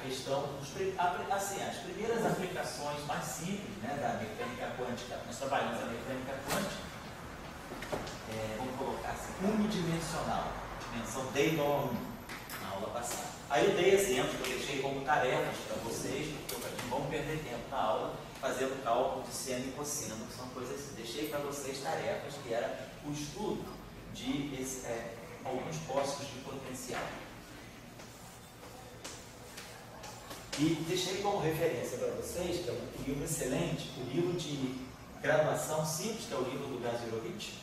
questão, assim, as primeiras aplicações mais simples, né, da mecânica quântica. Nós trabalhamos a mecânica quântica, vamos colocar assim, unidimensional, dimensão D igual a 1, na aula passada. Aí eu dei exemplos, eu deixei como tarefas para vocês, porque não vão perder tempo na aula fazendo cálculo de seno e cosseno, que são coisas assim. Deixei para vocês tarefas que era o estudo de alguns postos de potencial. E deixei como referência para vocês, que é um livro excelente, o livro de graduação simples, que é o livro do Gazirovich.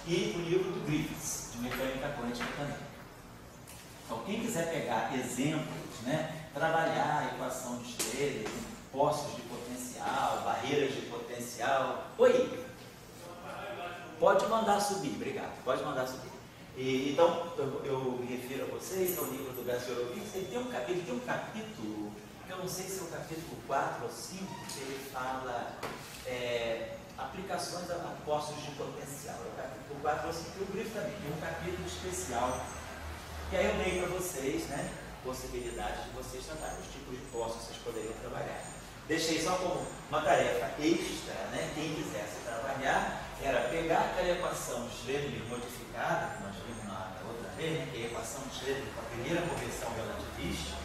E o livro do Griffiths, de mecânica quântica também. Então, quem quiser pegar exemplos, né, trabalhar a equação de Schrödinger, postos de potencial, barreiras de potencial. Oi! Pode mandar subir, obrigado, pode mandar subir. Então, eu me refiro a vocês ao livro do Gazirovich. Ele tem um capítulo, eu não sei se é o capítulo 4 ou 5, que ele fala aplicações a postos de potencial. É o capítulo 4 ou 5, e o Griffiths também tem um capítulo especial. E aí eu dei para vocês, né, possibilidades de vocês trabalharem, os tipos de postos que vocês poderiam trabalhar. Deixei só como uma tarefa extra, né, quem quisesse trabalhar, era pegar aquela equação de Schrödinger modificada, que nós vimos na outra vez, né, que é a equação de Schrödinger com a primeira correção relativística,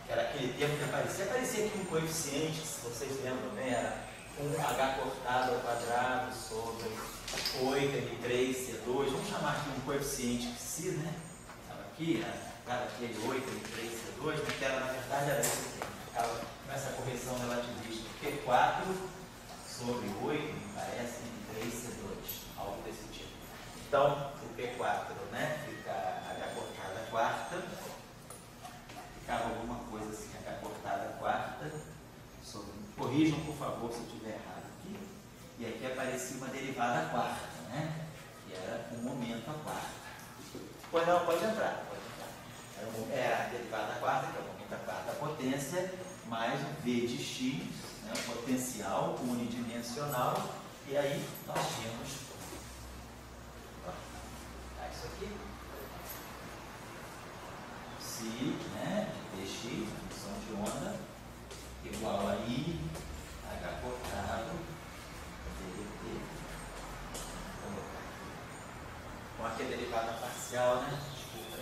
que era aquele termo que aparecia aqui um coeficiente, se vocês lembram, né, era 1h cortado ao quadrado sobre 8m3C2, vamos chamar aqui um coeficiente psi, né? Estava aqui, aquele 8m3C2, né? Que era, na verdade, era esse termo. Ficava com essa correção relativista P4 sobre 8, me parece, M3C2, algo desse tipo. Então, o P4, né? Fica H cortada quarta, ficava alguma coisa assim, H cortada quarta, corrijam, por favor, se eu estiver errado aqui. E aqui aparecia uma derivada quarta, né? Que era um momento a quarta. Pois não, pode entrar. Era a derivada quarta, que é o momento a quarta potência, mais um V de x, né? Um potencial unidimensional. E aí nós tínhamos isso aqui. Psi, né? De dx, função de onda, igual a I, H cortado, ddt, com aqui a derivada parcial, né? Desculpa, a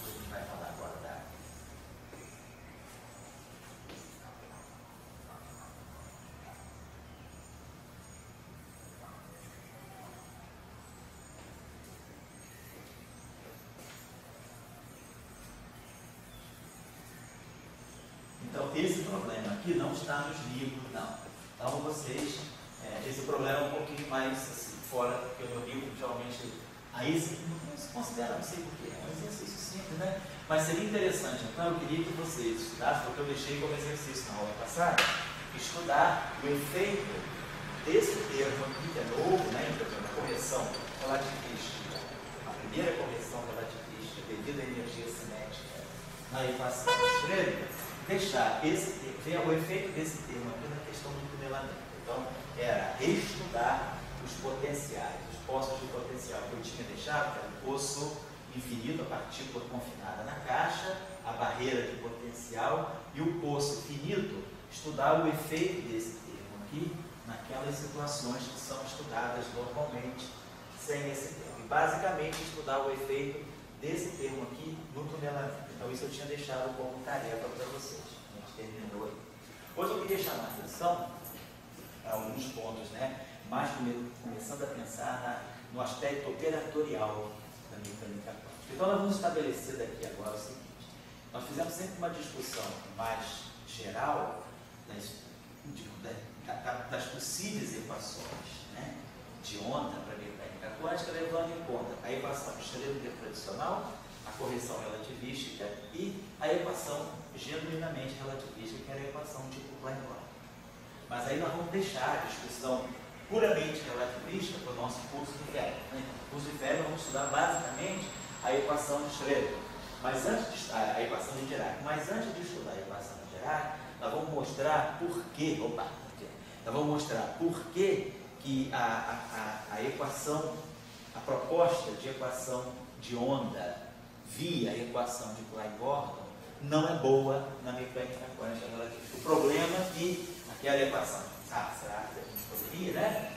gente vai falar agora da. Então, esse problema aqui não está nos livros, não. Então, vocês, esse problema é um pouquinho mais assim, fora, porque no livro, geralmente, aí se considera, não sei porquê, é um exercício simples, né? Mas seria interessante, então, eu queria que vocês estudassem, porque eu deixei como exercício na aula passada, estudar o efeito desse termo aqui, que é novo, né? Então, a correção relativística, a primeira correção relativística devido à energia cinética na equação de Schrödinger, deixar esse termo, ver o efeito desse termo aqui na questão do tunelamento. Então, era estudar os potenciais, os postos de potencial que eu tinha deixado, que era o poço infinito, a partícula confinada na caixa, a barreira de potencial e o poço finito, estudar o efeito desse termo aqui naquelas situações que são estudadas normalmente sem esse termo. E, basicamente, estudar o efeito desse termo aqui no tunelamento. Então, isso eu tinha deixado como tarefa para vocês. A gente terminou aí. Hoje eu queria chamar a atenção para alguns pontos, né? Mais começando a pensar no aspecto operatorial da mecânica quântica. Então, nós vamos estabelecer daqui agora o seguinte. Nós fizemos sempre uma discussão mais geral das possíveis equações, né, de onda para a mecânica quântica, levando em conta a equação de Schrödinger tradicional, a correção relativística e a equação genuinamente relativística, que era a equação tipo Planck-Boltzmann. Mas aí nós vamos deixar a discussão puramente relativística para o nosso curso de férias. Né? No curso de férias vamos estudar basicamente a equação de Schrödinger, mas antes de a equação de Dirac. Mas antes de estudar a equação de Dirac, nós vamos mostrar por que que a equação, a proposta de equação de onda via equação de Klein-Gordon não é boa na mecânica quântica relativista. O problema é que aquela equação, será que a gente poderia, né,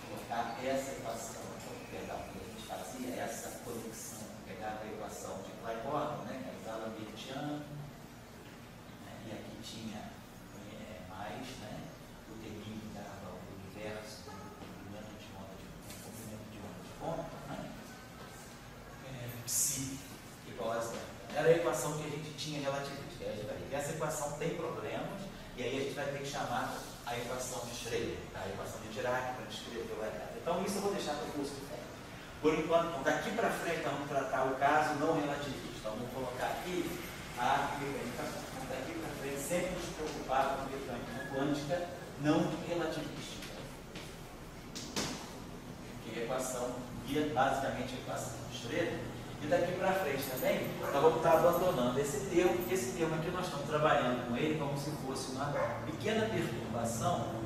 colocar essa equação, pegar o que a gente fazia, essa conexão, pegar a equação de Klein-Gordon, né, que é a Lambertiana, né, e aqui tinha mais, né, o terminho que dava o universo, o comprimento de onda de ponto, né, psi igual a zero. Era a equação que a gente tinha relativística. Essa equação tem problemas, e aí a gente vai ter que chamar a equação de Schrödinger, a equação de Dirac, para descrever o H. Então isso eu vou deixar para o curso que vem. Por enquanto, daqui para frente, nós vamos tratar o caso não relativista. Vamos colocar aqui a mecânica quântica. Daqui para frente, sempre nos preocupar com a mecânica quântica não relativística. Que é a equação, basicamente a equação de Schrödinger. E daqui para frente também, nós vamos estar abandonando esse termo, porque esse termo aqui nós estamos trabalhando com ele como se fosse uma pequena perturbação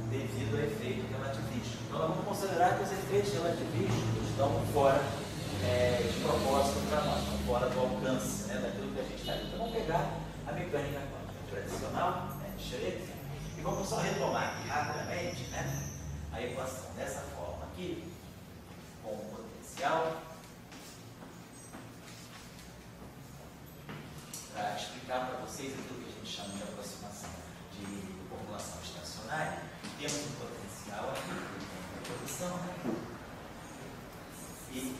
devido ao efeito relativístico. Então nós vamos considerar que os efeitos relativísticos estão fora de propósito para nós, estão fora do alcance, né, daquilo que a gente está vendo. Então vamos pegar a mecânica quântica tradicional, né, de Schrödinger, e vamos só retomar aqui rapidamente, né, a equação dessa forma aqui, com o potencial, para explicar para vocês aquilo que a gente chama de aproximação de população estacionária. Temos um potencial aqui, uma posição, né? E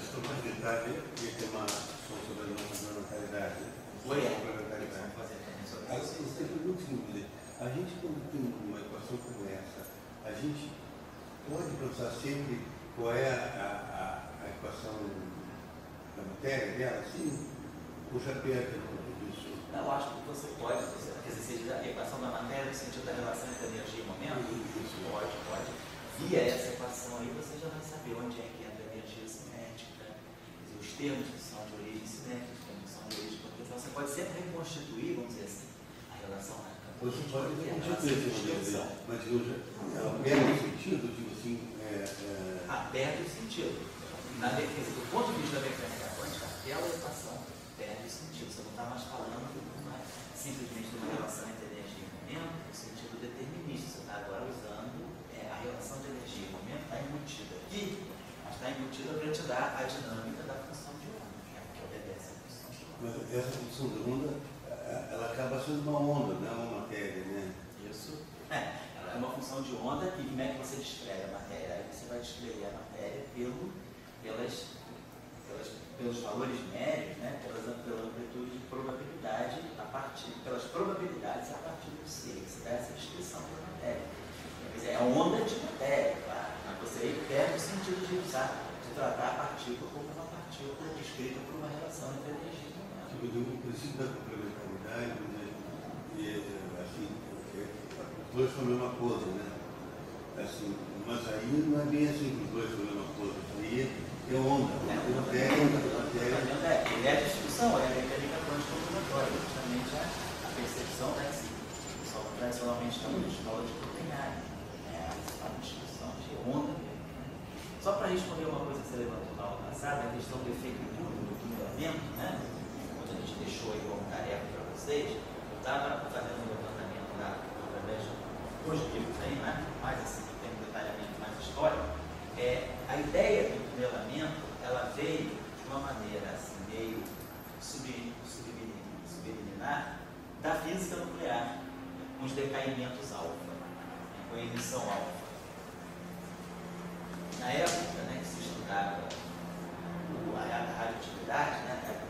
estou mais detalhe, porque tem uma discussão sobre a complementaridade. Muito simples. A gente, quando tem uma equação como essa, a gente pode pensar sempre qual é a equação da matéria dela, assim, ou já perde tudo isso? Não, acho que você pode, quer dizer, seja a equação da matéria no sentido da relação entre energia e momento, pode. Via essa equação aí, você já vai saber onde é que entra a energia cinética, os termos que são de origem cinética, os termos que são de origem potencial. Você pode sempre reconstituir, vamos dizer assim, a relação na você pode reconstituir esse modelo, mas ela perde o sentido, tipo assim. Perde o sentido. Do ponto de vista da mecânica quântica, aquela equação perde o sentido. Você não está mais falando simplesmente de uma relação entre energia e momento, no sentido determinista. Você está agora usando a relação de energia e momento, está embutida aqui, mas está embutida para te dar a dinâmica da função de onda, que obedece a função de onda. Mas essa função de onda, ela acaba sendo uma onda, não é uma matéria, né? Isso. Ela é uma função de onda e como é que você descreve a matéria? Aí você vai descrever a matéria pelos valores médios, né? pela amplitude de probabilidade, pelas probabilidades a partir do C. Você dá essa descrição da matéria. Quer dizer, é onda de matéria, claro. Mas você perde o sentido de tratar a partícula como uma partícula descrita por uma relação entre energia e momento. O princípio da complementaridade, assim, os dois são a mesma coisa, né? Assim, mas aí não é bem assim que os dois são a mesma coisa. Aí é onda, matéria. É a discussão, é a mecânica quântica combinatória, justamente a percepção, né, que o pessoal tradicionalmente chama de escola de Copenhague. É uma discussão de onda mesmo. Só para responder uma coisa que você levantou na aula passada, a questão do efeito do tunelamento, né? Quando a gente deixou aí como tarefa para vocês, eu estava fazendo um levantamento através dos livros aí, né? Mais assim, que tem um detalhamento mais histórico. A ideia do tunelamento, ela veio de uma maneira assim, meio subliminar da física nuclear, com os decaimentos alfa, com a emissão alfa. Na época, né, que se estudava a radioatividade, né,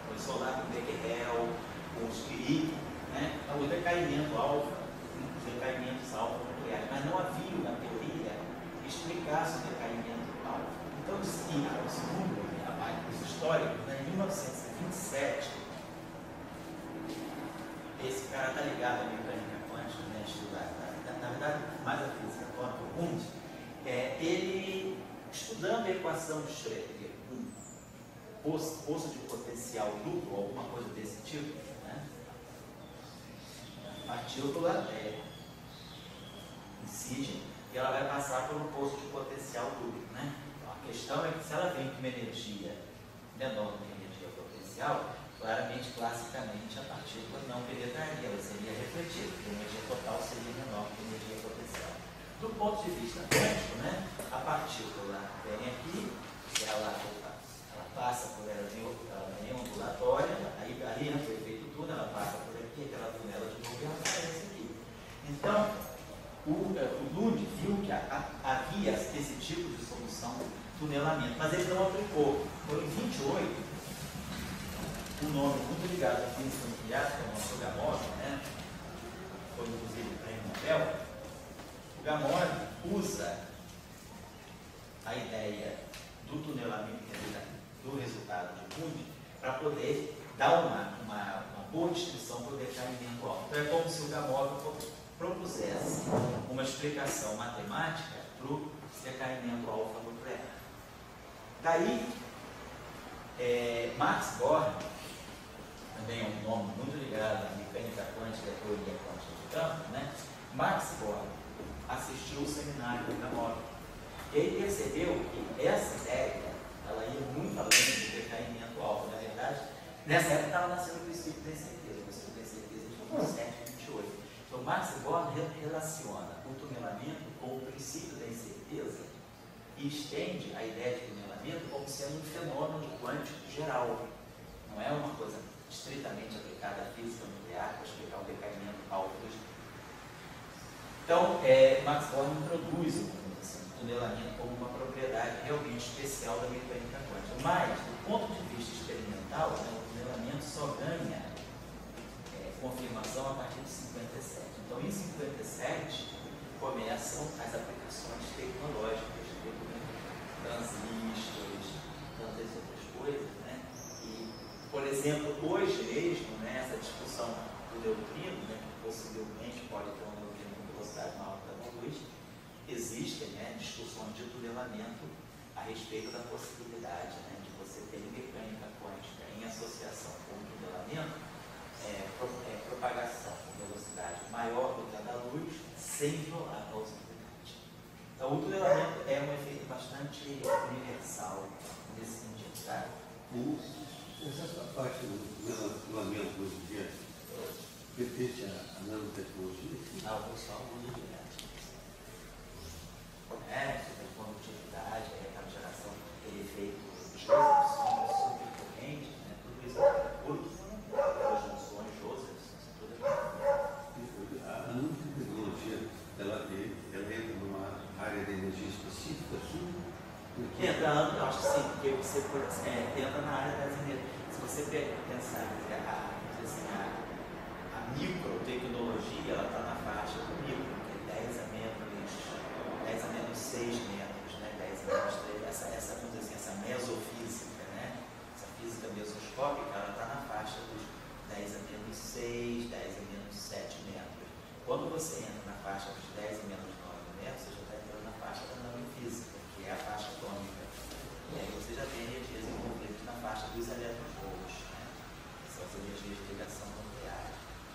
começou lá com o Becquerel, com os Curie, né, o decaimentos alfa nucleares, mas não havia na teoria que explicasse o decaimento alfa. Então, segundo os históricos, né, em 1927, esse cara está ligado à mecânica quântica, né, estudar, na verdade, mais a física quântica, ele, estudando a equação de Schrödinger, poço de potencial duplo, alguma coisa desse tipo, né? A partícula incide e ela vai passar por um poço de potencial duplo, né? Então, a questão é que se ela vem com uma energia menor do que a energia potencial, claramente, classicamente, a partícula não penetraria, ela seria refletida, porque a energia total seria menor que a energia potencial. Do ponto de vista quântico, né, a partícula vem aqui, ela passa por ela vem ondulatória, aí entra o efeito túnel, ela passa por aqui, aquela tunela de novo e ela aparece aqui. Então, o Lund viu que havia esse tipo de solução tunelamento, mas ele não aplicou. Foi em 28, um nome muito ligado à física nuclear, que é o nosso Gamow, né? Foi inclusive o prêmio Nobel. O Gamow usa a ideia do tunelamento, do resultado de Lund, para poder dar uma boa descrição para o decaimento alfa. Então é como se o Gamow propusesse uma explicação matemática para o decaimento alfa nuclear. Daí, Max Born, também é um nome muito ligado à mecânica quântica e à teoria quântica de campo, né? Max Born assistiu o seminário do Gamow e ele percebeu que essa ideia ela ia muito além do decaimento alfa. Na verdade, nessa época estava nascendo o princípio da incerteza. O princípio da incerteza foi em 728. Então, Max Born relaciona o tunelamento com o princípio da incerteza e estende a ideia de tunelamento como sendo um fenômeno quântico geral. Não é uma coisa estritamente aplicada à física nuclear para explicar o decaimento alfa dos. Então, Max Born introduz o tunelamento como uma propriedade realmente especial da mecânica quântica. Mas, do ponto de vista experimental, né, o tunelamento só ganha confirmação a partir de 57. Então, em 57, começam as aplicações tecnológicas, transistores, tantas outras coisas, né? E, por exemplo, hoje mesmo, né, essa discussão do neutrino, né, que possivelmente pode ter um neutrino com velocidade maior que a da luz, existem, né, discussões de tunelamento a respeito da possibilidade, né, de você ter mecânica quântica em associação com o tunelamento, propagação com velocidade maior do que a da luz, sem violar a causalidade. Então, o tunelamento é um efeito bastante universal nesse sentido, tá? Essa parte do tunelamento hoje em dia pertence à nanotecnologia? Não, o pessoal usa direto. Condutividade, aquela geração, aquele efeito de super corrente, né? Tudo isso é curto. As junções, Joseph, tudo é. A nanotecnologia, ela entra numa área de energia específica, assim? Entra, eu acho que sim, porque você entra na área das energias. Se você pensar a microtecnologia, ela está na faixa do micro, que é 10 a menos 6 metros, né? 10 a menos 3, essa mesofísica, né? Essa física mesoscópica, ela está na faixa dos 10 a menos 6, 10 a menos 7 metros. Quando você entra na faixa dos 10 a menos 9 metros, você já está entrando na faixa da nanofísica, que é a faixa atômica. E aí você já tem energias envolvidas na faixa dos elétronvolts, né? São as energias de ligação nuclear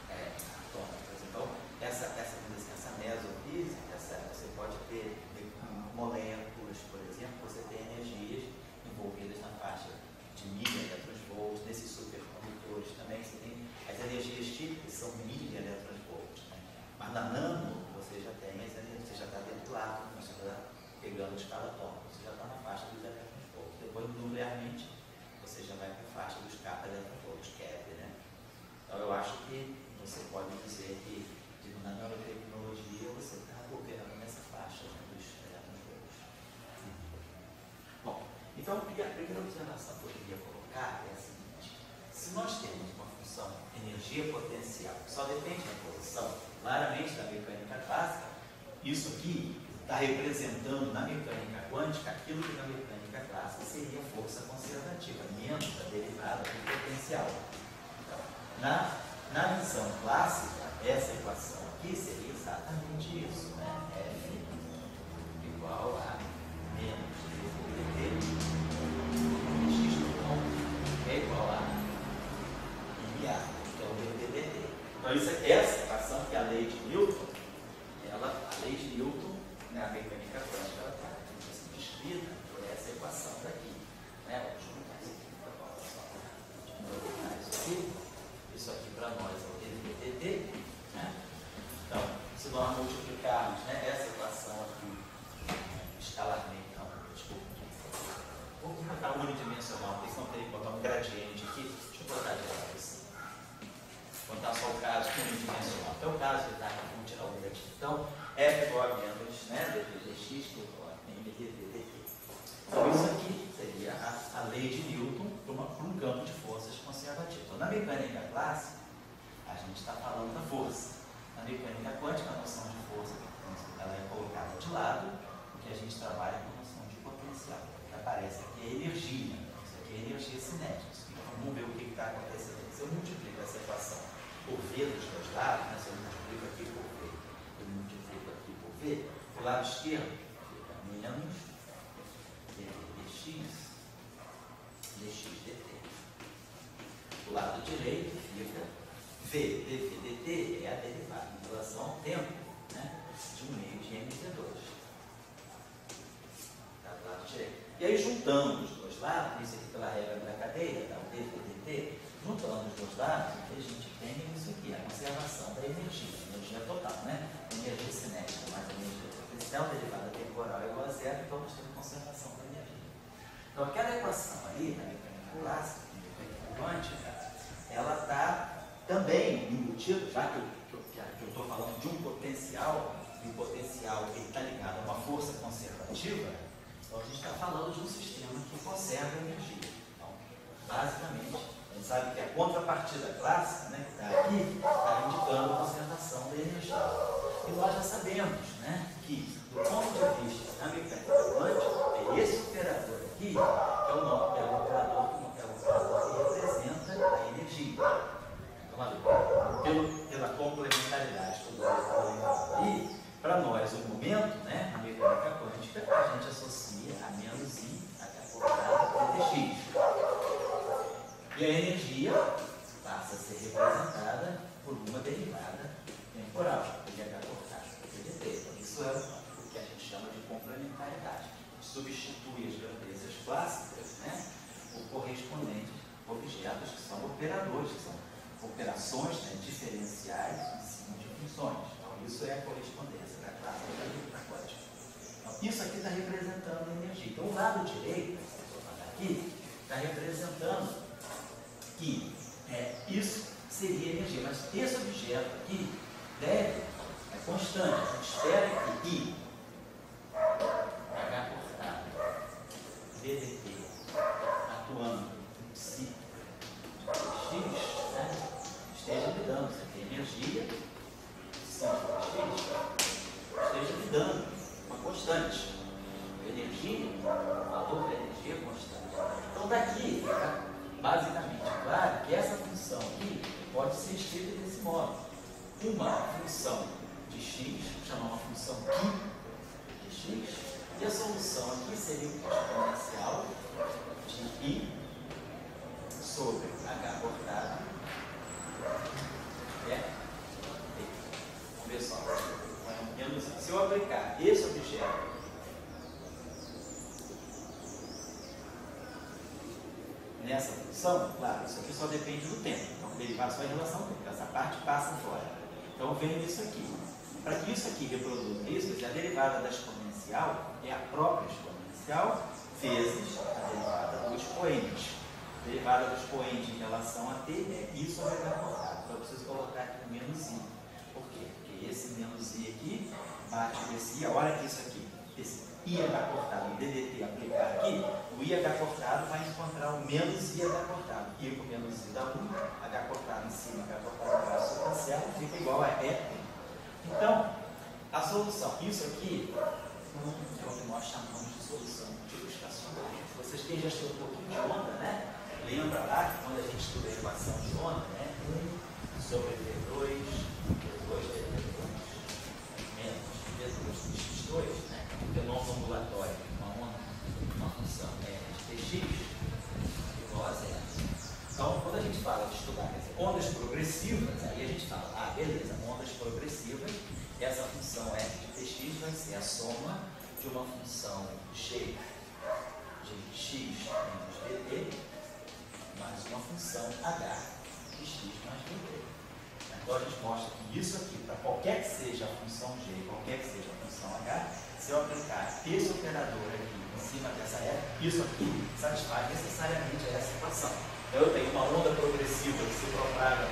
atômicas. Então, essa mesofísica, você pode ter moléculas, por exemplo, você tem energias envolvidas na faixa de 1000 elétronvolts, nesses supercondutores também você tem as energias típicas, são 1000 elétronvolts, né? Mas na nano você já tem as energias, você já está dentro do átomo, você está pegando a escala atômica, você já está na faixa dos elétronvolts. Depois, nuclearmente, você já vai para a faixa dos kappa elétronvolts, keV, né? Então eu acho que você pode dizer que na nanotecnologia você está operando nessa faixa, né, dos elétronvolts. Bom, então a primeira observação que eu queria colocar é a seguinte: se nós temos uma função energia potencial que só depende da posição, claramente da mecânica clássica, isso aqui está representando na mecânica quântica aquilo que na mecânica clássica seria força conservativa, menos a derivada do potencial. Então, na visão clássica, essa equação aqui seria exatamente isso, né? F igual a né, a mecânica quântica ela está descrita por essa equação daqui. Né? Vamos juntar isso aqui para nós. Isso aqui para nós é o dV/dt. Né? Então, se nós multiplicarmos, né, essa equação aqui escalarmente, não, desculpa, vou botar unidimensional, porque senão teria que botar um gradiente aqui. Deixa eu botar de lado assim. Vou botar só o caso unidimensional. Então, o caso de vamos tirar o daqui. Então, F igual a menos, né, dV/dx igual a mdV/dt. Então, isso aqui seria a lei de Newton para um campo de forças conservativo. Então, na mecânica clássica, a gente está falando da força. Na mecânica quântica, a noção de força ela é colocada de lado, porque a gente trabalha com a noção de potencial. O que aparece aqui é energia. Isso aqui é energia cinética. Então, vamos ver o que está acontecendo. Se eu multiplico essa equação por V dos dois lados, né, se eu multiplico aqui por V, eu multiplico aqui por V, o lado esquerdo fica menos dx dt. O lado direito fica V dV/dt, é a derivada em relação ao tempo, né, de 1 meio de mc2. Tá do lado direito. E aí, juntando os dois lados, isso aqui pela regra da cadeia, tá, o dV/dt, juntando os dois lados, o que a gente tem é isso aqui, a conservação da energia total, né? Energia cinética mais energia potencial, derivada temporal igual a zero, então nós temos conservação da energia. Então, aquela equação ali, na mecânica clássica, na mecânica quântica, ela está também embutido, já que eu estou falando de um potencial, e o potencial está ligado a uma força conservativa, então a gente está falando de um sistema que conserva energia. Então, basicamente, a gente sabe que a contrapartida clássica, né, que está aqui, está indicando a conservação da energia. E nós já sabemos, né, que, do ponto de vista da mecânica quântica, é esse operador aqui, que é o operador que representa a energia. Pela complementaridade que eu estou aí, para nós, o momento, né, na mecânica quântica, a gente associa a menos I, h cortado, dx. E a energia passa a ser representada por uma derivada temporal, de h cortado, ddt. Então, isso é o que a gente chama de complementaridade. Substitui as grandezas clássicas, né, por correspondentes objetos que são operadores, que são operações, né, diferenciais em cima de funções. Então, isso é a correspondência da classe da quântica. Então, isso aqui está representando a energia. Então, o lado direito, aqui, está representando que isso seria energia. Mas esse objeto aqui é constante. A gente espera que I, H cortado, ddt, atuando em si, x, né, esteja lhe dando, você tem energia, esteja lhe dando uma constante. Energia, o valor da energia é constante. Então, daqui fica basicamente claro que essa função aqui pode ser escrita desse modo. Uma função de x, chamar uma função de x, e a solução aqui seria o exponencial de I sobre h cortado Vamos ver só. Se eu aplicar esse objeto nessa função, claro, isso aqui só depende do tempo. Então, derivar só em relação ao tempo. Essa parte passa fora. Então, vem isso aqui. Para que isso aqui reproduza isso, a derivada da exponencial é a própria exponencial vezes a derivada do expoente. A derivada do expoente em relação a t é I sobre h cortado. Então, eu preciso colocar aqui o menos I. Por quê? Porque esse menos I aqui bate nesse I. Olha que isso aqui, esse IH cortado, em DDT aplicar aqui, o IH cortado vai encontrar o menos IH cortado. I com menos I dá 1, H cortado em cima, H cortado embaixo, se cancela, fica igual a E. Então, a solução, isso aqui é o que nós chamamos de solução multiplicacionária. Vocês têm já estudado um pouquinho de onda, né? Lembra lá que quando a gente estuda a equação de onda, né? 1 sobre V2, V2 dV2, menos V2 x2, né? O fenômeno ondulatório, uma função de Tx igual a zero. Então, quando a gente fala de estudar ondas progressivas, aí a gente fala, beleza, ondas progressivas, essa função f de Tx vai ser a soma de uma função g de x menos dt mais uma função h de x mais dt. Então a gente mostra que isso aqui, para qualquer que seja a função g, qualquer que seja a função h, se eu aplicar esse operador aqui em cima dessa f, isso aqui satisfaz necessariamente essa equação. Então eu tenho uma onda progressiva que se propaga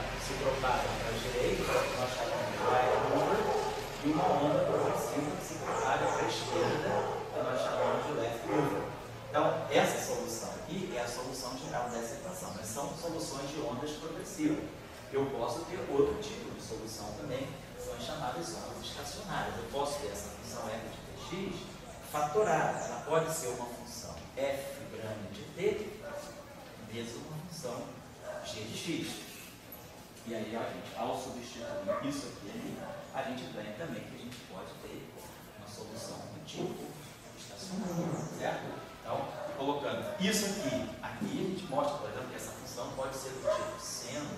para a direita, que nós chamamos de right over, e uma onda progressiva que se propaga para a esquerda, que nós chamamos de left over. Então, essa solução aqui é a solução geral dessa equação, mas são soluções de ondas progressivas. Eu posso ter outro tipo de solução também, que são as chamadas ondas estacionárias. Eu posso ter essa função f de tx fatorada. Ela pode ser uma função f grande de t vezes uma função g de x. E aí, a gente, ao substituir isso aqui ali, a gente ganha também que a gente pode ter uma solução do tipo estacionário, certo? Então, colocando isso aqui, a gente mostra, por exemplo, que essa função pode ser do tipo seno,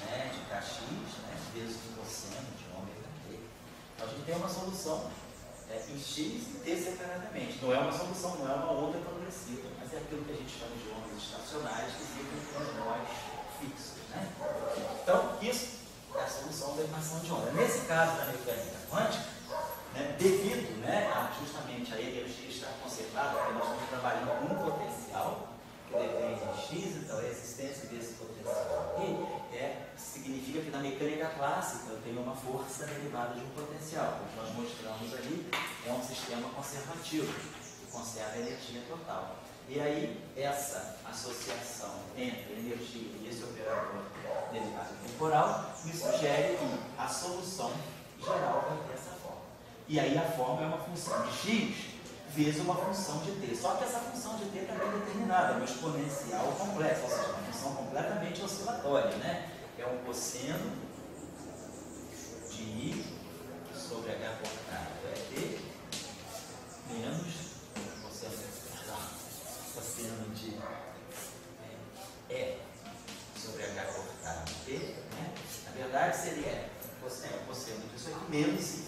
né, de kx, né, vezes o cosseno de ômega t. Então, a gente tem uma solução em x e t separadamente. Não é uma solução, não é uma onda progressiva, mas é aquilo que a gente chama de ondas estacionárias que ficam com os nós fixos. Né? Então, isso é a solução da equação de onda. Nesse caso da mecânica quântica, né, devido, né, justamente a energia estar conservada, porque nós estamos trabalhando com um potencial que depende de x, então a existência desse potencial aqui significa que na mecânica clássica eu tenho uma força derivada de um potencial. O que nós mostramos ali é um sistema conservativo, que conserva a energia total. E aí, essa associação entre a energia e esse operador derivado temporal me sugere que a solução geral vai ter essa forma. E aí a forma é uma função de x vezes uma função de t. Só que essa função de t está bem determinada, é um exponencial complexo, ou seja, uma função completamente oscilatória, né? É um cosseno de i sobre h cortado é t menos cosseno de e sobre h cortado t, né? Na verdade seria cosseno disso aqui menos i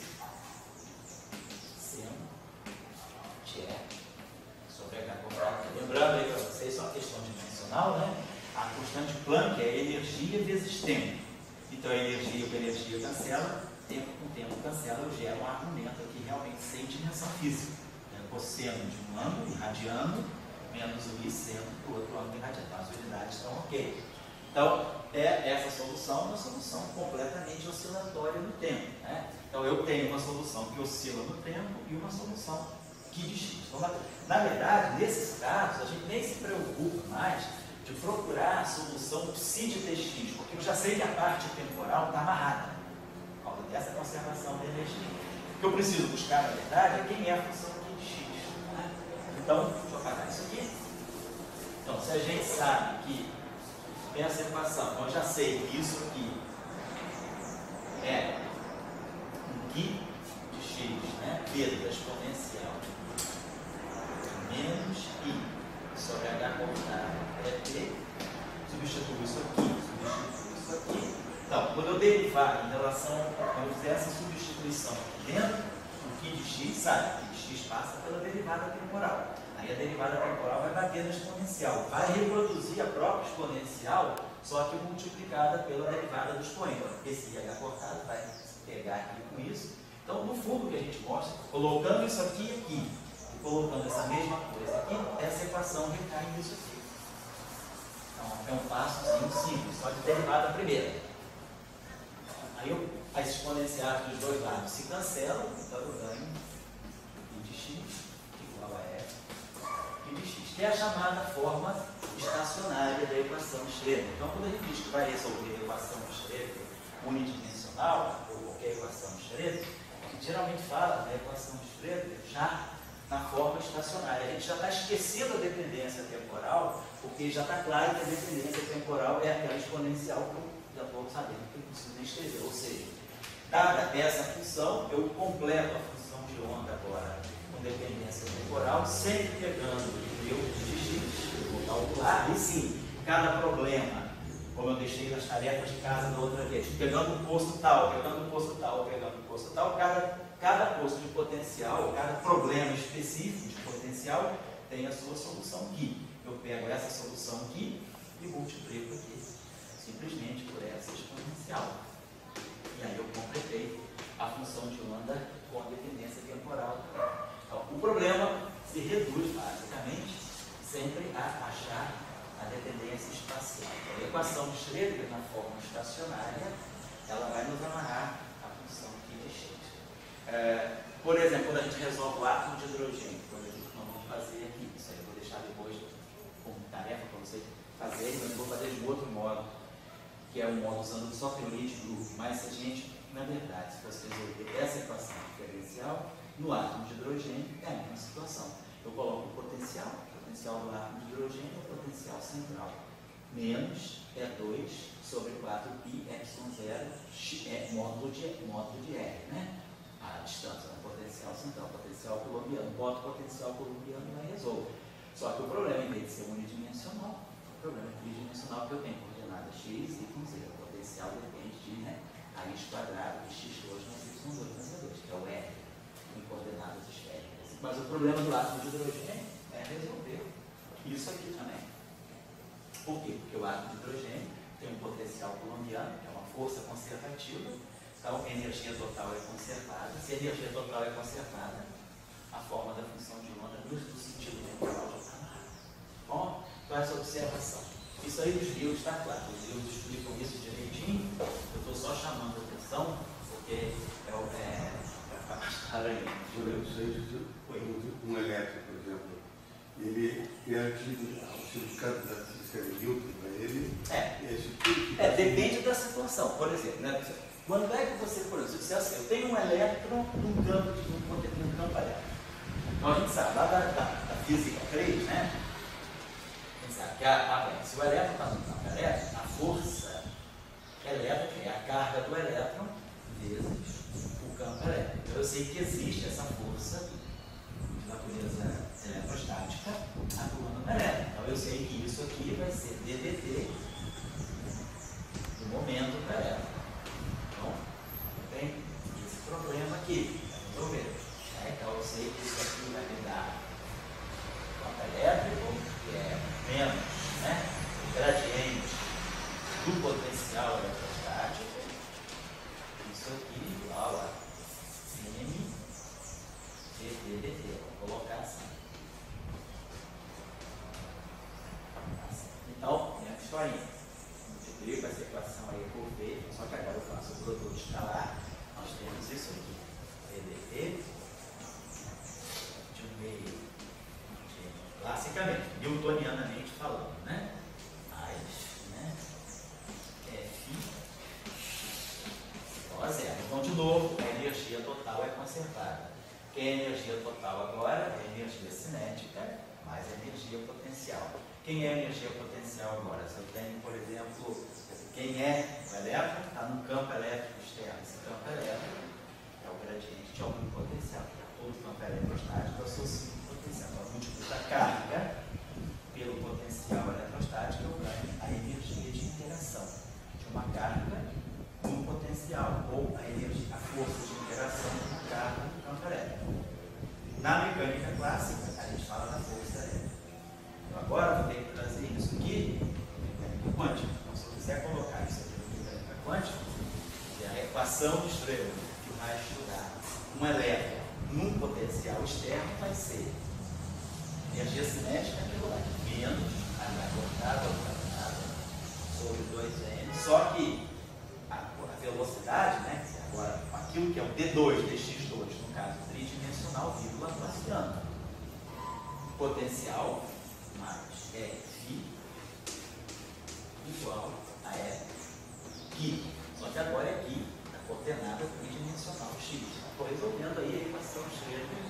seno de e sobre h cortado t. Lembrando aí para vocês, só uma questão dimensional, né? A constante Planck é energia vezes tempo. Então a energia com energia cancela, tempo com tempo cancela, eu gero um argumento aqui realmente sem dimensão física. Cosseno de um ângulo irradiando menos o i seno para o outro ângulo irradiando. As unidades estão ok. Então, essa solução é uma solução completamente oscilatória no tempo. Né? Então, eu tenho uma solução que oscila no tempo e uma solução que de x. Então, na verdade, nesses casos, a gente nem se preocupa mais de procurar a solução psi de tx, porque eu já sei que a parte temporal está amarrada, por causa dessa conservação da energia. O que eu preciso buscar, na verdade, é quem é a função aqui de x. Né? Então, deixa eu apagar isso aqui. Então, se a gente sabe que essa equação, então eu já sei que isso aqui é um π de x, né, vezes a exponencial menos i sobre h cortado é t, substituo isso aqui. Então, quando eu derivar em relação, quando eu fizer essa substituição aqui dentro, o π de x, sabe, o π de x passa pela derivada temporal. Aí a derivada temporal vai bater na exponencial, vai reproduzir a própria exponencial, só que multiplicada pela derivada do expoente. Esse h cortado vai pegar aqui com isso. Então, no fundo, o que a gente mostra, colocando isso aqui e aqui, e colocando essa mesma coisa aqui, essa equação recai nisso aqui. Então, é um passozinho simples, só de derivada primeira. Aí as exponenciais dos dois lados se cancelam, então eu ganho π de x igual a f π de x, que é a chamada forma estacionária da equação de Schrödinger. Então, quando a gente diz que vai resolver a equação de Schrödinger unidimensional, ou qualquer equação de Schrödinger, a gente geralmente fala da equação de Schrödinger já na forma estacionária. A gente já está esquecendo a dependência temporal, porque já está claro que a dependência temporal é aquela exponencial que eu já estou sabendo que eu não preciso nem escrever. Ou seja, dada essa função, eu completo a função de onda agora com dependência temporal, sempre pegando o meu de x, vou calcular, e sim, cada problema, como eu deixei nas tarefas de casa da outra vez, pegando o posto tal, pegando o posto tal, pegando o posto tal, cada cada posto de potencial, cada problema específico de potencial tem a sua solução aqui. Eu pego essa solução aqui e multiplico aqui, simplesmente por essa exponencial. E aí eu completei a função de onda com a dependência temporal. Então, o problema se reduz basicamente sempre a achar a dependência espacial. A equação de Schrödinger na forma estacionária, ela vai nos amarrar a função aqui de Schrödinger. Por exemplo, quando a gente resolve o átomo de hidrogênio, quando a gente não vamos fazer aqui, isso aí eu vou deixar depois como tarefa para vocês fazerem, mas eu vou fazer de outro modo, que é um modo usando só teoria de grupo. Mas se a gente, na verdade, se fosse resolver essa equação diferencial, no átomo de hidrogênio é a mesma situação. Eu coloco o potencial do átomo de hidrogênio é o potencial central, menos E2 sobre 4π ε0 módulo de R, né? A distância do potencial central, potencial colombiano. Boto o potencial colombiano e resolvo. Só que o problema, em vez de ser unidimensional, o problema é tridimensional, porque eu tenho coordenada x, y, z. O potencial depende de raiz quadrada de x2 mais y2 mais e2, que é o R, em coordenadas esféricas. Mas o problema do átomo de hidrogênio é resolver isso aqui também. Por quê? Porque o átomo de hidrogênio tem um potencial colombiano, que é uma força conservativa, então a energia total é conservada. Se a energia total é conservada, a forma da função de onda no sentido temporal já está amarrada. Bom, então essa observação. Isso aí dos livros está claro, os livros explicam isso direitinho, eu estou só chamando a atenção, porque para estar aí. Um elétrico, por exemplo, ele é antigo, o significado da física de Newton para ele depende da situação. Por exemplo, né? Quando é que você, por exemplo, se assim, eu tenho um elétron num campo elétrico. Então a gente sabe lá da física 3, né? A gente sabe que se o elétron está no campo elétrico, a força elétrica é a carga do elétron vezes o campo elétrico. Então eu sei que existe essa força de natureza eletrostática atuando no elétron. Então eu sei que isso aqui vai ser ddt do momento do elétron. Então, tem esse problema aqui, para resolver. Então eu sei que isso aqui vai me dar campo elétrico, que é menos o gradiente do potencial eletrostático. Isso aqui igual a m dt. Vou colocar assim. Então, minha historinha. Multiplico essa equação aí por V, só que agora eu faço o produto escalar. Nós temos isso aqui. EDT de um meio, classicamente, newtonianamente falando, né? Mais, F igual a zero. Então, de novo, a energia total é conservada. Que é a energia total agora? É a energia cinética mais a energia potencial. Quem é a energia potencial agora? Se eu tenho, por exemplo, quem é o elétron, está num campo elétrico externo. Esse campo elétrico é o gradiente de algum potencial. Todo campo eletrostático associa o potencial. Então, eu multiplico a carga pelo potencial eletrostático, eu ganho a energia de interação de uma carga no potencial, ou a força de interação de uma carga no campo elétrico. Na mecânica clássica, a gente fala da força elétrica. Então, agora vou ter que trazer isso aqui para mecânica quântica. Então, se eu quiser colocar isso aqui na mecânica quântica, é a equação de Schrödinger que vai estudar um elétron num potencial externo vai ser energia cinética menos a minha cortada sobre 2m. Só que a velocidade, agora aquilo que é o d2 dx2, no caso tridimensional, vírgula gaussiana. Potencial mais F igual a F. Só que agora é aqui, a coordenada tridimensional x. Estou resolvendo aí a equação Schrödinger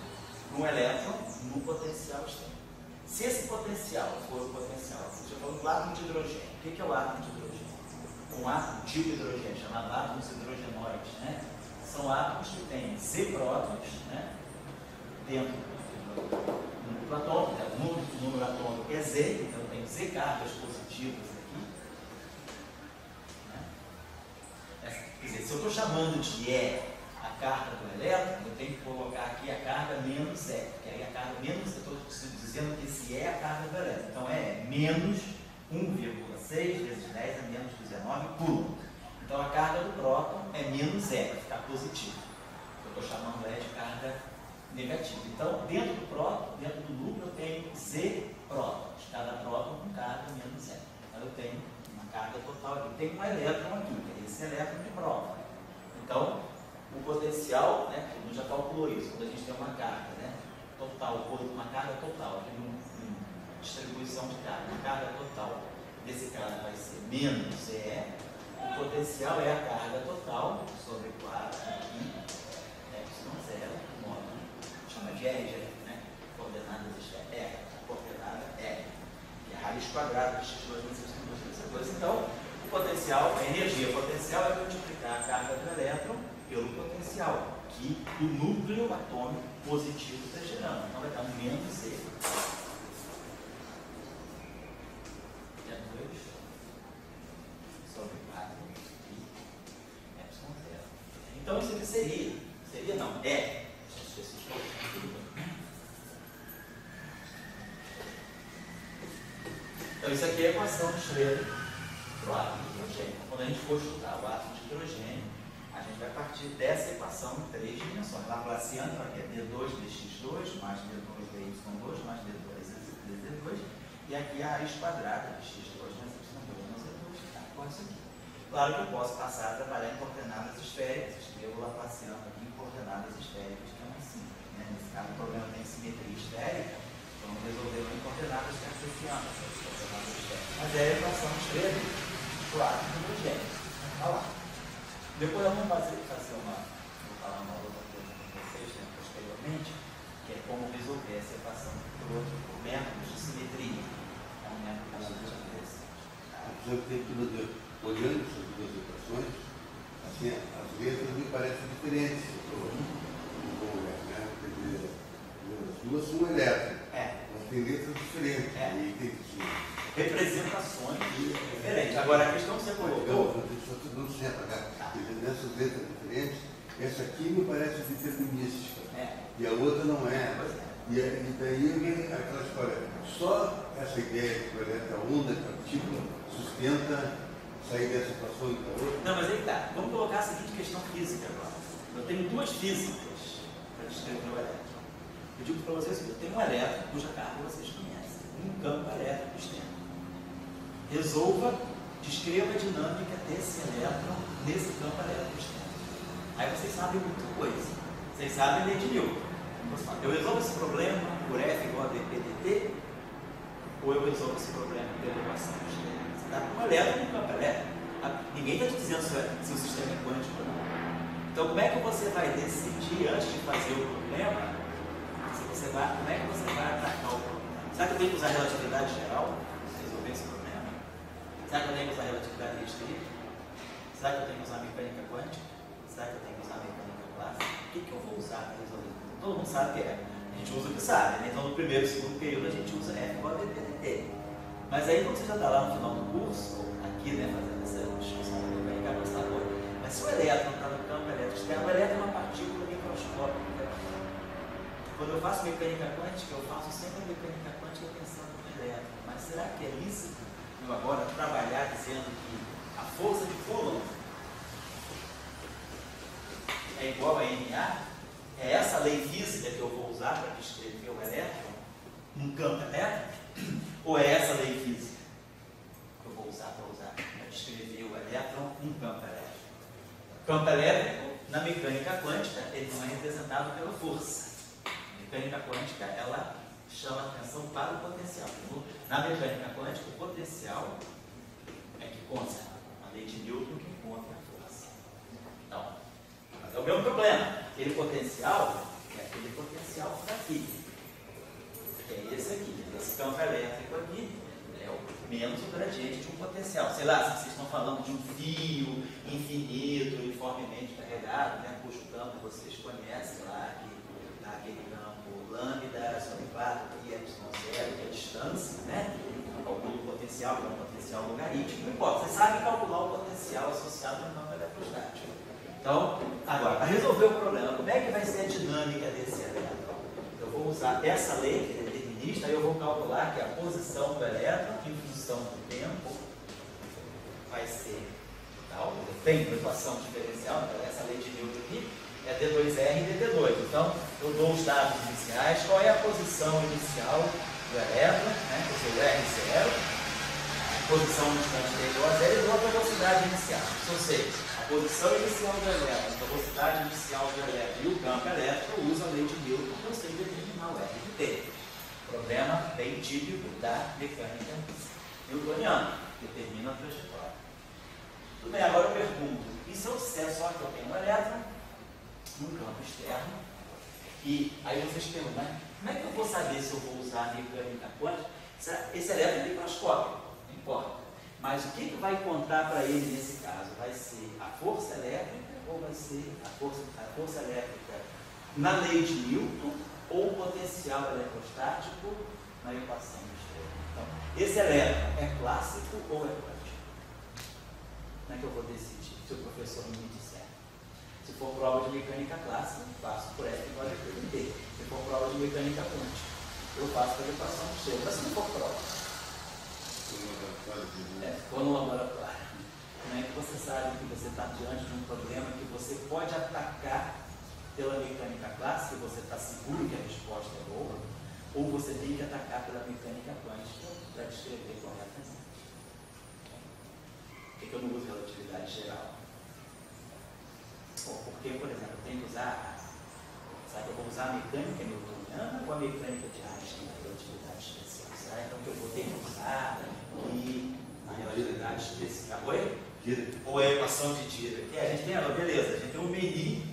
no elétron no potencial externo. Se esse potencial for o potencial, você já falou do átomo de hidrogênio. O que é o átomo de hidrogênio? Um átomo tipo de hidrogênio, chamado átomos hidrogenóides, são átomos que têm Z prótons, dentro do núcleo atômico, o número atômico é Z, então eu tenho Z cargas positivas aqui. Quer dizer, se eu estou chamando de E a carga do elétron, eu tenho que colocar aqui a carga menos E, porque aí a carga menos, eu estou dizendo que esse é a carga do elétron. Então é menos 1,6 vezes 10 a menos 19 coulomb. Então a carga do próton é menos E, vai ficar positivo. Eu estou chamando E de carga negativa. Então, dentro do próton, dentro do núcleo, eu tenho Z prótons. Cada próton com carga menos E. Então eu tenho uma carga total aqui. Tem um elétron aqui, que é esse elétron de próton. Então, o potencial, né, todo mundo já calculou isso, quando a gente tem uma carga, né, total, uma carga total, aqui numa distribuição de carga, uma carga total desse cara vai ser menos E, o potencial é a carga total sobre 4 aqui, epsilon 0, módulo, chama de R, né, coordenadas R, a coordenada R, que é a raiz quadrada de x2 vezes x2. Então, o potencial, a energia potencial é multiplicar a carga do elétron pelo potencial que o núcleo atômico positivo está gerando. Então vai dar um menos E. Que é 2 sobre 4 e epsilon 0. Então isso aqui seria não, é. Então isso aqui é a equação de Schroeder para o átomo de hidrogênio. Quando a gente for estudar o átomo de hidrogênio, a gente vai partir dessa equação em 3 dimensões. Laplaciano aqui é d2 dx2 mais d2 dy2 mais d2 dz2, e aqui a raiz quadrada de x2 mais y2 mais z2. Tá? Então, isso aqui. Claro que eu posso passar a trabalhar em coordenadas esféricas. Escrevo o Laplaciano aqui em coordenadas esféricas, que é mais simples. Né? Nesse caso, o problema tem simetria esférica, vamos resolver em coordenadas cartesianas. Mas é a equação de Schroeder para o átomo de hidrogênio. Olha lá. Depois nós vamos vou falar uma outra coisa com vocês, né, posteriormente, que é como resolver essa equação por métodos de simetria. É um método bastante interessante. Eu tenho que, olhando essas duas equações, assim, as letras me parecem diferentes. Né? Quer dizer, as duas são elétricas, mas tem letras diferentes. E tem representações diferentes. Agora a questão que você colocou. Não sei apagar. Nessas letras diferentes, essa aqui me parece determinística. E a outra não é. E daí aquela história. Só essa ideia de que o elétron é onda, partícula, sustenta sair dessa equação e da outra. Não, mas aí tá. Vamos colocar a seguinte questão física agora. Eu tenho duas físicas para descrever o elétron. Eu digo para vocês que eu tenho um elétron cuja carga vocês conhecem. Um campo elétrico externo. Resolva, descreva a dinâmica desse elétron nesse campo elétrico externo. Aí vocês sabem muita coisa. Vocês sabem ler de Newton. Eu resolvo esse problema por F igual a dp dt, ou eu resolvo esse problema pela equação externa? Você está com um elétron no campo elétrico. Ninguém está te dizendo se o sistema é quântico ou não. Então, como é que você vai decidir antes de fazer o problema? Como é que você vai atacar o problema? Será que eu tenho que usar relatividade geral para resolver esse problema? Será que eu tenho que usar relatividade restrita? Será que eu tenho que usar mecânica quântica? Será que eu tenho que usar mecânica clássica? O que eu vou usar para resolver? Todo mundo sabe que é. A gente usa o que sabe, né? Então no primeiro e segundo período a gente usa F igual a dp/dt. Mas aí quando você já está lá no final do curso, aqui, né, fazendo essa discussão da mecânica avançadora, mas se o elétron está no campo elétrico externo, o elétron é uma partícula microscópica. Quando eu faço mecânica quântica, eu faço sempre a mecânica quântica pensando no elétron. Mas será que é lícito eu agora trabalhar dizendo que a força de Coulomb é igual a NA? É essa lei física que eu vou usar para descrever o elétron num campo elétrico? Ou é essa lei física que eu vou usar para descrever o elétron num campo elétrico? O campo elétrico, na mecânica quântica, ele não é representado pela força. A mecânica quântica, ela chama a atenção para o potencial. Na mecânica quântica, o potencial é que conta. A lei de Newton que conta a força. Então, mas é o mesmo problema. Aquele potencial é aquele potencial daqui. Que é esse aqui. Esse campo elétrico aqui é o menos o gradiente de um potencial. Sei lá, se vocês estão falando de um fio infinito, uniformemente carregado, né, cujo campo vocês conhecem lá, que dá aquele campo lambda sobre 4 pi epsilon 0, que é a distância, né? Calcula o potencial, que é um potencial logarítmico. Não importa, vocês sabem calcular o potencial associado ao campo eletrostático. Então, agora, para resolver o problema, como é que vai ser a dinâmica desse elétron? Eu vou usar essa lei, que é determinista, aí eu vou calcular que a posição do elétron em função do tempo vai ser tal, tem uma equação diferencial, então essa lei de Newton aqui é D2R e DT2. Então, eu dou os dados iniciais, qual é a posição inicial do elétron, né? Ou seja, R0, posição distante de igual a zero, e dou a velocidade inicial. Ou seja, a posição inicial do elétron, a velocidade inicial do elétron e o campo elétrico usa a lei de Newton para você determinar o R de T. Problema bem típico da mecânica newtoniana, determina a trajetória. Tudo bem, agora eu pergunto, e se eu disser só que eu tenho um elétron num campo externo, e aí vocês perguntam, né? Como é que eu vou saber se eu vou usar a mecânica quântica? Esse elétron é microscópico, não importa. Mas o que vai contar para ele nesse caso? Vai ser a força elétrica ou vai ser a força elétrica na lei de Newton ou o potencial eletrostático na equação do extremo? Então, esse elétron é clássico ou é quântico? Como é que eu vou decidir se o professor me disser? Se for prova de mecânica clássica, eu faço por F igual a T. Se for prova de mecânica quântica, eu faço pela equação do extremo. Mas se não for prova, for no laboratório, como é que você sabe que você está diante de um problema que você pode atacar pela mecânica clássica, e você está seguro que a resposta é boa, ou você tem que atacar pela mecânica quântica para descrever corretamente? Por que eu não uso relatividade geral? Porque, por exemplo, eu tenho que usar, sabe, eu vou usar a mecânica newtoniana ou a mecânica de Einstein, a relatividade especial? Será então que eu vou ter que usar e a relatividade especial? Oi? Ou a equação de Dirac? A gente tem, beleza, a gente tem um menu,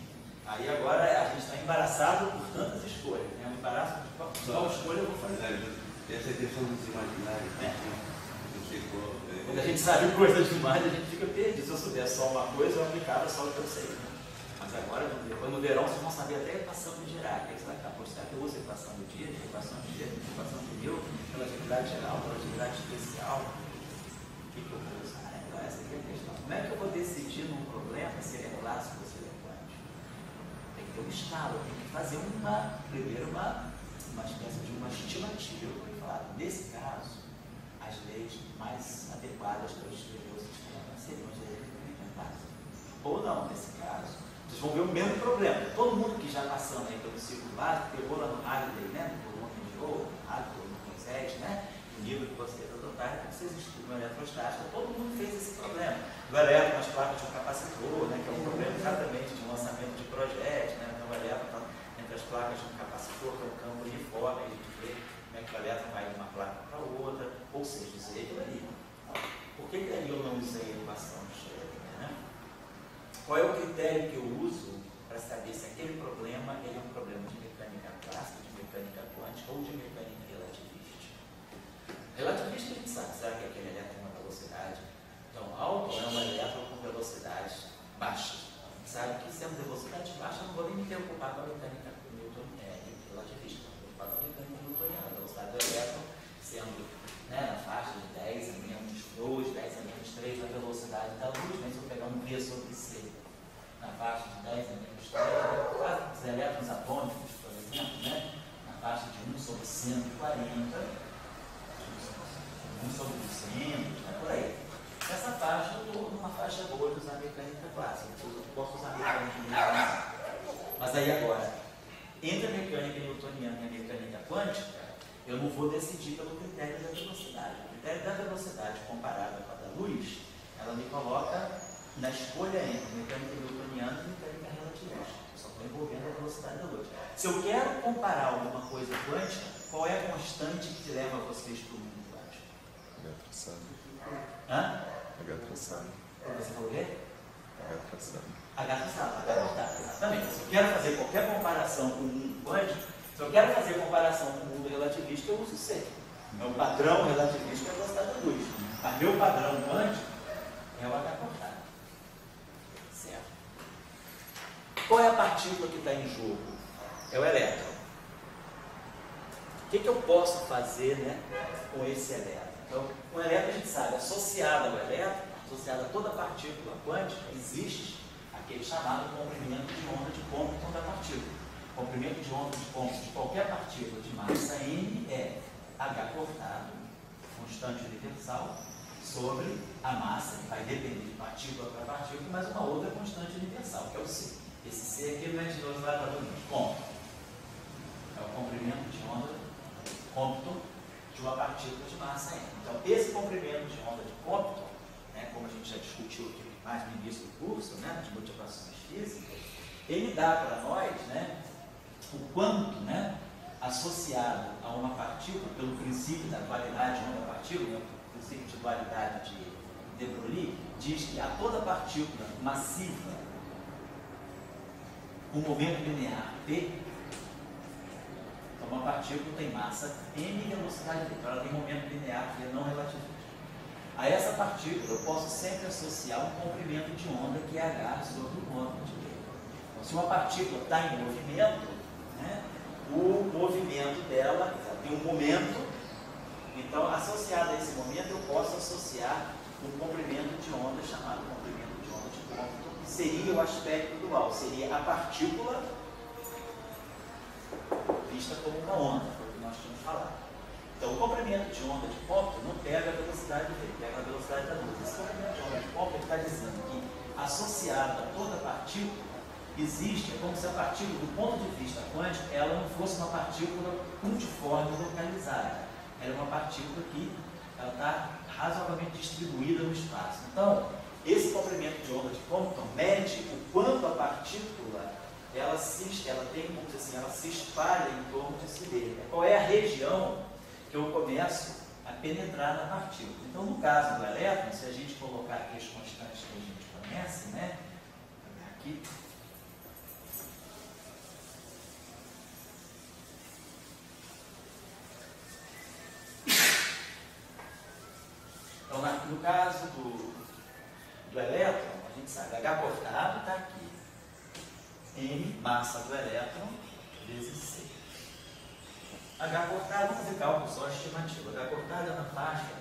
aí agora a gente está embaraçado por tantas escolhas, né? Um embaraço de qual escolha eu vou fazer. Essa questão dos imaginários, quando a gente sabe coisas demais, a gente fica perdido. Se eu souber só uma coisa, eu aplicava só o que eu sei. Mas agora, depois no verão, vocês vão saber até a equação de Dirac. Aí você vai ficar, será que eu uso a equação de Dirac, a equação de Dirac, a equação de Newton, relatividade geral, relatividade especial? O que eu vou usar? Então, essa aqui é a questão. Como é que eu vou decidir num problema se ele é clássico ou se ele é quântico? Tem que ter um estalo, tem que fazer primeiro uma espécie de uma estimativa. Eu vou falar, nesse caso, as leis mais adequadas para escrever o sistema seriam as leis complementares. Ou não, nesse caso. Vocês vão ver o mesmo problema. Todo mundo que já passando aí pelo ciclo básico, pegou lá no Halliday, né? No Monte de Ouro, no Halliday, no Moisés, né? O livro que vocês adotaram, que vocês estudam eletrostática, todo mundo fez esse problema. Do elétron nas placas de um capacitor, né? Que é um problema exatamente de um lançamento de projétil, né? Então o elétron está entre as placas de um capacitor, que é um campo uniforme, a gente vê como é que o elétron vai de uma placa para outra, ou seja, usei aquilo ali. Por que ali eu não usei a equação de Schrödinger, né? Qual é o critério que eu uso para saber se aquele problema ele é um problema de mecânica clássica, de mecânica quântica ou de mecânica relativista? Relativista a gente sabe, será que aquele elétron tem uma velocidade tão alta ou é um elétron com velocidade baixa? A gente sabe que sendo velocidade baixa, eu não vou nem me preocupar com a mecânica relativista, vou me preocupar com a mecânica newtoniana, a velocidade do elétron sendo, né, na faixa de 10 a menos 2, 10 a menos 3 da velocidade da luz, mas se eu pegar um V sobre C na faixa de 10 a menos 3, quase os elétrons atômicos, por exemplo, né, na faixa de 1 sobre 140, 1 sobre 200, né, por aí. Nessa faixa eu estou numa faixa boa de usar mecânica clássica, eu posso usar mecânica newtoniana. Mas aí agora, entre a mecânica newtoniana e a mecânica quântica, eu não vou decidir pelo critério da velocidade. O critério da velocidade comparada com a da luz, ela me coloca na escolha entre mecânica newtoniana e mecânica relativista. Eu só estou envolvendo a velocidade da luz. Se eu quero comparar alguma coisa quântica, qual é a constante que leva vocês para o mundo quântico? H traçado. Você falou o quê? H traçado, exatamente. Se eu quero fazer qualquer comparação com o mundo quântico, se eu quero fazer comparação com o mundo relativista, eu uso C. Meu padrão relativista é a velocidade da luz. Mas meu padrão quântico é o H cortado. Certo. Qual é a partícula que está em jogo? É o elétron. O que eu posso fazer, né, com esse elétron? Então, o elétron a gente sabe, associado ao elétron, associado a toda partícula quântica, existe a aquele chamado comprimento de onda de Compton da partícula. O comprimento de onda de Compton de qualquer partícula de massa m é h cortado, constante universal, sobre a massa, que vai depender de partícula para partícula, mas uma outra constante universal, que é o c. Esse c aqui não é de novo vai para o Compton. É o comprimento de onda Compton de uma partícula de massa m. Então, esse comprimento de onda de Compton, né, como a gente já discutiu aqui mais no início do curso, né, de motivações físicas, ele dá para nós, né, o quanto, né, associado a uma partícula, pelo princípio da dualidade onda-partícula, né, o princípio de dualidade de de Broglie, diz que a toda partícula massiva com momento linear P, então uma partícula tem massa m e velocidade v, então ela tem momento linear que é não relativista. A essa partícula eu posso sempre associar um comprimento de onda que é h sobre o cônjuge de V. Então, se uma partícula está em movimento, né, o movimento dela tem um momento, então associado a esse momento eu posso associar um comprimento de onda chamado comprimento de onda de Compton, que seria o aspecto dual, seria a partícula vista como uma onda, foi o que nós tínhamos falado. Então, o comprimento de onda de Compton não pega a velocidade V, pega a velocidade da luz. Esse comprimento de onda de Compton está dizendo que, associado a toda partícula, existe, é como se a partícula, do ponto de vista quântico, ela não fosse uma partícula uniforme localizada. Ela é uma partícula que está razoavelmente distribuída no espaço. Então, esse comprimento de onda de Compton mede o quanto a partícula ela tem, como dizer assim, ela se espalha em torno de si mesma. Qual é a região que eu começo a penetrar na partícula? Então, no caso do elétron, se a gente colocar aqui as constantes que a gente conhece, né? Aqui. Então, no caso do elétron, a gente sabe, H cortado está aqui. M, massa do elétron, vezes C. H cortado, vamos fazer cálculo só estimativo. H cortado é na faixa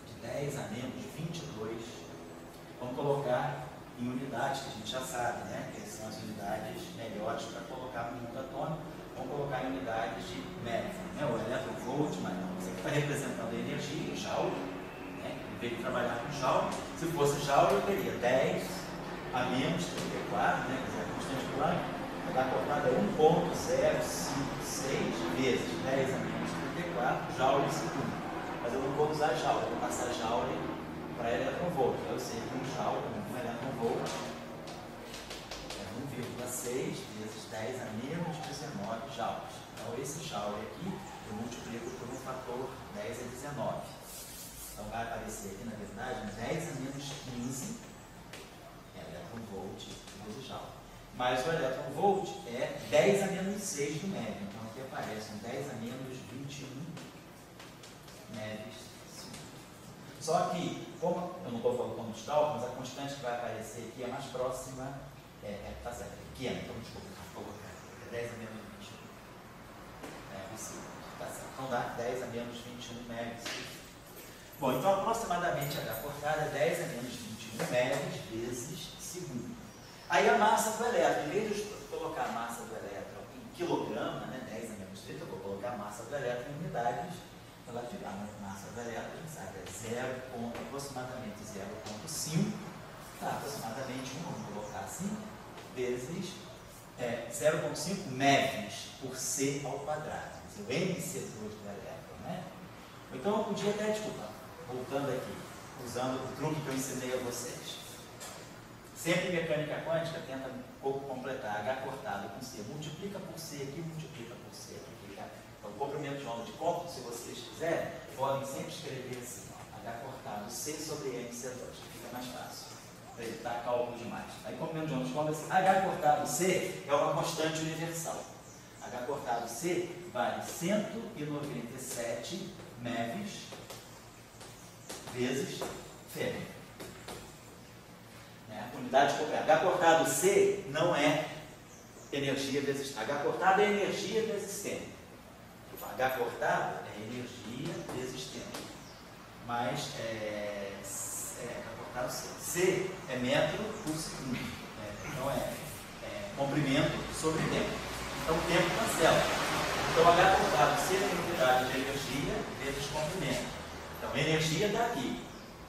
de 10 a menos 22. Vamos colocar em unidades que a gente já sabe, né? Que são as unidades melhores para colocar no mundo atômico. Vamos colocar em unidades de MeV, né? O eletronvolt, mas não. Isso aqui está representando a energia, Joule, né? Em vez de trabalhar com Joule, se fosse Joule, eu teria 10 a menos 34, né? Quer dizer, a constante Planck, H cortada é 1,056 vezes 10 a menos 34 Joule segundo. Mas eu não vou usar Joule, eu vou passar Joule para eletronvolt. Eu sei que um Joule, um eletronvolt, é 1,6 vezes 10 a menos 19 joules. Então, esse Joule aqui, eu multiplico por um fator 10 a 19. Então, vai aparecer aqui, na verdade, 10 a menos 15 eletronvolt vezes Joule. Mas o eletronvolt é 10 a menos 6 do MeV. Então, aqui aparece um 10 a menos 21 MeVs. Só que, como eu não estou falando dos cálculos, mas a constante que vai aparecer aqui é mais próxima, tá certo, é pequena, então desculpa, vou colocar aqui, é 10 a menos 21. Tá certo, então dá 10 a menos 21 MeVs. Bom, então aproximadamente H cortada é 10 a menos 21 MeVs vezes segundo. Aí a massa do elétron, em vez de colocar a massa do elétron em quilograma, né, 10 a menos 30, eu vou colocar a massa do elétron em unidades relativas. A massa do elétron, a gente sabe, é aproximadamente 0,5, tá, aproximadamente 1, vamos colocar assim, vezes 0,5 MeVs por C ao quadrado, quer dizer, o MC2 do elétron, né? Então eu podia até, desculpa, voltando aqui, usando o truque que eu ensinei a vocês. Sempre mecânica quântica tenta um pouco completar H cortado com C. Multiplica por C aqui, multiplica por C aqui. Então, o comprimento de onda de Compton, se vocês quiserem, podem sempre escrever assim, ó, H cortado C sobre MC2, que fica mais fácil, para evitar cálculo demais. Aí, comprimento de onda de Compton, assim, H cortado C é uma constante universal. H cortado C vale 197 MeVs vezes Fm. A unidade de H cortado C não é energia vezes H cortado é energia vezes tempo. H cortado é energia vezes tempo. Mas H cortado C. C é metro por segundo. Então comprimento sobre tempo. Então o tempo cancela. Então H cortado C tem unidade de energia vezes comprimento. Então a energia está aqui.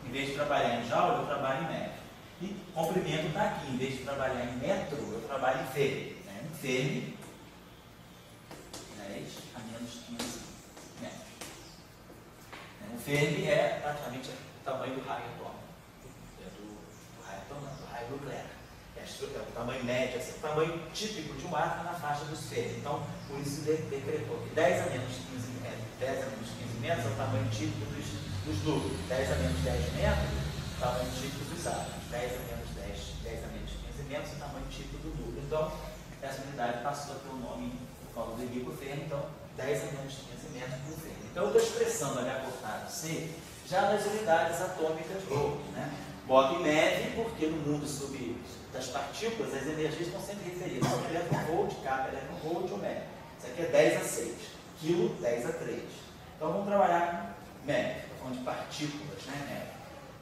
Em vez de trabalhar em joule, eu trabalho em metro. E comprimento está aqui. Em vez de trabalhar em metro, eu trabalho em Fermi. Em Fermi, 10 a menos 15 metros. O Fermi é praticamente o tamanho do raio atômico. Do raio atômico, do raio nuclear. É o tamanho médio, assim, o tamanho típico de um átomo na faixa dos Fermi. Então, por isso decretou que 10 a menos 15 metros, 10 a menos 15 metros é o tamanho típico dos núcleos. 10 a menos 10 metros, o tamanho típico dos átomos. 10 a menos 10, 10 a menos 15 metros, o tamanho típico do núcleo. Então, essa unidade passou a ter o nome por causa do Henri Fermi, então 10 a menos 15 metros por Fermi. Então, eu estou expressando H cortado C já nas unidades atômicas Volts, né? Boto em MEV, porque no mundo das partículas, as energias estão sempre referidas ao eletronvolt, K eletronvolt ou MEV. Isso aqui é 10 a 6, quilo 10 a 3. Então vamos trabalhar com MEV, falando de partículas, né, MEV.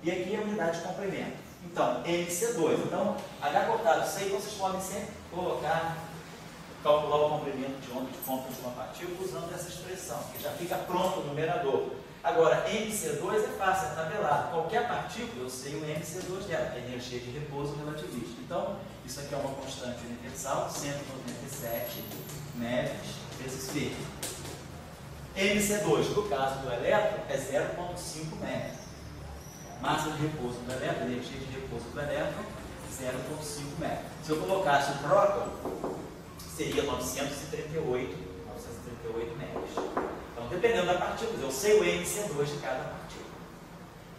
E aqui é a unidade de comprimento. Então, MC2. Então, H cortado C, vocês podem sempre calcular o comprimento de onda de ponta de uma partícula usando essa expressão, que já fica pronto o numerador. Agora, MC2 é fácil, é tabelado. Qualquer partícula, eu sei o MC2 dela, que é energia de repouso relativista. Então, isso aqui é uma constante universal, 197 MeV vezes Fermi. MC2, no caso do elétron, é 0,5 MeV. Massa de repouso do elétron, energia de repouso do elétron, 0,5 MeV. Se eu colocasse o próton, seria 938 MeV. Então, dependendo da partícula, eu sei o MC2 de cada partícula.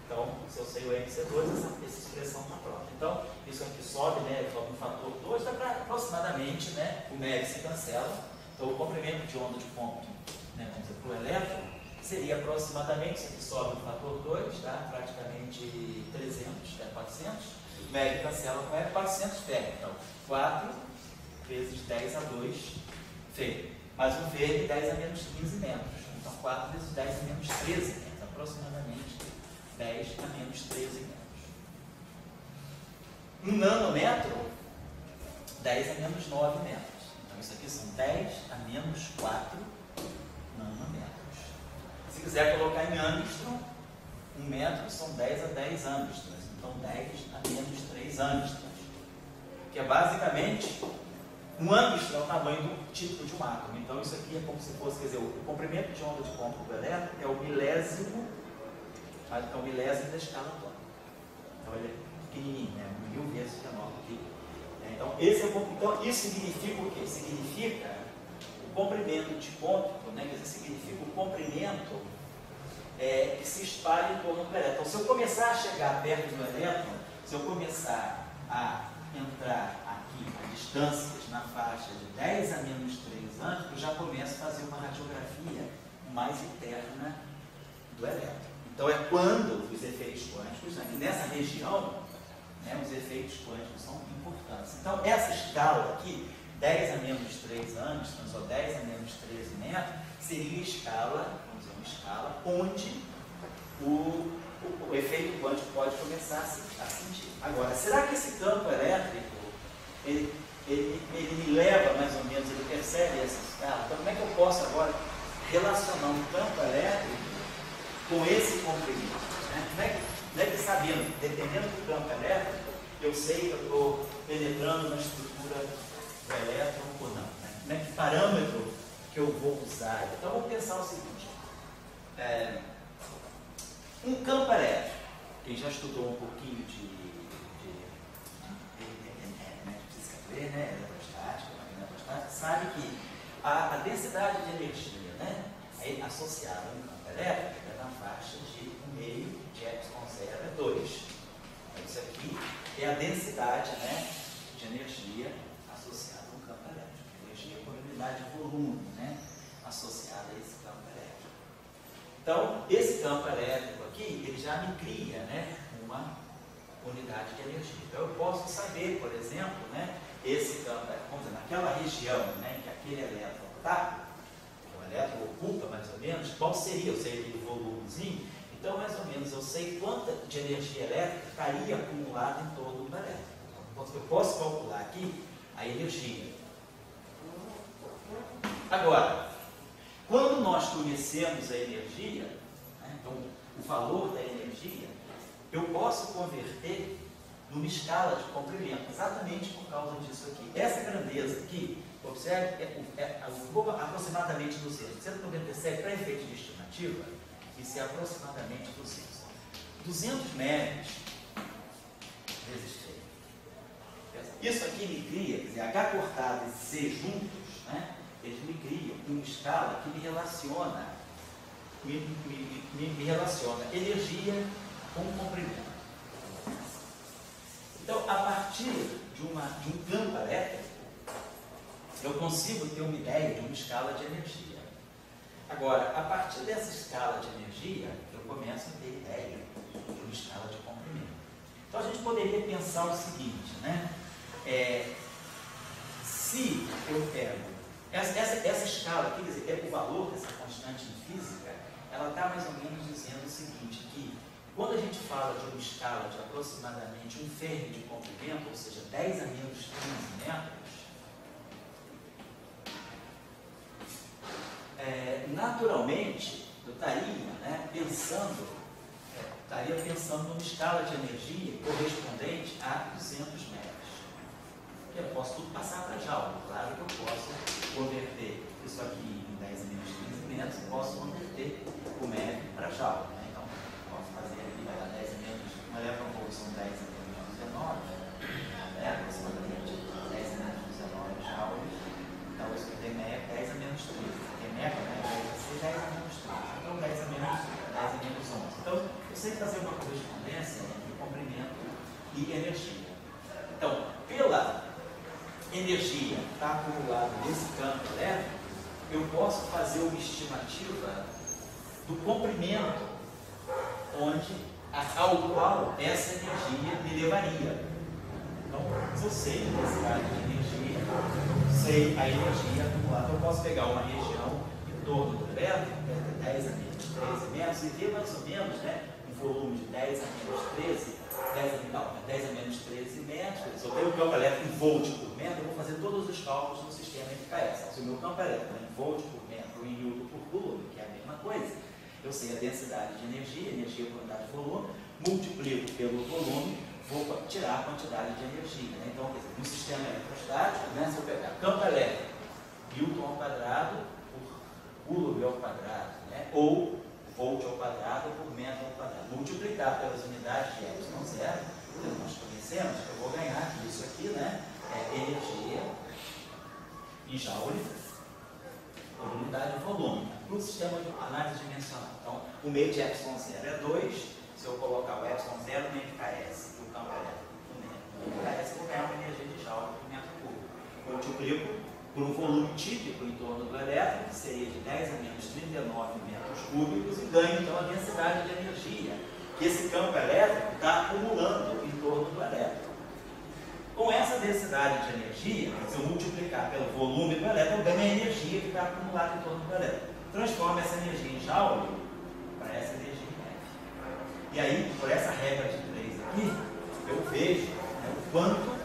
Então, se eu sei o MC2, essa expressão está pronta. Então, isso aqui sobe, né? Sobe no fator 2, dá para aproximadamente, né? O MEV se cancela. Então, o comprimento de onda de ponto, né? Vamos dizer, para o elétron, seria aproximadamente, isso aqui sobe no fator 2, tá? Praticamente 300, 400. O MEV cancela com 400 Fermi. Então, 4 vezes 10 a 2 Fermi. Mas o Fermi 10 a menos 15 metros. Então, 4 vezes 10 a menos 13 metros. Aproximadamente 10 a menos 13 metros. Um nanômetro, 10 a menos 9 metros. Então, isso aqui são 10 a menos 4 nanômetros. Se quiser colocar em angstrom, 1 metro são 10 a 10 angstroms. Então, 10 a menos 3 angstroms. Que é basicamente... Um angstrom é o tamanho do típico de um átomo. Então, isso aqui é como se fosse, quer dizer, o comprimento de onda de ponto do elétron é o milésimo da escala atômica. Então, ele é pequenininho, né? 1000 vezes menor do que. Então, então, isso significa o quê? Significa o comprimento de ponto, né? Quer dizer, significa o comprimento que se espalha em torno do elétron. Então, se eu começar a chegar perto do elétron, se eu começar a entrar aqui a distâncias na faixa de 10 a menos 3 anos, eu já começo a fazer uma radiografia mais interna do elétron. Então é quando os efeitos quânticos, aqui nessa região, né, os efeitos quânticos são importantes. Então essa escala aqui, 10 a menos 3 anos, ou 10 a menos 13 metros, seria a escala, vamos dizer, uma escala onde o efeito quântico pode começar a sentir. Agora, será que esse campo elétrico, ele me leva mais ou menos, ele percebe essa escala? Então, como é que eu posso agora relacionar um campo elétrico com esse comprimento? Né? Como é que sabendo, dependendo do campo elétrico, eu sei que eu estou penetrando na estrutura do elétron ou não? Né? Que parâmetro que eu vou usar? Então, vamos pensar o seguinte. Um campo elétrico, quem já estudou um pouquinho de física, né, eletrostática, sabe que a densidade de energia, né, associada a um campo elétrico é na faixa de 1,5 de ε0 é 2. Então, isso aqui é a densidade, né, de energia associada a um campo elétrico. Energia por unidade de volume, né, associada a esse campo elétrico. Então, esse campo elétrico aqui, ele já me cria, né, uma unidade de energia. Então, eu posso saber, por exemplo, né, esse campo, vamos dizer, naquela região, né, que aquele elétron está, que o elétron ocupa mais ou menos, qual seria? Eu sei aquele volumezinho, então mais ou menos eu sei quanta de energia elétrica estaria acumulada em todo o elétron. Então, Eu posso calcular aqui a energia. Agora, quando nós conhecemos a energia, né, então, o valor da energia, eu posso converter numa escala de comprimento, exatamente por causa disso aqui. Essa grandeza aqui, observe, aproximadamente 200. 197, para efeito de estimativa, isso é aproximadamente 200. 200 metros vezes 3. Isso aqui me cria, quer dizer, H cortado e C juntos, né, eles me criam uma escala que me relaciona, me relaciona energia com comprimento. Então, a partir de um campo elétrico, eu consigo ter uma ideia de uma escala de energia. Agora, a partir dessa escala de energia, eu começo a ter ideia de uma escala de comprimento. Então, a gente poderia pensar o seguinte, né? Se eu pego essa escala aqui, quer dizer, o valor dessa constante em física, ela está mais ou menos dizendo o seguinte, que quando a gente fala de uma escala de aproximadamente 1 Fermi de comprimento, ou seja, 10 a menos 15 metros, naturalmente, eu estaria pensando numa escala de energia correspondente a 200 metros. Eu posso tudo passar para joule, claro que eu posso converter isso aqui em 10 a menos 15 metros, eu posso converter o MEV para joule. Né? Então, posso fazer aqui, vai dar 10 a menos, uma elétron-volt são 10 a menos 19, aproximadamente 10 a menos 19 joules. Então, isso aqui tem MEV 10 a menos 13. Tem MEV, né? Vai ser 10 a menos 13. Então, 10 a menos 11. Então, eu sei fazer uma correspondência entre comprimento e energia. Então, pela energia que está acumulada nesse campo elétrico, eu posso fazer uma estimativa do comprimento ao qual essa energia me levaria. Então, se eu sei a intensidade de energia, sei a energia acumulada, eu posso pegar uma região em torno do elétron, 10 a menos 13 metros, e ver mais ou menos, né, um volume de 10 a menos 13, 10 a menos 13 metros. Se eu tenho o campo elétrico em volt por metro, eu vou fazer todos os cálculos no sistema MKS. Se o meu campo elétrico é em volt por metro ou em newton por coulomb, que é a mesma coisa, eu sei a densidade de energia por unidade de volume, multiplico pelo volume, vou tirar a quantidade de energia. Né? Então, no sistema eletrostático, né, se eu pegar campo elétrico, newton ao quadrado por coulomb ao quadrado, né, ou volt ao quadrado por metro ao quadrado, multiplicar pelas unidades de epsilon zero, que nós conhecemos, eu vou ganhar isso aqui, né, energia em joule por unidade de volume, para o sistema de análise dimensional. Então, o meio de epsilon zero é 2, se eu colocar o epsilon zero no MKS, o campo elétrico no MKS, eu vou ganhar uma energia de joule por metro cúbico. Multiplico por um volume típico em torno do elétron, que seria de 10 a menos 39 metros cúbicos, e ganho então a densidade de energia que esse campo elétrico está acumulando em torno do elétron. Com essa densidade de energia, se eu multiplicar pelo volume do elétron, eu ganho a energia que está acumulada em torno do elétron. Transformo essa energia em joule para essa energia em MEV. E aí, por essa regra de 3 aqui, eu vejo, né, o quanto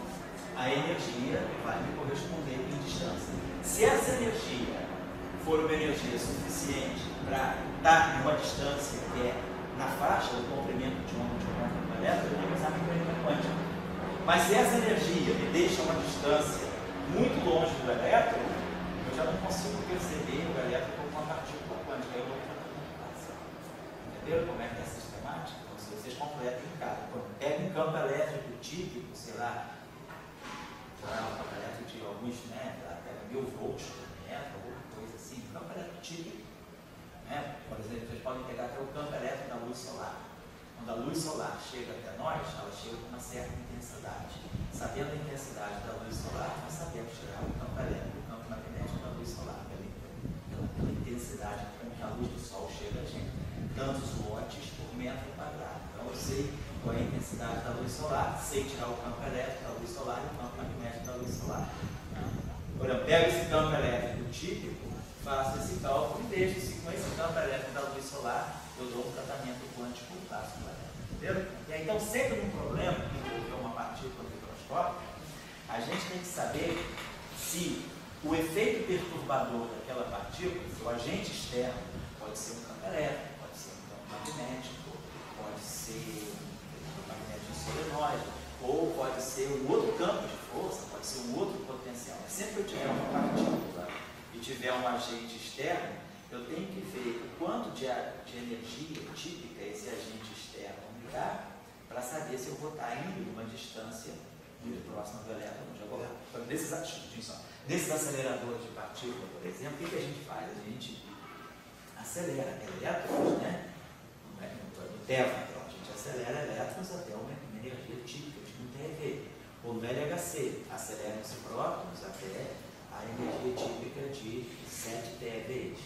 a energia vai me corresponder em distância. Se essa energia for uma energia suficiente para estar em uma distância que é na faixa do comprimento de onda de um campo elétrico, eu vou usar a mecânica quântica. Mas se essa energia me deixa uma distância muito longe do elétron, eu já não consigo perceber o elétron como uma partícula quântica. Eu vou para a computação. Entenderam como é que é a sistemática? Então, se vocês completam em casa, pega um campo elétrico típico, sei lá, um campo elétrico de alguns, né, pega 1000 volts por metro, alguma coisa assim, um campo elétrico típico. Né? Por exemplo, vocês podem pegar até o campo elétrico da luz solar. Quando a luz solar chega até nós, ela chega com uma certa intensidade. Sabendo a intensidade da luz solar, nós sabemos tirar o campo elétrico, o campo magnético da luz solar, pela intensidade com que a luz do Sol chega a gente. Tantos watts por metro quadrado. Então eu sei qual é a intensidade da luz solar, sei tirar o campo elétrico da luz solar e o campo magnético da luz solar. Agora eu pego esse campo elétrico típico, faço esse cálculo e vejo se com esse campo elétrico da luz solar eu dou um tratamento quântico clássico. Entendeu? E aí, então, sempre um problema que envolveu uma partícula microscópica, microscópio, a gente tem que saber se o efeito perturbador daquela partícula, se o agente externo, pode ser um campo elétrico, pode ser um campo magnético, pode ser um magnético solenoide, ou pode ser um outro campo de força, pode ser um outro potencial. Mas sempre que eu tiver uma partícula e tiver um agente externo, eu tenho que ver o quanto de energia típica esse agente externo me dá, para saber se eu vou estar indo numa distância muito próxima do elétron. Nesses aceleradores de partícula, por exemplo, o que a gente faz? A gente acelera elétrons, né? No tevatron, a gente acelera elétrons até uma energia típica de 1 TeV. Ou no LHC, aceleram-se prótons até a energia típica de 7 TeV.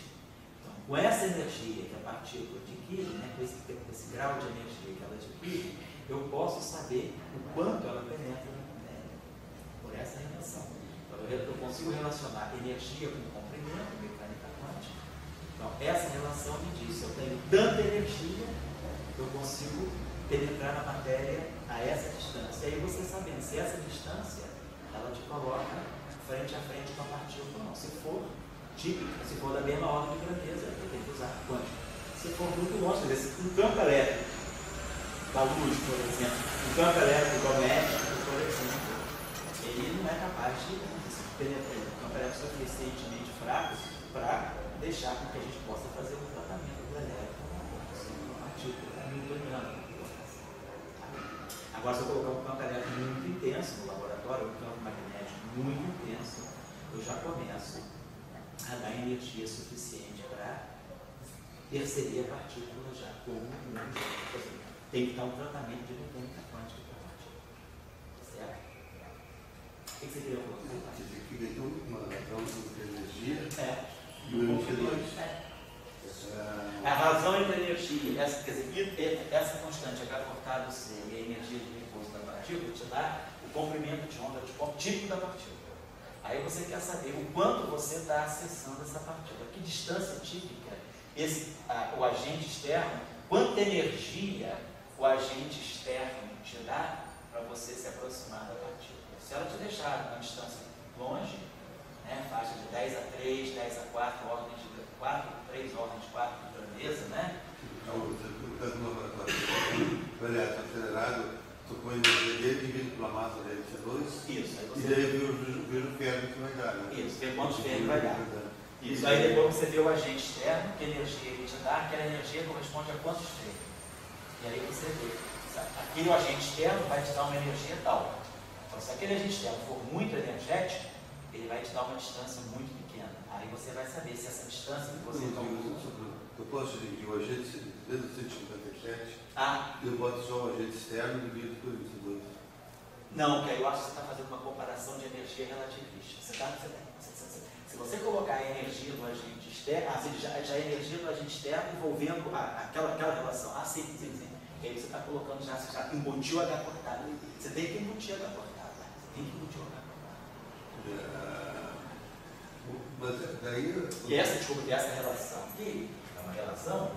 Então, com essa energia que a partícula adquire, né, com esse grau de energia que ela adquire, eu posso saber o quanto ela penetra na matéria, por essa relação. Então, eu consigo relacionar energia com comprimento, mecânica quântica. Então, essa relação me diz, se eu tenho tanta energia, eu consigo penetrar na matéria a essa distância. E aí você sabendo se essa distância, ela te coloca frente a frente com a partícula ou não. Se for típica, se for da mesma ordem de grandeza, eu tenho que usar quântica. Se for muito longe, quer dizer, um campo elétrico da luz, por exemplo, um campo elétrico doméstico, por exemplo, ele não é capaz de penetrar, um campo elétrico suficientemente fraco para deixar com que a gente possa fazer o tratamento do elétron com a partícula newtoniana. Agora, se eu colocar um campo elétrico muito intenso no laboratório, um campo magnético muito intenso, eu já começo a dar energia suficiente para perceber a partícula já como um objeto. Tem que dar um tratamento de mecânica quântica para a partícula. Certo? O que você queria falar? Fica então uma razão entre energia e o MC2. A razão entre a energia, essa constante H cortado C e a energia de repouso da partícula te dá o comprimento de onda típico da partícula. Aí você quer saber o quanto você está acessando essa partícula, que distância típica o agente externo, quanta energia o agente externo te dá para você se aproximar da partícula. Se ela te deixar uma distância longe, né, faixa de 10 a 3, 10 a 4, ordens de 3 ordens de 4 de grandeza, né? No caso do laboratório, o elétron acelerado, tu põe a energia dele, divide pela massa dele, C2. Isso. Aí E daí vira o ferro que vai dar, né? Isso, vê quantos ferros vai dar. Isso, aí depois você vê o agente externo, que energia ele te dá, aquela energia corresponde a quantos ferros. E aí você vê, aquele agente externo vai te dar uma energia tal. Então, se aquele agente externo for muito energético, ele vai te dar uma distância muito pequena. Aí você vai saber se essa distância que você calculou... Eu posso dividir o agente desde o 157, eu boto só o agente externo e divido por isso, 2. Não, porque aí eu acho que você está fazendo uma comparação de energia relativista. Se você colocar a energia do agente externo, já a energia do agente externo envolvendo aquela relação, sim. E aí você está colocando já embutiu H cortado. Você tem que embutir H cortado. Mas daí... E essa relação aqui é uma relação,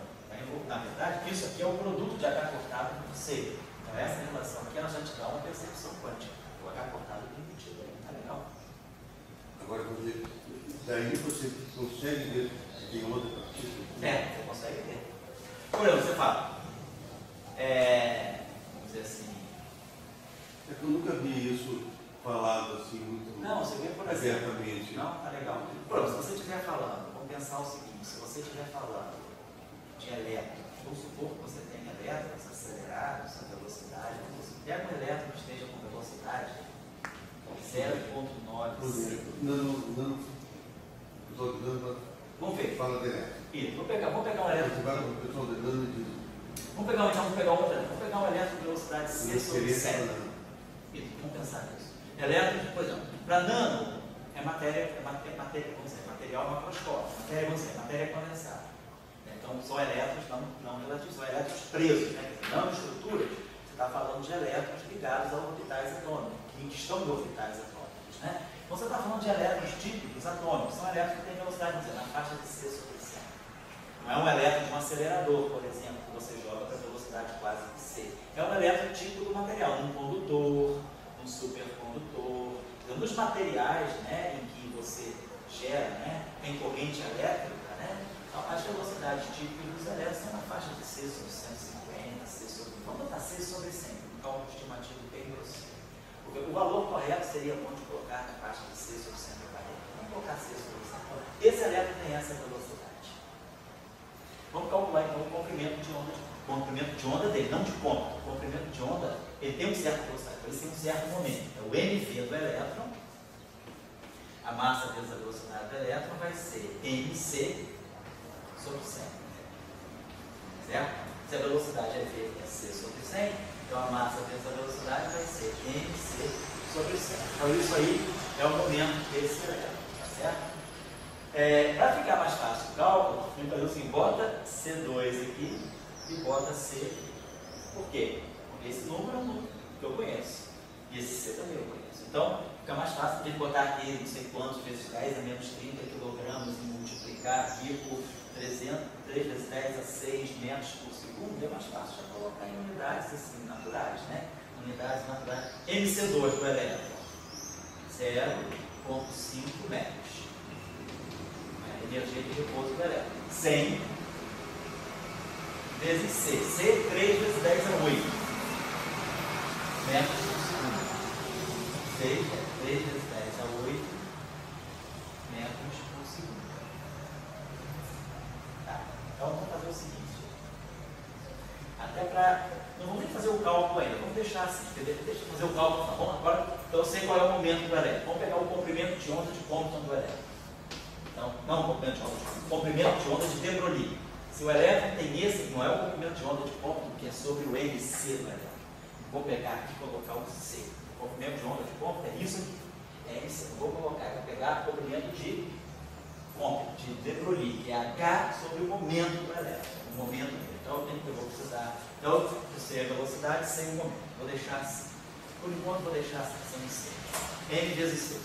na verdade, isso aqui é o produto de H cortado com C. Então essa relação aqui ela já te dá uma percepção quântica. O H cortado é embutido, tá legal? Agora, daí você consegue ver se tem outra partícula? Você consegue ver. Por exemplo, você fala, vamos dizer assim... É que eu nunca vi isso falado assim muito você vê, por exemplo, abertamente. Não, tá legal. Pronto, se você estiver falando, vamos pensar o seguinte, se você estiver falando de elétrons, vamos supor que você tem elétrons acelerados a velocidade, você pega um elétron que esteja com velocidade 0,9. Vamos ver. Fala direto. Isso, vamos pegar um elétron. Vamos pegar um elétron de velocidade C sobre 7. Isso, vamos pensar nisso. Elétrons, por exemplo, para nano é material macroscópico, matéria condensada. Então são elétrons não relativos, são elétrons presos, né? Nanoestruturas, você está falando de elétrons ligados a orbitais atômicos, que estão em orbitais atômicos, né? Então você está falando de elétrons típicos atômicos, são elétrons que têm velocidade, na faixa de C sobre 100. Não é um elétron de um acelerador, por exemplo, que você joga para velocidade quase de C. É um elétron típico do material, num condutor, num um supercondutor. Então, nos materiais, né, em que você gera, né, tem corrente elétrica, né, então, as velocidades típicas dos elétrons são na faixa de C sobre 150, C sobre... Vamos botar C sobre 100, um cálculo estimativo bem grosseiro. Porque o valor correto seria onde colocar na faixa de C sobre 140. Vamos colocar C sobre 100. Esse elétron tem essa velocidade. Vamos calcular então o comprimento de onda. O comprimento de onda dele, não de ponto. O comprimento de onda, ele tem um certo velocidade, ele tem um certo momento. É o mv do elétron. A massa vezes a velocidade do elétron vai ser mc sobre 100. Certo? Se a velocidade é v é c sobre 100, então a massa vezes a velocidade vai ser mc sobre 100. Então isso aí é o momento desse elétron, tá certo? Para ficar mais fácil o cálculo, a gente faz assim, bota C2 aqui e bota C aqui. Por quê? Porque esse número é um número que eu conheço. E esse C também eu conheço. Então, fica mais fácil de botar aqui não sei quantos vezes 10 a menos 30 kg e multiplicar aqui por 3 vezes 10 a 6 metros por segundo. É mais fácil já colocar em unidades assim, naturais, né? Unidades naturais. MC2 do elétron, 0,5 metros. Energia de repouso do elétron. 100 vezes C. C, 3 vezes 10 é 8 metros por segundo. 6 é 3 vezes 10 é 8 metros por segundo. Tá. Então vamos fazer o seguinte. Até para... Não vamos nem fazer o cálculo ainda. Vamos deixar assim. Deixa eu fazer o cálculo. Tá bom? Agora, então eu sei qual é o momento do elétron. Vamos pegar o comprimento de onda de Compton do elétron. Então, não o comprimento de onda, o comprimento de onda de de Broglie. Se o elétron tem esse, não é o comprimento de onda de Compton, que é sobre o MC do elétron. Vou pegar aqui e colocar o C. O comprimento de onda de Compton é isso aqui. É MC. Vou colocar, vou pegar o comprimento de Compton, de de Broglie, que é H sobre o momento do elétron. O momento dele. Então, eu vou precisar. Então, eu sei a velocidade sem o momento. Vou deixar assim. Por enquanto, vou deixar assim sem C. M vezes C.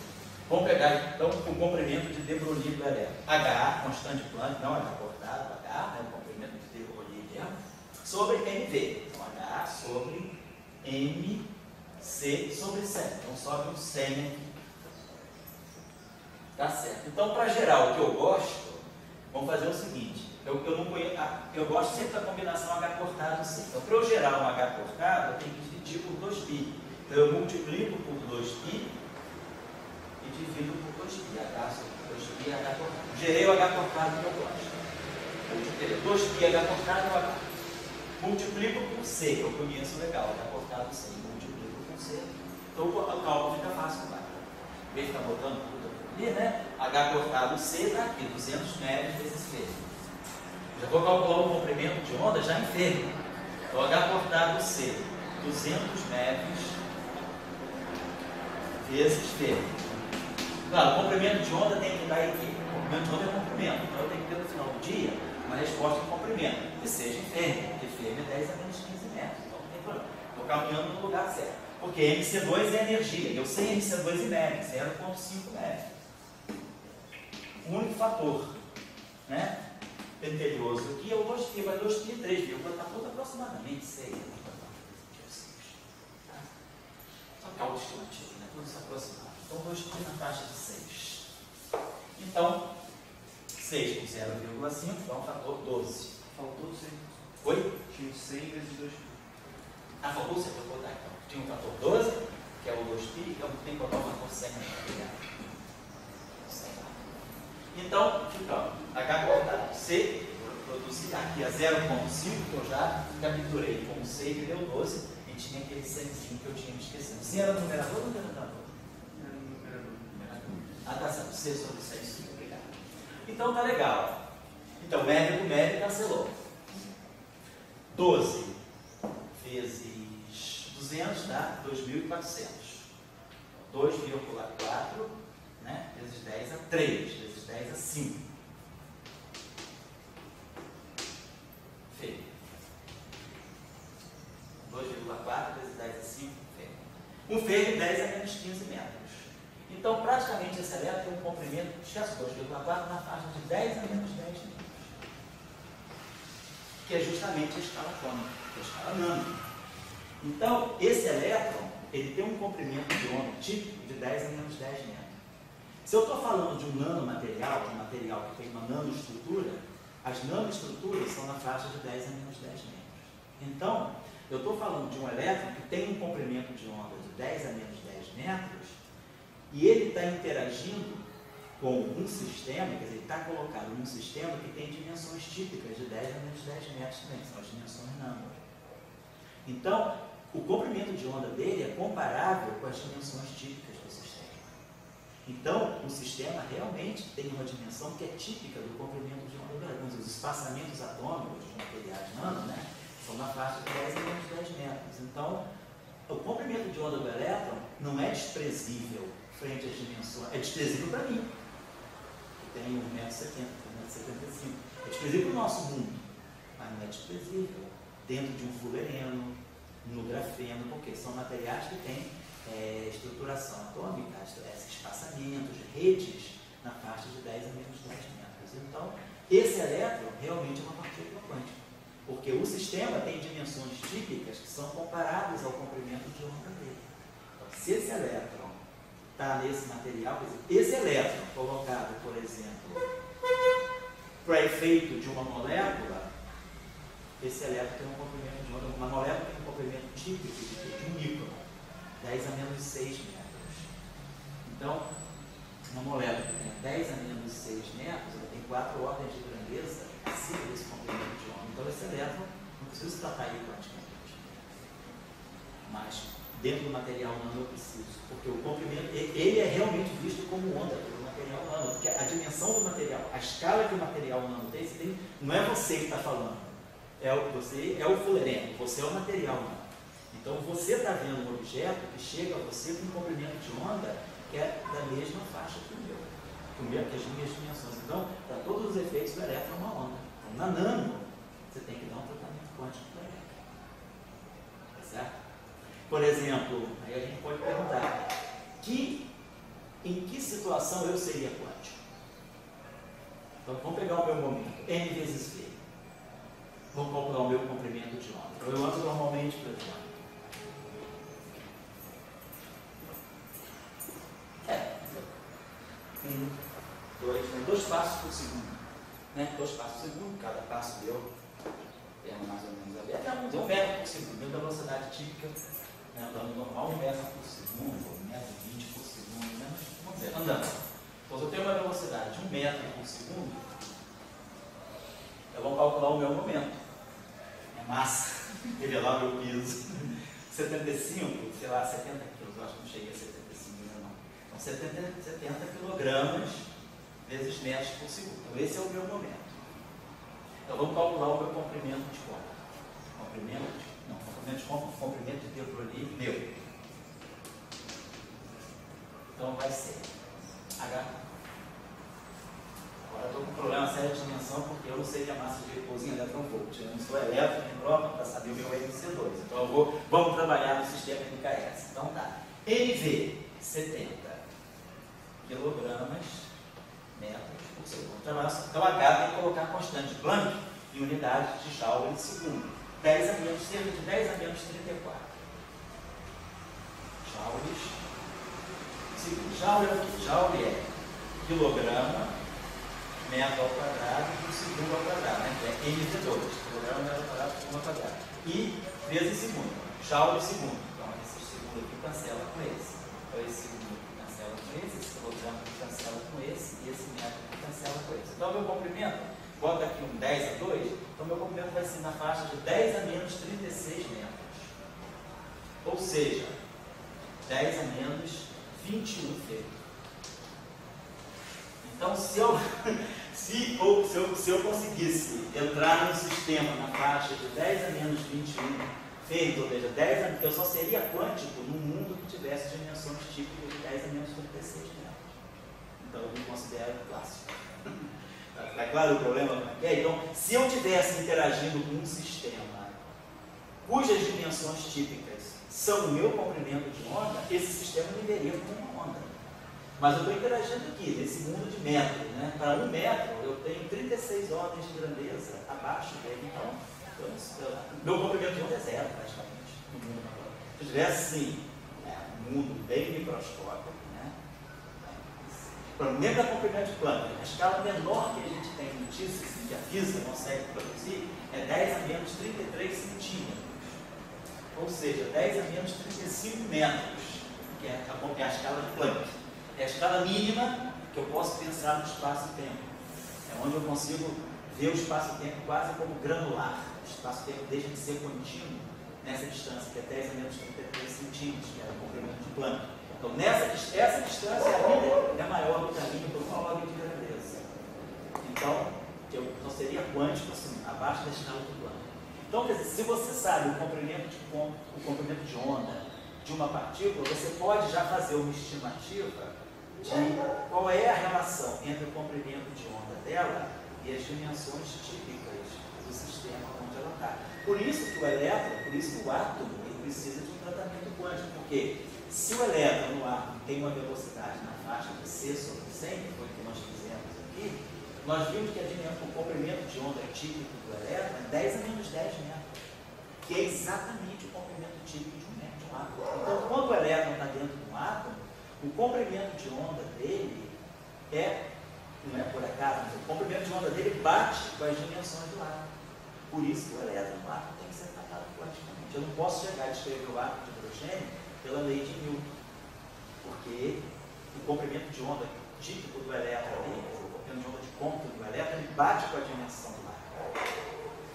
Vamos pegar, então, o comprimento de de Broglie do elétron. H, constante Planck, não H cortado, H, né, o comprimento de de Broglie mesmo, sobre MV. Então, H sobre MC sobre 100. Então, sobe um 100 aqui. Tá certo. Então, para gerar o que eu gosto, vamos fazer o seguinte. Eu gosto sempre da combinação H cortado C. Então, para eu gerar um H cortado, eu tenho que dividir por 2π. Então, eu multiplico por 2π e divido por 2π, H sobre 2π, H cortado. Gerei o H cortado que eu gosto. 2π H cortado é o H. Multiplico por C, que eu conheço legal, H cortado C. Multiplico por C. Então o cálculo fica fácil lá. Em vez de estar botando tudo ali, né? H cortado C está aqui, 200 metros vezes Φ. Já vou calcular o comprimento de onda já em Φ. Então H cortado C, 200 metros vezes Φ. Claro, o comprimento de onda tem que dar aqui. O comprimento de onda é comprimento. Então eu tenho que ter no final do dia uma resposta de comprimento, que seja em Fermi, porque Fermi é 10 a menos 15 metros. Então não tem problema. Estou caminhando no lugar certo. Porque MC2 é energia. Eu sei MC2 em MeV, 0,5 MeV. O único fator, né, pentelioso aqui é o 2π, vai 2π e 3, está tudo aproximadamente 6. Só que é o estimativo, né? Tudo se aproximado. Então, 2π na taxa de 6. Então, 6 com 0,5 dá um fator 12. Faltou 100. Oi? Tinha 100 vezes 2π. Ah, faltou 100, vou botar então. Tinha um fator 12, que é o 2π, então tem que botar o fator 100 aqui. Então, ficamos. H cortado C, produzi aqui a 0,5, que eu já capturei como C, que deu 12, e tinha aquele 100 que eu tinha me esquecido. C era numerador ou denominador? Ah, tá certo. C sobre 100, sim, obrigado. Então tá legal. Então, média do médio cancelou. 12 vezes 200 dá 2.400. 2,4, né, vezes 10 a 3, vezes 10 a 5. Feio. 2,4 vezes 10 a 5, feio. Um feio de 10 a menos 15 metros. Então, praticamente, esse elétron tem um comprimento, esquece 2,4 na faixa de 10 a menos 10 metros. Que é justamente a escala cônica, que é a escala nano. Então, esse elétron, ele tem um comprimento de onda típico de 10 a menos 10 metros. Se eu estou falando de um nanomaterial, de um material que tem uma nanoestrutura, as nanoestruturas são na faixa de 10 a menos 10 metros. Então, eu estou falando de um elétron que tem um comprimento de onda de 10 a menos 10 metros e ele está interagindo com um sistema, quer dizer, ele está colocado num sistema que tem dimensões típicas de 10 a menos 10 metros também, são as dimensões nano. Então, o comprimento de onda dele é comparável com as dimensões típicas do sistema. Então, o sistema realmente tem uma dimensão que é típica do comprimento de onda. Os espaçamentos atômicos de materiais nano, né, são na faixa de 10 a menos 10 metros. Então, o comprimento de onda do elétron não é desprezível frente às dimensões. É desprezível para mim, que tem 1,70 m, 1,75 m. É desprezível para o nosso mundo, mas não é desprezível dentro de um fullereno, no grafeno, porque são materiais que têm estruturação atômica, espaçamentos, redes na faixa de 10 a menos 10 metros. Então, esse elétron realmente é uma partícula quântica, porque o sistema tem dimensões típicas que são comparáveis ao comprimento de onda dele. Então, se esse elétron está nesse material, quer dizer, esse elétron colocado, por exemplo, para efeito de uma molécula, esse elétron tem um comprimento de onda, uma molécula tem um comprimento típico de um micron, 10 a menos 6 metros. Então, uma molécula que tem 10 a menos 6 metros, ela tem 4 ordens de grandeza acima desse comprimento de onda. Então, esse elétron não precisa tratar ele quanticamente. Mas, dentro do material nano, eu preciso, porque o comprimento, ele é realmente visto como onda do material nano, porque a dimensão do material, a escala que o material nano tem, não é você que está falando. Você é o fullereno, você é o material nano. Então, você está vendo um objeto que chega a você com um comprimento de onda que é da mesma faixa que o meu, que as minhas dimensões. Então, para todos os efeitos, o elétron é uma onda. Então, na nano, você tem que dar um tratamento quântico para o elétron. Tá certo? Por exemplo, aí a gente pode perguntar, em que situação eu seria quântico? Então, vamos pegar o meu momento, n vezes v. Vou calcular o meu comprimento de onda. Então, eu ando normalmente, por exemplo. Dois passos por segundo. Né? 2 passos por segundo, cada passo deu mais ou menos aberto. Deu 1 metro por segundo, deu da velocidade típica, né? Andando normal, 1 metro por segundo, 1,20 m por segundo, né? Vamos dizer, andando. Então, se eu tenho uma velocidade de 1 metro por segundo, eu vou calcular o meu momento. É massa, nivelar o meu peso. 75, sei lá, 70 quilos, eu acho que não cheguei a 75 ainda não. Então, 70 quilogramas vezes metros por segundo. Então, esse é o meu momento. Então, vamos calcular o meu comprimento de corpo. Comprimento de tempo ali, meu. Então, vai ser H. Agora, eu estou com um problema sério de dimensão, porque eu não sei que a massa de repouso em eletron-volt. Eu não sou elétron nem próton para saber o meu NC2. Então, vamos trabalhar no sistema NKS. Então, tá. NV, 70 quilogramas metros por segundo. Então, H tem que colocar a constante de Planck em unidades de Joule de segundo. 10 a menos, cerca de 10 a menos 34. Joules segundo. Joule é o que? Joule é quilograma metro ao quadrado por segundo ao quadrado, né? É MV2, quilograma metro ao quadrado por segundo ao quadrado. E vezes segundo. Joule segundo. Então, esse segundo aqui cancela com esse. Então, esse segundo aqui cancela com esse quilograma aqui cancela com esse, e esse metro aqui cancela com esse. Então, meu comprimento, bota aqui um 10 a 2, então meu comprimento vai ser na faixa de 10 a menos 36 metros. Ou seja, 10 a menos 21 feito. Então, se eu conseguisse entrar no sistema na faixa de 10 a menos 21 feito, ou seja, eu só seria quântico num mundo que tivesse dimensões típicas de 10 a menos 36 metros. Então, eu me considero clássico. Está claro o problema? Então, se eu estivesse interagindo com um sistema cujas dimensões típicas são o meu comprimento de onda, esse sistema me veria como uma onda. Mas eu estou interagindo aqui, nesse mundo de metro. Né? Para 1 metro, eu tenho 36 ordens de grandeza abaixo dele. Então meu comprimento de onda é zero, praticamente, no mundo natural. Se eu tivesse, assim, mundo bem microscópico, né? Mesmo da comprimento de planta, a escala menor que a gente tem notícias que a física consegue produzir é 10 a menos 33 centímetros. Ou seja, 10 a menos 35 metros, que é a escala de Planck. É a escala mínima que eu posso pensar no espaço-tempo. É onde eu consigo ver o espaço-tempo quase como granular. O espaço-tempo deixa de ser contínuo nessa distância, que é 10 a menos 33 centímetros, que é o comprimento de Planck. Então, essa distância ainda é maior do caminho por uma ordem de grandeza. Então, seria quântico assim, abaixo da escala do Planck. Então, quer dizer, se você sabe o comprimento de onda de uma partícula, você pode já fazer uma estimativa de qual é a relação entre o comprimento de onda dela e as dimensões típicas do sistema onde ela está. Por isso que o elétron, por isso que o átomo, ele precisa de um tratamento quântico, porque se o elétron no átomo tem uma velocidade na faixa de C sobre 100, que foi o que nós fizemos aqui, nós vimos que o comprimento de onda típico do elétron é 10 a menos 10 metros, que é exatamente o comprimento típico de um átomo. Então, quando o elétron está dentro de um átomo, o comprimento de onda dele não é por acaso, mas o comprimento de onda dele bate com as dimensões do átomo. Por isso que o elétron no átomo tem que ser tratado quanticamente. Eu não posso chegar a descrever o átomo de hidrogênio pela lei de Newton, porque o comprimento de onda típico do elétron ali, o comprimento de onda de ponto do elétron, ele bate com a dimensão do átomo.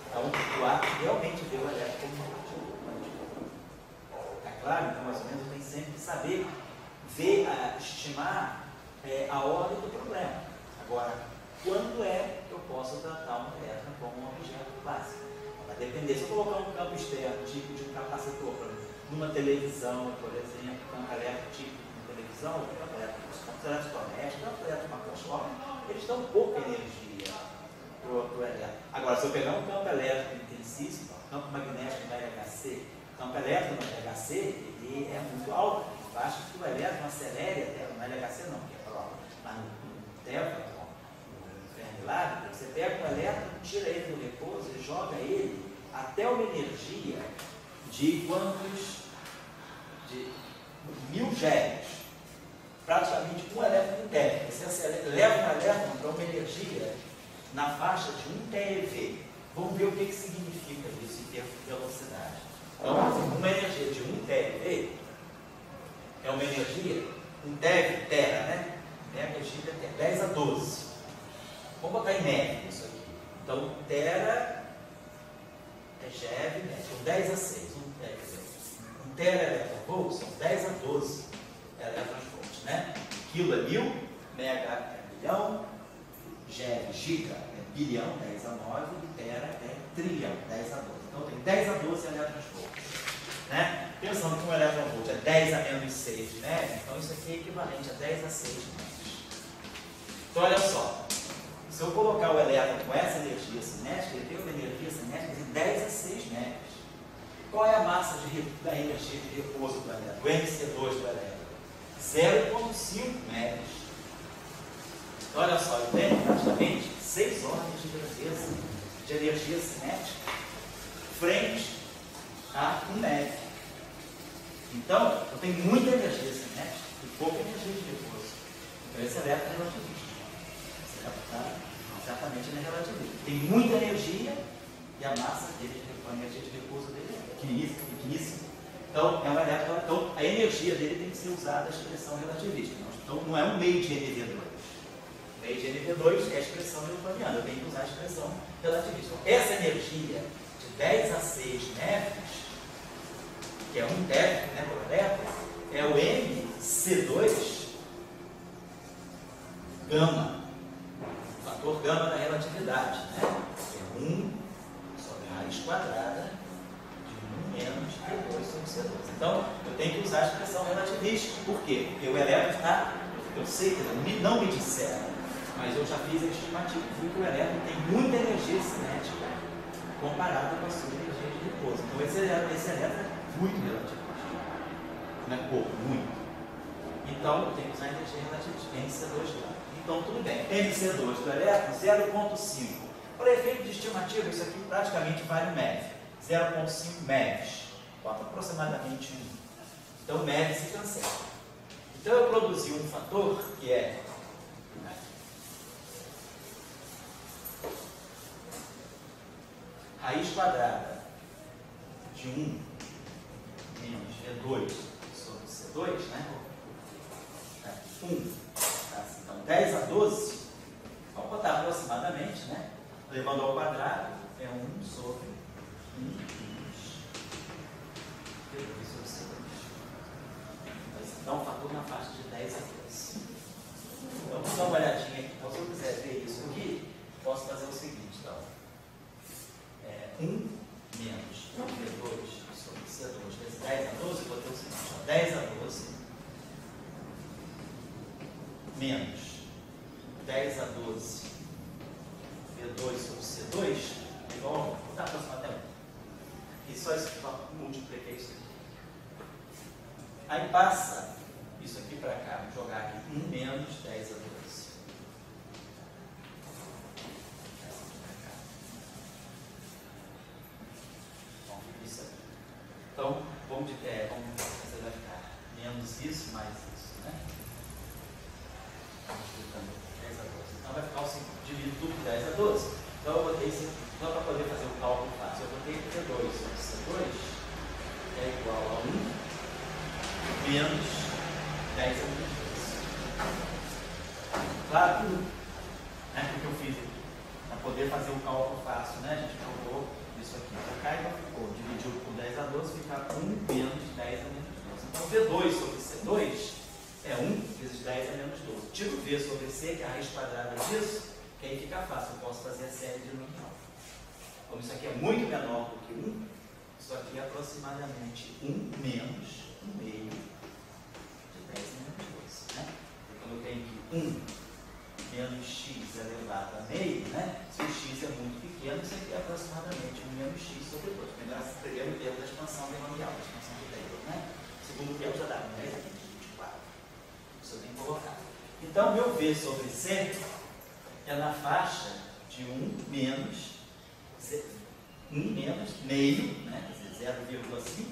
Então, o átomo realmente vê o elétron como uma partícula quântica. Está claro? Então, mais ou menos, eu tenho sempre que saber estimar a ordem do problema. Agora, quando é que eu posso tratar um elétron como um objeto clássico? Vai depender. Se eu colocar um campo externo, tipo de um capacitor, numa televisão, por exemplo, campo elétrico típico de uma televisão, o campo elétrico, os campos elétricos domésticos, o campo elétrico macroscópico, eles dão pouca energia para o elétron. Agora, se eu pegar um campo elétrico intensíssimo, campo magnético na LHC, campo elétrico na LHC, ele é muito alto. Basta que o elétron acelere até, na LHC não, que é lá no Teflon, no Fermilab, você pega o elétron, tira ele do repouso e joga ele até uma energia de quantos? De 1000 GeV. Praticamente um elétron inteiro. Você leva um elétron para uma energia na faixa de 1 TeV. Vamos ver o que significa isso em termos de velocidade. Então, uma energia de 1 TeV é uma energia, um TeV, tera, né? Mega, giga, 10 a 12. Vamos botar em média isso aqui. Então, tera é GeV, né? São 10 a 6. Um tera eletronvolt são 10 a 12 eletronvolts, né? Quilo é 1000, mega é milhão, GeV, giga é bilhão, 10 a 9, e tera é trilhão, 10 a 12. Então, tem 10 a 12 eletronvolts, né? Pensando que um eletronvolt é 10 a menos 6 mega, então isso aqui é equivalente a 10 a 6 megas. Então, olha só. Se eu colocar o elétron com essa energia cinética, ele tem uma energia cinética de 10 a 6 megas. Qual é a massa da energia de repouso do elétron? O MC2 do elétron? 0,5 megas. Então, olha só, eu tenho praticamente 6 ordens de grandeza de energia cinética frente a 1 mega. Então, eu tenho muita energia cinética e pouca energia de repouso. Então, esse elétron é relativista. Certamente ele é relativista. Tem muita energia e a massa dele, a energia de repouso dele é pequeníssima. Então, é um elétron. Então, a energia dele tem que ser usada a expressão relativista. Então, não é um meio de NV2. O meio de NV2 é a expressão newtoniana. Eu tenho que usar a expressão relativista. Então, essa energia de 10 a 6 metros, que é 1 TeV, né, por elétron, é o MC2 gama. Fator gama da relatividade, né? É 1 sobre a raiz quadrada de 1 menos D2 sobre C2. Então, eu tenho que usar a expressão relativista. Por quê? Porque o elétron está, eu sei que não me disseram, mas eu já fiz a estimativa e vi que o elétron tem muita energia cinética comparada com a sua energia de repouso. Então, esse elétron é muito relativista. Não é pouco, muito. Então, eu tenho que usar a energia relativista, MC2 lá. Então, tudo bem. MC2 do elétron, 0,5. Para efeito de estimativa, isso aqui praticamente vale um MeV. 0,5 MeVs. Bota aproximadamente Então, mede-se e cancela. Então, eu produzi um fator que é raiz quadrada de 1 menos V2 sobre C2, né? 1. Então, 10 a 12, vamos botar aproximadamente, né? Levando ao quadrado, é 1 sobre 1 menos V2 sobre C2. Então, o fator na faixa de 10 a 12. Então, vamos dar uma olhadinha aqui. Então, se eu quiser ver isso aqui, posso fazer o seguinte, então. 1 menos V2 sobre C2 vezes 10 a 12, eu vou ter o seguinte, ó, 10 a 12 menos 10 a 12 V2 sobre C2 igual a 1. Vou dar aproximado até 1. E só isso que eu multipliquei isso aqui. Aí passa isso aqui para cá, vou jogar aqui 1 menos 10 a 12. Então, vamos você vai ficar menos isso, mais isso, né? Multiplicando 10 a 12. Então, vai ficar o seguinte, divido tudo por 10 a 12. Então, eu botei isso, então, para poder fazer o cálculo fácil, eu botei T2 sobre C2 é igual a 1 menos 10 a 12. Claro, né, o que eu fiz aqui? Para poder fazer o cálculo fácil, né? A gente jogou isso aqui para cá e não ficou. Dividiu por 10 a 12, fica 1 menos 10 a menos 12. Então, V2 sobre C2 é 1 vezes 10 a menos 12. Tiro V sobre C, que é a raiz quadrada disso, que aí fica fácil. Eu posso fazer a série de nominal. Como isso aqui é muito menor do que 1, isso aqui é aproximadamente 1 menos 1 meio de 10 a menos 12. Né? Eu coloquei aqui 1 menos x elevado a meio, né? Se o x é muito pequeno, isso aqui é aproximadamente 1 menos x sobre 2. Lembrar-se primeiro termo da expansão binomial, da expansão de Taylor, né? Segundo termo já dá 10 aqui, 24. Isso eu tenho que colocar. Então, meu V sobre C é na faixa de 1 menos meio, né? Quer dizer, 0,5,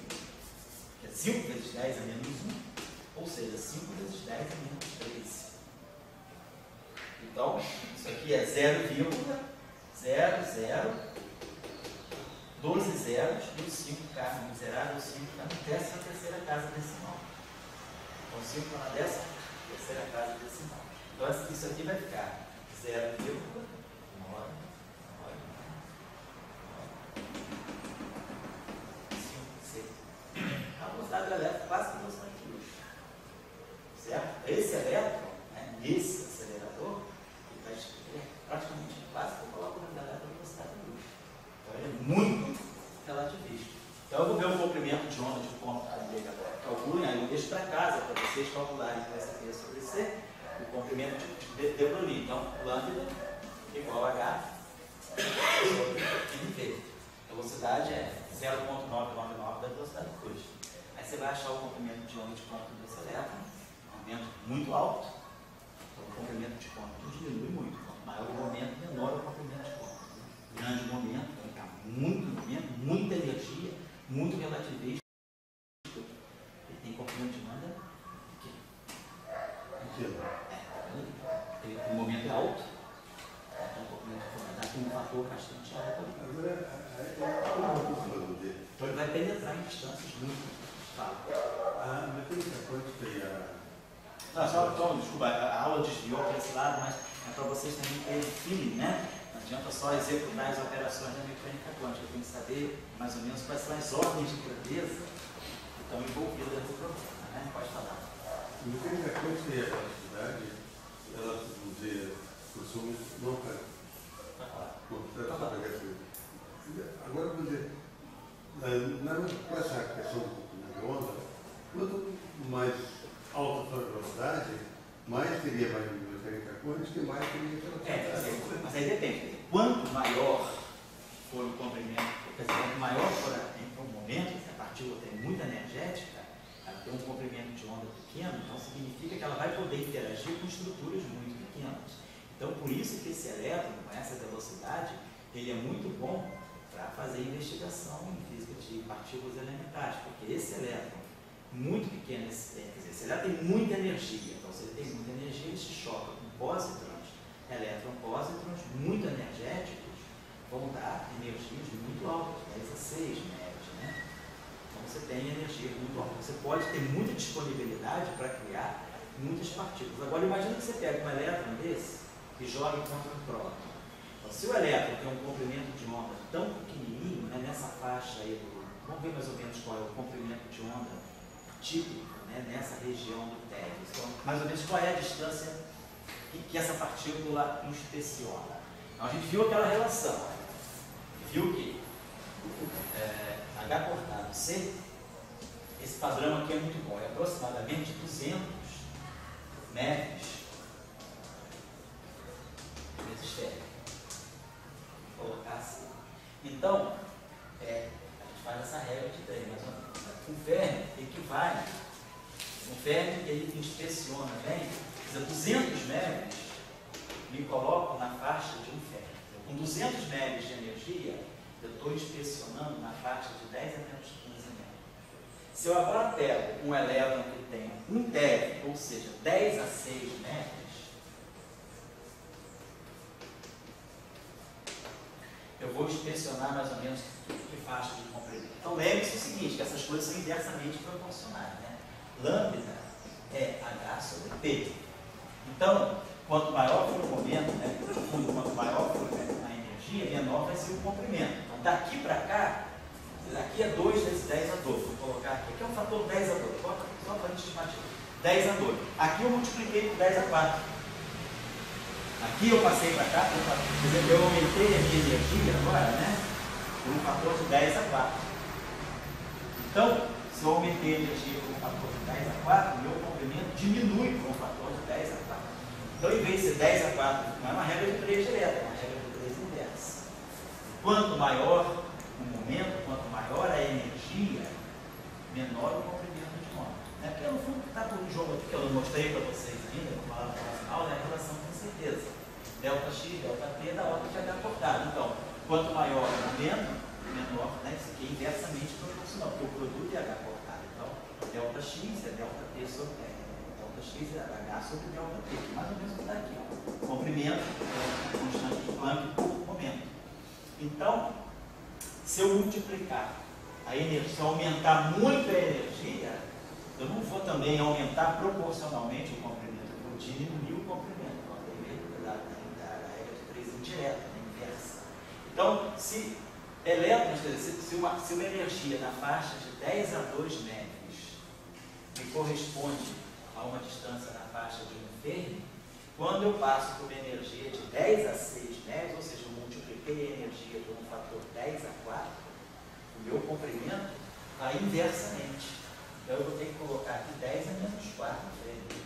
que é 5 vezes 10 a menos 1, ou seja, 5 vezes 10 a menos 13. Então, isso aqui é 0,0012 zeros e o 5K, miserável 5K na 13ª casa decimal. Então, 5 na 13ª casa decimal. Então, isso aqui vai ficar 0,9. A velocidade do elétron quase que a velocidade de luz. Certo? Esse elétron, né, nesse acelerador, ele é praticamente quase que eu coloco na velocidade da luz. Então ele é muito relativista. Então eu vou ver o comprimento de onda de ponto que calculem, aí eu deixo para casa para vocês calcularem com essa P sobre C o comprimento de Broglie. Então, lambda igual a H sobre NV. A velocidade é 0,999 da velocidade da luz. Aí você vai achar o comprimento de onda de ponto desse elétron, um momento muito alto. Então, o comprimento de ponto diminui muito. Quanto maior o momento, menor o comprimento de ponto. Grande momento, então está muito momento, muita energia, muito relativista. Ele tem comprimento de onda pequeno. O momento é alto. Então, o comprimento de onda dá um fator bastante alto. Então, ele vai penetrar em distâncias muito rápidas. Mas tem muita coisa que tem Não, só, desculpa, a aula desviou para esse lado, mas é para vocês também terem feeling, né? Não adianta só executar as operações da mecânica quântica, tem que saber mais ou menos quais são as ordens de grandeza que estão envolvidas no problema, né? Pode falar. A mecânica quântica e a velocidade, elas vão dizer, não para agora vou dizer, com essa questão do comprimento de onda, quanto mais alta for a velocidade, mais teria mais mecânica quântica e mais teria velocidade. Mas aí depende. Quanto maior for o comprimento, quer dizer, quanto maior for o momento, se a partícula tem muita energética, ela tem um comprimento de onda pequeno, então significa que ela vai poder interagir com estruturas muito pequenas. Então, por isso que esse elétron, com essa velocidade, ele é muito bom para fazer investigação em física de partículas elementares, porque esse elétron, muito pequeno, quer dizer, esse elétron tem muita energia, então se ele tem muita energia, ele se choca com pósitrons, elétron-pósitrons muito energéticos, vão dar energias muito altas, 10 a 6 MeV, né? Então você tem energia muito alta, você pode ter muita disponibilidade para criar muitas partículas. Agora imagina que você pega um elétron desse e joga contra um próton. Então, se o elétron tem um comprimento de onda tão pequenininho, né, nessa faixa aí vamos ver mais ou menos qual é o comprimento de onda típico, né, nessa região do TEG. Então, mais ou menos qual é a distância que essa partícula inspeciona. Então, a gente viu aquela relação, viu que H cortado C, esse padrão aqui é muito bom, é aproximadamente 200 MeVs vezes ferro. Vou colocar assim. Então, a gente faz essa regra de 3, mas o ferro equivale, o ferro ele inspeciona bem, 200 MeVs me colocam na faixa de um ferro. Com 200 MeVs de energia, eu estou inspecionando na faixa de 10 a menos 15 MeV. Se eu agora pego um elétron que tem 1 TeV, ou seja, 10 a 6 MeVs, eu vou inspecionar mais ou menos que faixa de comprimento. Então lembre-se o seguinte, que essas coisas são inversamente proporcionais, né? Lambda é H sobre P. Então, quanto maior for o momento, né? Quanto maior for a energia, menor vai ser o comprimento. Então daqui para cá, daqui é 2 vezes 10 a 2. Vou colocar aqui. Aqui é um fator 10 a 2. Coloca só para a gente estimativa. 10 a 2. Aqui eu multipliquei por 10 a 4. Aqui eu passei para cá, por exemplo, eu aumentei a minha energia agora, né? Por um fator de 10 a 4. Então, se eu aumentei a energia por um fator de 10 a 4, meu comprimento diminui por um fator de 10 a 4. Então, em vez de ser 10 a 4, não é uma regra de 3 direta, é uma regra de 3 inversa. Quanto maior o momento, quanto maior a energia, menor o comprimento de onda. Porque no fundo está por um jogo aqui que eu não mostrei para vocês ainda, vou falar no próximo aula, é a relação com certeza. Delta X, delta T da ordem de H cortado. Então, quanto maior o momento, menor, né? Isso aqui é inversamente proporcional, porque o produto é H cortado. Então, delta X é delta T sobre delta X é H sobre delta T, que mais ou menos está aqui. Ó. Comprimento é constante de Planck por momento. Então, se eu multiplicar a energia, se eu aumentar muito a energia, eu não vou também aumentar proporcionalmente o comprimento, eu vou diminuir o comprimento. Direta, inversa. Então, se elétrons, se uma energia na faixa de 10 a 2 MeVs me corresponde a uma distância na faixa de 1 fermi, quando eu passo por uma energia de 10 a 6 MeVs, ou seja, eu multipliquei a energia por um fator 10 a 4, o meu comprimento vai inversamente. Então, eu vou ter que colocar aqui 10 a menos 4 fermi.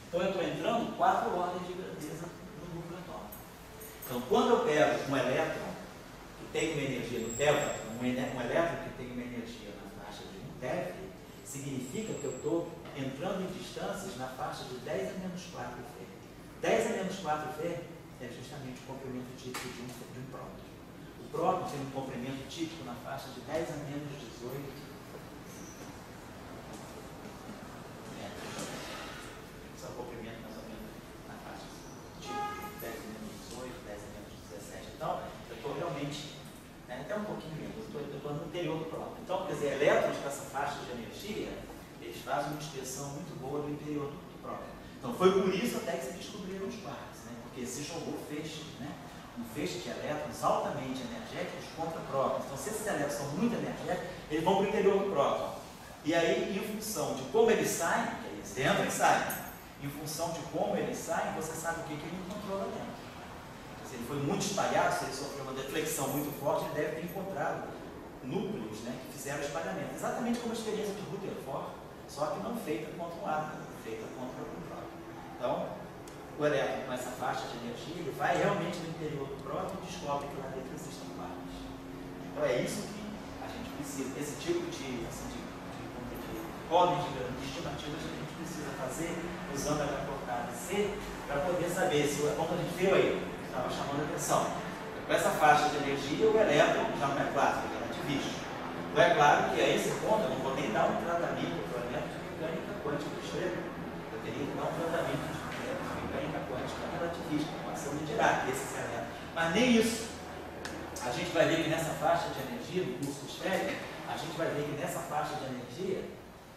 Então, eu estou entrando 4 ordens de grandeza. Então, quando eu pego um elétron que tem uma energia no delta, um elétron que tem uma energia na faixa de 1 TeV, significa que eu estou entrando em distâncias na faixa de 10 a menos 4 fermi. 10 a menos 4 fermi é justamente o comprimento típico de um próton. O próton tem um comprimento típico na faixa de 10 a menos 18 metros. Esse é o comprimento mais ou menos na faixa típico de 10 a menos 18, 10 a menos 17. Então, eu estou realmente, até um pouquinho menos, eu estou no interior do próton. Então, quer dizer, elétrons com essa faixa de energia, eles fazem uma inspeção muito boa do interior do próton. Então, foi por isso até que se descobriram os quarks, né? Porque se jogou feixes, né? Um feixe de elétrons altamente energéticos contra prótons. Então, se esses elétrons são muito energéticos, eles vão para o interior do próton. E aí, em função de como eles saem, eles entram e saem, em função de como eles saem, você sabe o que ele não controla dentro. Se ele foi muito espalhado, se ele sofreu uma deflexão muito forte, ele deve ter encontrado núcleos, né, que fizeram espalhamento. Exatamente como a experiência de Rutherford, só que não feita contra um átomo, feita contra um próton. Então, o elétron com essa faixa de energia, ele vai realmente no interior do próton e descobre que lá dentro existem quarks. Então é isso que a gente precisa, esse tipo de ordem de estimativas que a gente precisa fazer usando a cortada C para poder saber se, como a gente viu aí, estava chamando a atenção. Com essa faixa de energia, o elétron já não é clássico, é relativístico. Então é claro que a esse ponto eu não vou nem dar um tratamento para o elemento de mecânica quântica extrema. Eu teria que dar um tratamento de mecânica quântica relativista, uma ação de Dirac, esses elementos. Mas nem isso. A gente vai ver que nessa faixa de energia, no curso esférico, a gente vai ver que nessa faixa de energia,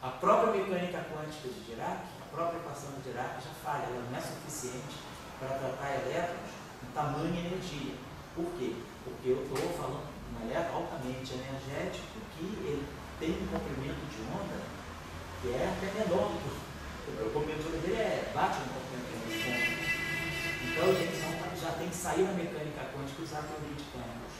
a própria mecânica quântica de Dirac, a própria equação de Dirac já falha, ela não é suficiente para tratar elétrons em tamanho e energia. Por quê? Porque eu estou falando de um elétron altamente energético que ele tem um comprimento de onda que é até menor do que o comprimento de onda dele bate no comprimento de onda. Então a gente já tem que sair da mecânica quântica e usar a teoria de campos.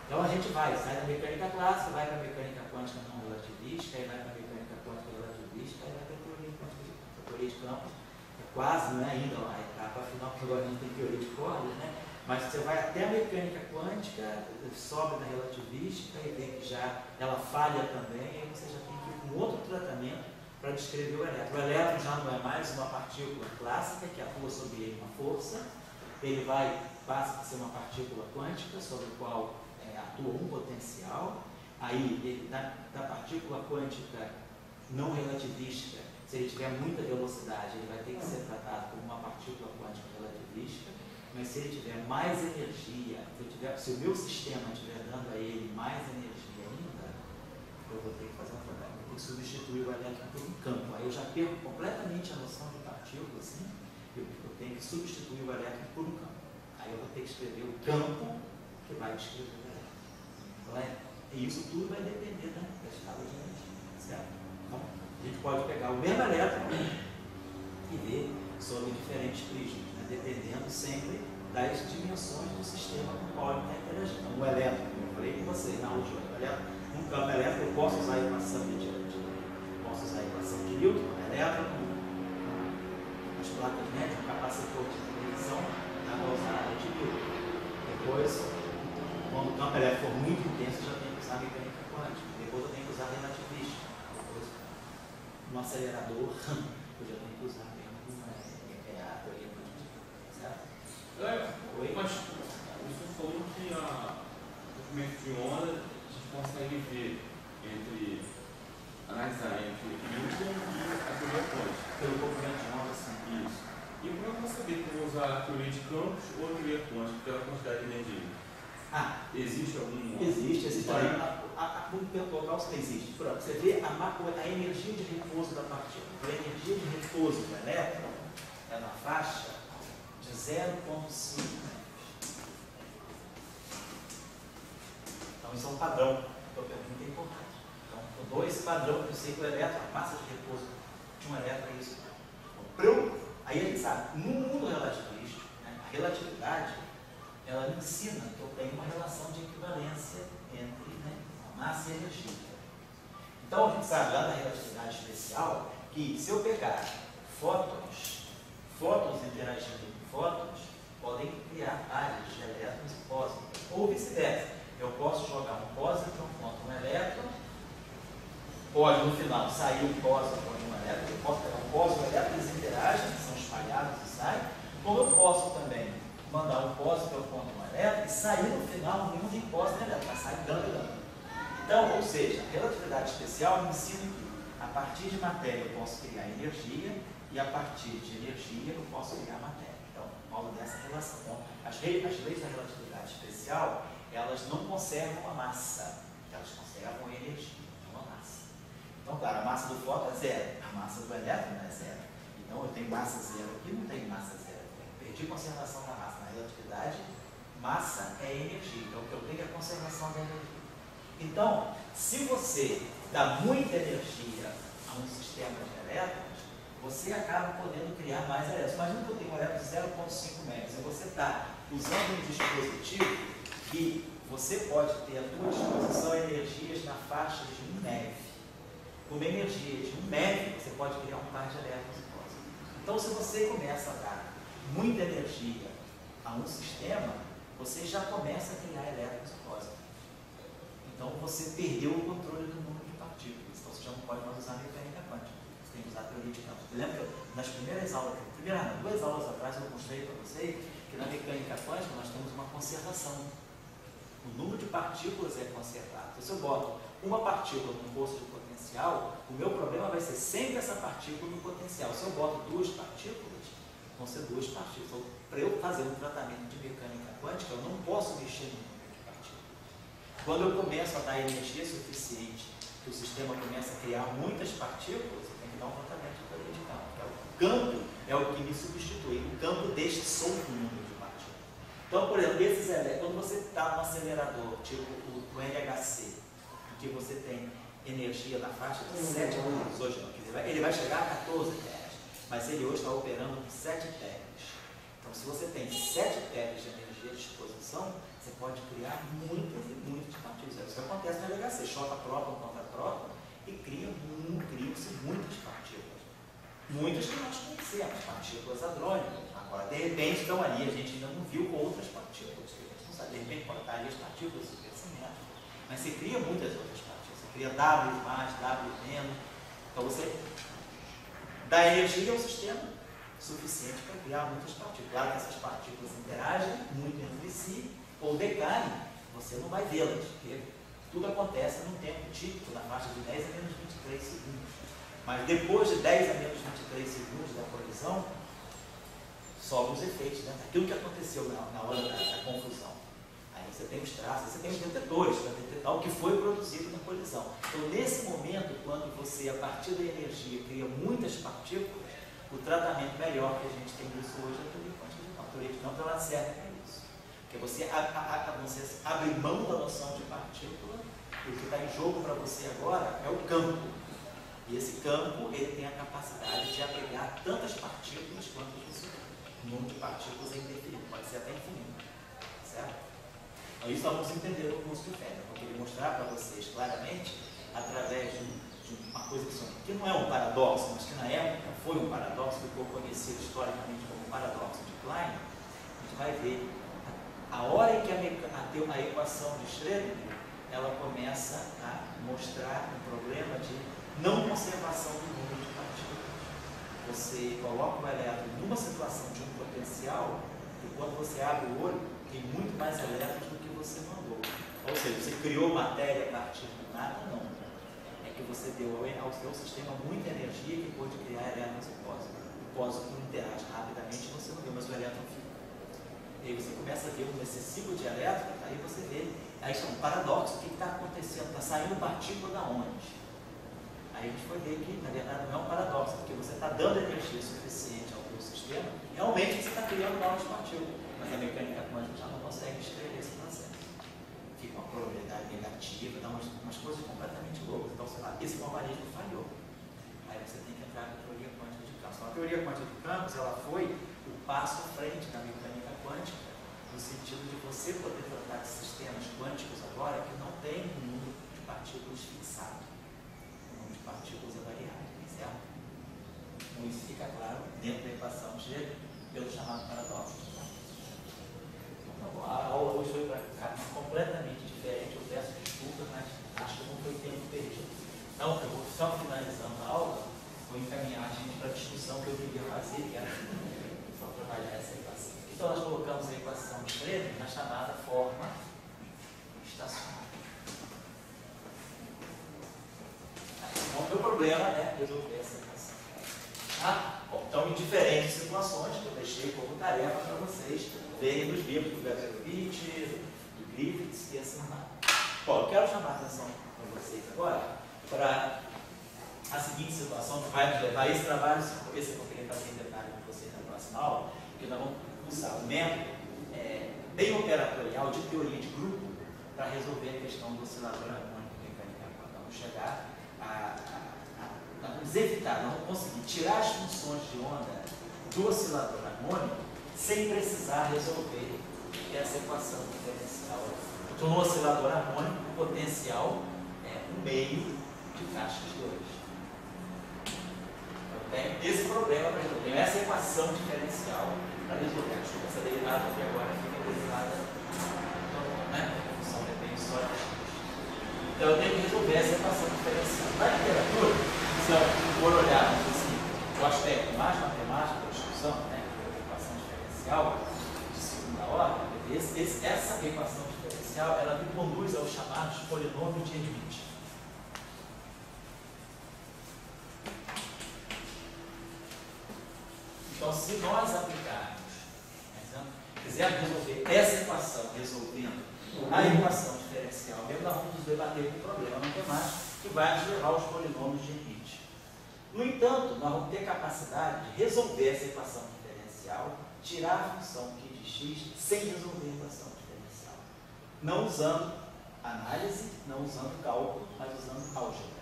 Então a gente sai da mecânica clássica, vai para a mecânica quântica não relativista, aí vai para a mecânica quântica relativista, aí vai para a teoria quântica, a teoria de campos. É quase, não é ainda a etapa final, porque agora a gente tem teoria de cordas, né? Mas você vai até a mecânica quântica, sobe na relativista e vê que já ela falha também, aí você já tem que ir com outro tratamento para descrever o elétron. O elétron já não é mais uma partícula clássica que atua sobre ele uma força, ele passa a ser uma partícula quântica sobre o qual atua um potencial. Aí, ele, da partícula quântica não relativista, se ele tiver muita velocidade, ele vai ter que ser tratado como uma partícula quântica relativista. Mas se ele tiver mais energia, se o meu sistema estiver dando a ele mais energia ainda, eu vou ter que fazer um trabalho, vou ter que substituir o elétron por um campo. Aí eu já perco completamente a noção de partícula, assim, eu tenho que substituir o elétron por um campo. Aí eu vou ter que escrever o campo que vai descrever o elétron. Então, e isso tudo vai depender da escala de energia, certo? Então, a gente pode pegar o mesmo elétron e ver sobre diferentes prismas, né? Dependendo sempre das dimensões do sistema com o qual ele está interagindo. Então, o elétron, como eu falei com vocês na aula de hoje, num campo elétrico eu posso usar a equação de Newton, elétron, as placas médias, um capacitor de televisão, dá para usar a de Newton. Depois, quando o campo elétrico for muito intenso, eu já tenho que usar a mecânica quântica. Depois eu tenho que usar a relativista. Depois, no acelerador, eu já tenho que usar a teoria quântica. Certo? Oi? Mas você falou que o comprimento de onda a gente consegue ver analisar entre Newton e a teoria quântica. Pelo comprimento de onda, sim. Isso. E como eu vou saber que eu vou usar a teoria de campos ou a teoria quântica pela quantidade de energia? Existe algum? Existe. O local existe. Você vê a energia de repouso da partícula. A energia de repouso do elétron é na faixa de 0,5 metros. Então, isso é um padrão. Então, pergunta é importante. Então, eu dou esse padrão, eu sei que o elétron, a massa de repouso de um elétron é isso. Aí a gente sabe, no mundo relativístico, né, a relatividade, ela me ensina que eu tenho uma relação de equivalência entre massa e energia. Então, a gente sabe lá na relatividade especial que se eu pegar fótons interagindo com fótons, podem criar áreas de elétrons e pósitrons, ou vice-versa. Eu posso jogar um pósitron contra um elétron, pode no final sair um pósitron contra um elétron, eu posso pegar um pósitron e um elétron, eles interagem, são espalhados e saem, como eu posso também mandar um pósitron contra um elétron e sair no final nenhum de pósitron e elétron, vai sair dando. Então, ou seja, a relatividade especial me ensina que a partir de matéria eu posso criar energia e a partir de energia eu posso criar matéria. Então, por causa dessa relação. Então, as leis da relatividade especial, elas não conservam a massa, elas conservam a energia, uma massa. Então, claro, a massa do fóton é zero, a massa do elétron é zero. Então, eu tenho massa zero aqui, não tenho massa zero. Eu perdi conservação da massa. Na relatividade, massa é energia. Então, o que eu tenho é a conservação da energia. Então, se você dá muita energia a um sistema de elétrons, você acaba podendo criar mais elétrons. Imagina que eu tenho um elétron de 0,5 metros e você está usando um dispositivo que você pode ter à sua disposição energias na faixa de 1 MeV. Com uma energia de 1 MeV, você pode criar um par de elétrons e pósitrons. Então, se você começa a dar muita energia a um sistema, você já começa a criar elétrons e pósitrons. Então, você perdeu o controle do número de partículas. Então, você já não pode mais usar a mecânica quântica. Você tem que usar a teoria de campos. Lembra que nas primeiras aulas, duas aulas atrás, eu mostrei para vocês que na mecânica quântica nós temos uma conservação. O número de partículas é conservado. Então, se eu boto uma partícula num poço de potencial, o meu problema vai ser sempre essa partícula no potencial. Se eu boto duas partículas, vão ser duas partículas. Então, para eu fazer um tratamento de mecânica quântica, eu não posso mexer no número de partículas. Quando eu começo a dar energia suficiente, que o sistema começa a criar muitas partículas, eu tenho que dar um tratamento de teoria de campo. O campo é o que me substitui. O campo deixa solto o número de partículas. Então, por exemplo, quando você está no acelerador, tipo o NHC, em que você tem energia na faixa de 7 volts, hoje não, ele vai chegar a 14 TeV, mas ele hoje está operando com 7 TeV. Então, se você tem 7 TeV de energia à disposição, você pode criar muitas e muitas partículas. Isso acontece no LHC, choca próton contra próton e criam-se muitas partículas. Muitas que nós conhecemos, partículas hadrônicas. Agora, de repente, estão ali, a gente ainda não viu outras partículas. A gente não sabe, de repente, pode estar ali as partículas supersimétricas. Mas você cria muitas outras partículas. Você cria W mais, W menos. Então, você dá energia ao sistema suficiente para criar muitas partículas. Claro que essas partículas interagem muito entre si ou decaem, você não vai vê-las, porque tudo acontece num tempo típico, na faixa de 10 a menos 23 segundos. Mas depois de 10 a menos 23 segundos da colisão, sobem os efeitos, né? Aquilo que aconteceu na hora da confusão. Aí você tem os traços, você tem os detetores para detectar o que foi produzido na colisão. Então, nesse momento, quando você, a partir da energia, cria muitas partículas, o tratamento melhor que a gente tem disso hoje é a teoria quântica de campo. A teoria de campo ela serve para isso. Porque você abre mão da noção de partícula, e o que está em jogo para você agora é o campo. E esse campo ele tem a capacidade de abrigar tantas partículas quanto você tem. O número de partículas é indefinido, pode ser até infinito. Certo? Então, isso nós vamos entender no curso de Feynman. Eu queria mostrar para vocês claramente, através de uma coisa que não é um paradoxo, mas que na época foi um paradoxo, ficou conhecido historicamente como paradoxo de Klein. A gente vai ver a hora em que a equação de Schrödinger ela começa a mostrar um problema de não conservação do número de partículas. Você coloca o elétron numa situação de um potencial e quando você abre o olho, tem muito mais elétrons do que você mandou. Ou seja, você criou matéria a partir do nada? Não. É que você deu ao seu sistema muita energia que pôde criar elétrons e pósitrons. O pósitron interage rapidamente, você não viu, mas o elétron fica. E aí você começa a ver um excessivo de elétrons, aí você vê, aí isso é um paradoxo, o que está acontecendo? Está saindo partícula da onde? Aí a gente foi ver que, na verdade, não é um paradoxo, porque você está dando energia suficiente ao seu sistema, realmente você está criando novas partículas, mas a mecânica quântica já não consegue escrever esse processo. Fica uma probabilidade negativa, dá umas coisas completamente loucas. Então, sei lá, esse formalismo falhou. Aí você tem que entrar na teoria quântica de campos. Então, a teoria quântica de campos, ela foi o passo à frente da mecânica quântica, no sentido de você poder tratar de sistemas quânticos agora que não tem um número de partículas fixado. O número de partículas é variável, certo? Então, isso fica claro dentro da equação de pelo chamado paradoxo. Então, a aula hoje foi para cá completamente diferente. Eu peço desculpas, mas acho que não foi tempo perdido. Então, eu vou só finalizando a aula, vou encaminhar a gente para a discussão que eu queria fazer, que era só trabalhar essa equação. Então, nós colocamos a equação de Schrödinger na chamada forma estacionária. Então, o meu problema é resolver essa equação. Ah, bom, então, em diferentes situações que eu deixei como tarefa para vocês verem nos livros do Gabriel-Witt, do Griffiths e assim vai. Bom, eu quero chamar a atenção para vocês agora para a seguinte situação que vai nos levar a esse trabalho, esse que eu queria fazer em detalhe com vocês na próxima aula, que nós vamos usar o método bem operatorial de teoria de grupo para resolver a questão do oscilador harmônico mecânica quântica. Vamos chegar vamos evitar, vamos conseguir tirar as funções de onda do oscilador harmônico sem precisar resolver essa equação diferencial. Então, no oscilador harmônico, o potencial é um meio de caixa de 2. Eu tenho esse problema para resolver, essa equação diferencial para resolver. Essa derivada aqui agora fica derivada, né? A função depende só de x. Então, eu tenho que resolver essa equação diferencial. Na literatura, se eu for olhar assim, o aspecto mais matemático da discussão, né? Equação diferencial de segunda ordem, essa equação diferencial ela me conduz aos chamados polinômios de Hermite. se nós aplicarmos, quisermos resolver essa equação, resolvendo a equação diferencial, mesmo nós vamos nos debater com o problema matemático que vai nos levar aos polinômios de limite. No entanto, nós vamos ter capacidade de resolver essa equação diferencial, tirar a função aqui de x sem resolver a equação diferencial. Não usando análise, não usando cálculo, mas usando álgebra.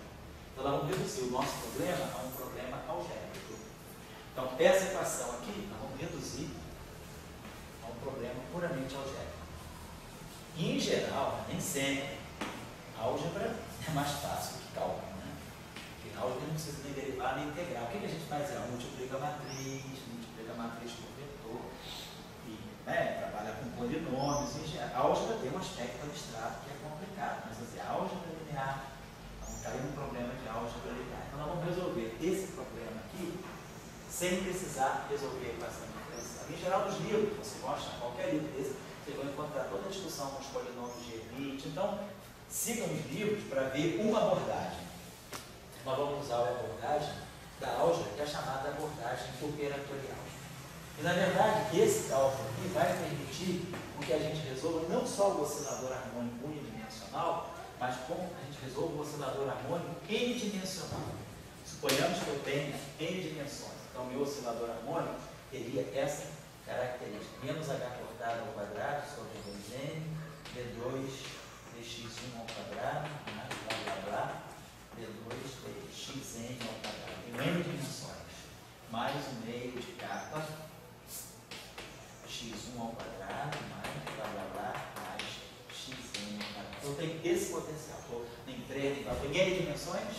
Então, nós vamos reduzir o nosso problema a um problema algébrico. Então, essa equação aqui, nós vamos reduzir a um problema puramente algébrico. E, em geral, nem sempre, álgebra é mais fácil que cálculo, né? Porque álgebra não precisa nem derivar nem integrar. O que a gente faz é multiplica a matriz por vetor, e trabalha com polinômios. A álgebra tem um aspecto abstrato que é complicado, mas assim, a álgebra linear, vamos cair num problema de álgebra linear. Então, nós vamos resolver esse problema aqui sem precisar resolver a equação diferencial. Em geral, nos livros, você mostra qualquer livro desse, vocês vão encontrar toda a discussão com os polinômios de elite. Então, sigam os livros para ver uma abordagem. Nós vamos usar a abordagem da álgebra, que é a chamada abordagem operatorial. E, na verdade, esse cálculo aqui vai permitir que a gente resolva não só o oscilador harmônico unidimensional, mas como a gente resolva o oscilador harmônico n-dimensional. Suponhamos que eu tenha n dimensões. Então, meu oscilador harmônico teria essa característica. Menos h cortado ao quadrado sobre 2n, d2 dx1 ao quadrado, mais blá blá blá, d2 dxn ao quadrado. Tem n dimensões. Mais um meio de capa, x1 ao quadrado, mais blá blá blá, mais xn ao quadrado. Então, eu tenho esse potencial. Estou em 3, então, tem n dimensões,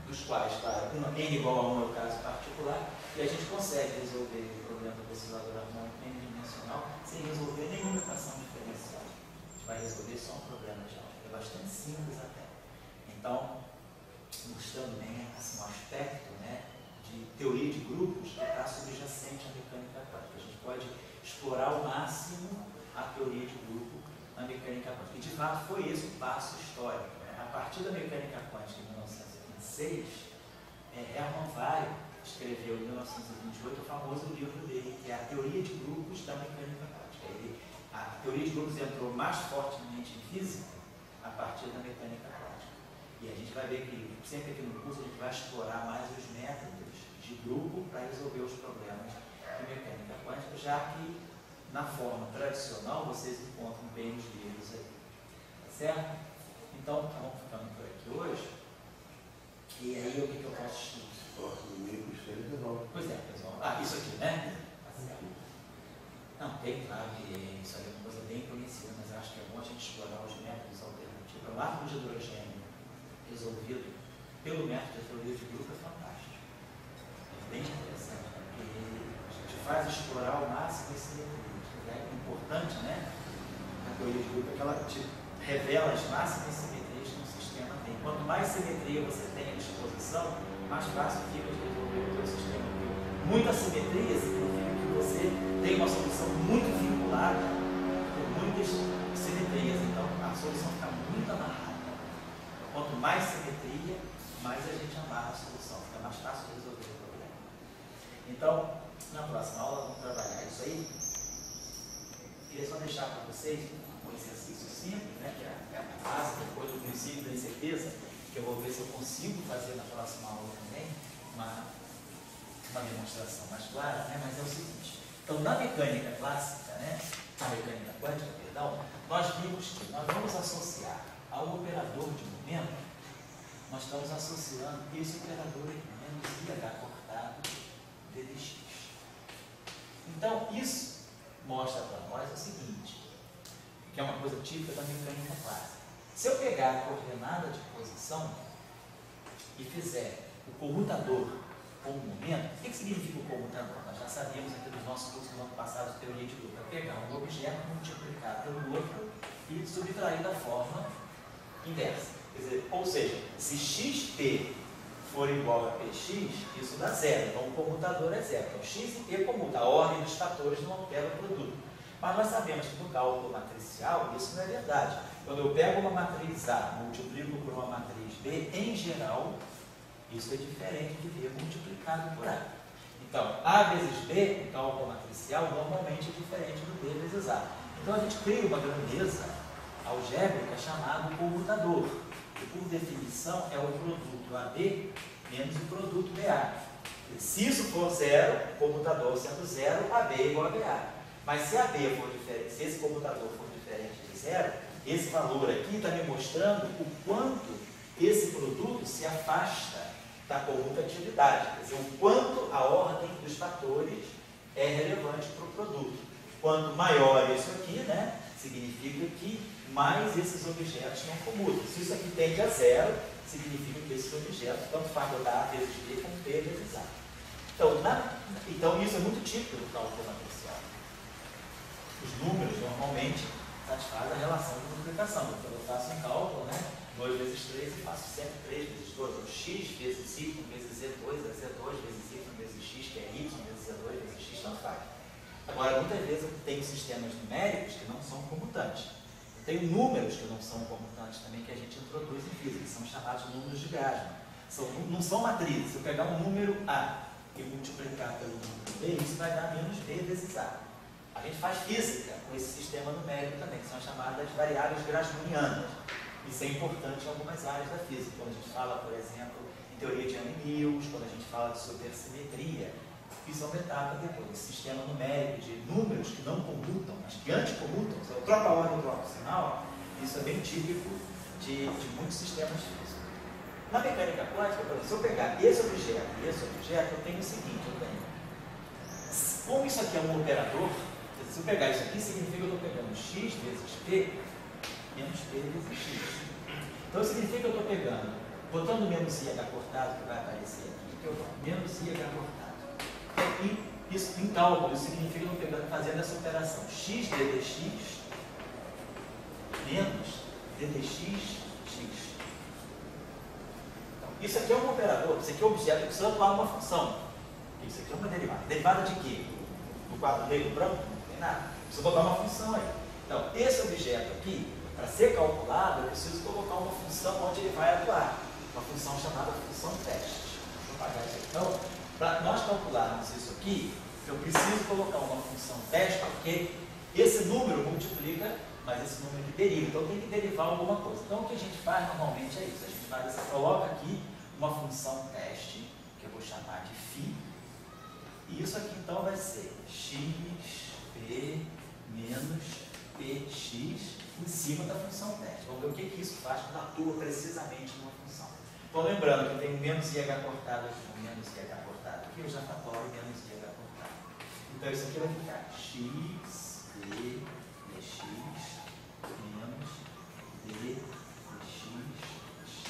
dos quais, claro, n igual a 1 é o caso particular, e a gente consegue resolver o problema do oscilador harmônico n-dimensional sem resolver nenhuma equação diferencial. A gente vai resolver só um problema de álgebra, é bastante simples até. Então, mostrando bem assim, um aspecto, né, de teoria de grupos que está subjacente à mecânica quântica. A gente pode explorar ao máximo a teoria de grupo na mecânica quântica. E, de fato, foi esse o passo histórico. Né? A partir da mecânica quântica em 1926, Hermann Weyl escreveu em 1928 o famoso livro dele, que é a Teoria de Grupos da Mecânica Quântica. A teoria de grupos entrou mais fortemente em física a partir da mecânica quântica. E a gente vai ver que sempre aqui no curso a gente vai explorar mais os métodos de grupo para resolver os problemas de mecânica quântica, já que na forma tradicional vocês encontram bem os livros aí. Tá certo? Então, vamos ficando por aqui hoje. E aí, o que eu posso Pois é, pessoal. Isso aqui, né? Não, tem, claro que isso aí é uma coisa bem conhecida, mas acho que é bom a gente explorar os métodos alternativos. O átomo de hidrogênio resolvido pelo método de teoria de grupo é fantástico. É bem interessante, porque a gente faz explorar ao máximo esse mecanismo. É importante, né? A teoria de grupo é que ela te revela as máximas simetrias que um sistema tem. Quanto mais simetria você tem à disposição, mais fácil fica de resolver o seu sistema. Muita simetria significa que você tem uma solução muito vinculada por muitas simetrias, então a solução fica muito amarrada. Quanto mais simetria, mais a gente amarra a solução, fica mais fácil de resolver o problema. Então, na próxima aula vamos trabalhar isso aí. Queria só deixar para vocês um exercício simples, né, que é a base, depois do princípio da incerteza, que eu vou ver se eu consigo fazer na próxima aula também, uma demonstração mais clara, né? Mas é o seguinte. Então, na mecânica clássica, né, na mecânica quântica, perdão, nós vimos que nós vamos associar ao operador de momento, nós estamos associando esse operador aqui, menos IH cortado dx. Então, isso mostra para nós o seguinte, que é uma coisa típica da mecânica clássica. Se eu pegar a coordenada de posição e fizer o comutador com o momento, o que significa o comutador? Nós já sabíamos aqui do nosso curso do ano passado de teoria de grupo, é pegar um objeto, multiplicar pelo outro e subtrair da forma inversa. Quer dizer, ou seja, se xp for igual a px, isso dá zero. Então o comutador é zero. Então x e p comuta. A ordem dos fatores não altera o produto. Mas nós sabemos que no cálculo matricial isso não é verdade. Quando eu pego uma matriz A, multiplico por uma matriz B, em geral, isso é diferente de B multiplicado por A. Então, A vezes B, em cálculo matricial, normalmente é diferente do D vezes A. Então, a gente cria uma grandeza algébrica chamada comutador, que, por definição, é o produto AB menos o produto BA. Se isso for zero, o comutador sendo zero, AB é igual a BA. Mas se AB for diferente, se esse comutador for diferente de zero, esse valor aqui está me mostrando o quanto esse produto se afasta da comutatividade, quer dizer, o quanto a ordem dos fatores é relevante para o produto. Quanto maior isso aqui, né, significa que mais esses objetos não comutam. Se isso aqui tende a zero, significa que esses objetos, tanto faz botar A vezes B como B vezes A. Então, isso é muito típico do cálculo matricial. Os números, normalmente, satisfazem a relação de multiplicação. Então, eu faço um cálculo, né? 2 vezes 3 e faço sempre 3 vezes 2. Ou x vezes y vezes z2 é z2 vezes y vezes x, que é y vezes z2 vezes x, tanto faz. Agora, muitas vezes eu tenho sistemas numéricos que não são comutantes. Eu tenho números que não são comutantes também, que a gente introduz em física, que são chamados de números de Grassmann. Não são matrizes. Se eu pegar um número A e multiplicar pelo número B, isso vai dar menos B vezes A. A gente faz física com esse sistema numérico também, que são chamadas variáveis grassmannianas. Isso é importante em algumas áreas da física, quando a gente fala, por exemplo, em teoria de Young-Mills, quando a gente fala de supersimetria. Isso é uma etapa depois. Esse sistema numérico de números que não comutam, mas que anticomutam, ou troca a ordem, troca o sinal, isso é bem típico de muitos sistemas físicos. Na mecânica quântica, por exemplo, se eu pegar esse objeto e esse objeto, eu tenho o seguinte, como isso aqui é um operador, se eu pegar isso aqui, significa que eu estou pegando x vezes p menos p vezes x. Então, significa que eu estou pegando, botando menos IH cortado, que vai aparecer aqui, que eu vou menos IH cortado. E isso, em cálculo, isso significa que eu estou pegando, fazendo essa operação x ddx menos ddx x. Então, isso aqui é um operador, isso aqui é um objeto que precisa atuar uma função. Isso aqui é uma derivada. Derivada de quê? Do quadro negro branco? Não tem nada. Preciso botar uma função aí. Então, esse objeto aqui, para ser calculado, eu preciso colocar uma função onde ele vai atuar. Uma função chamada função teste. Deixa eu apagar isso aqui. Então, para nós calcularmos isso aqui, eu preciso colocar uma função teste, porque esse número multiplica, mas esse número que deriva. Então, tem que derivar alguma coisa. Então, o que a gente faz normalmente é isso. A gente coloca aqui uma função teste, que eu vou chamar de φ. E isso aqui, então, vai ser x, p, menos px em cima da função teste. Vamos ver o que isso faz quando atua precisamente numa função. Então, lembrando que eu tenho menos IH cortado aqui, menos IH cortado aqui, eu já fatorizo menos IH cortado. Então, isso aqui vai ficar x, p, dx, menos d, dx, x.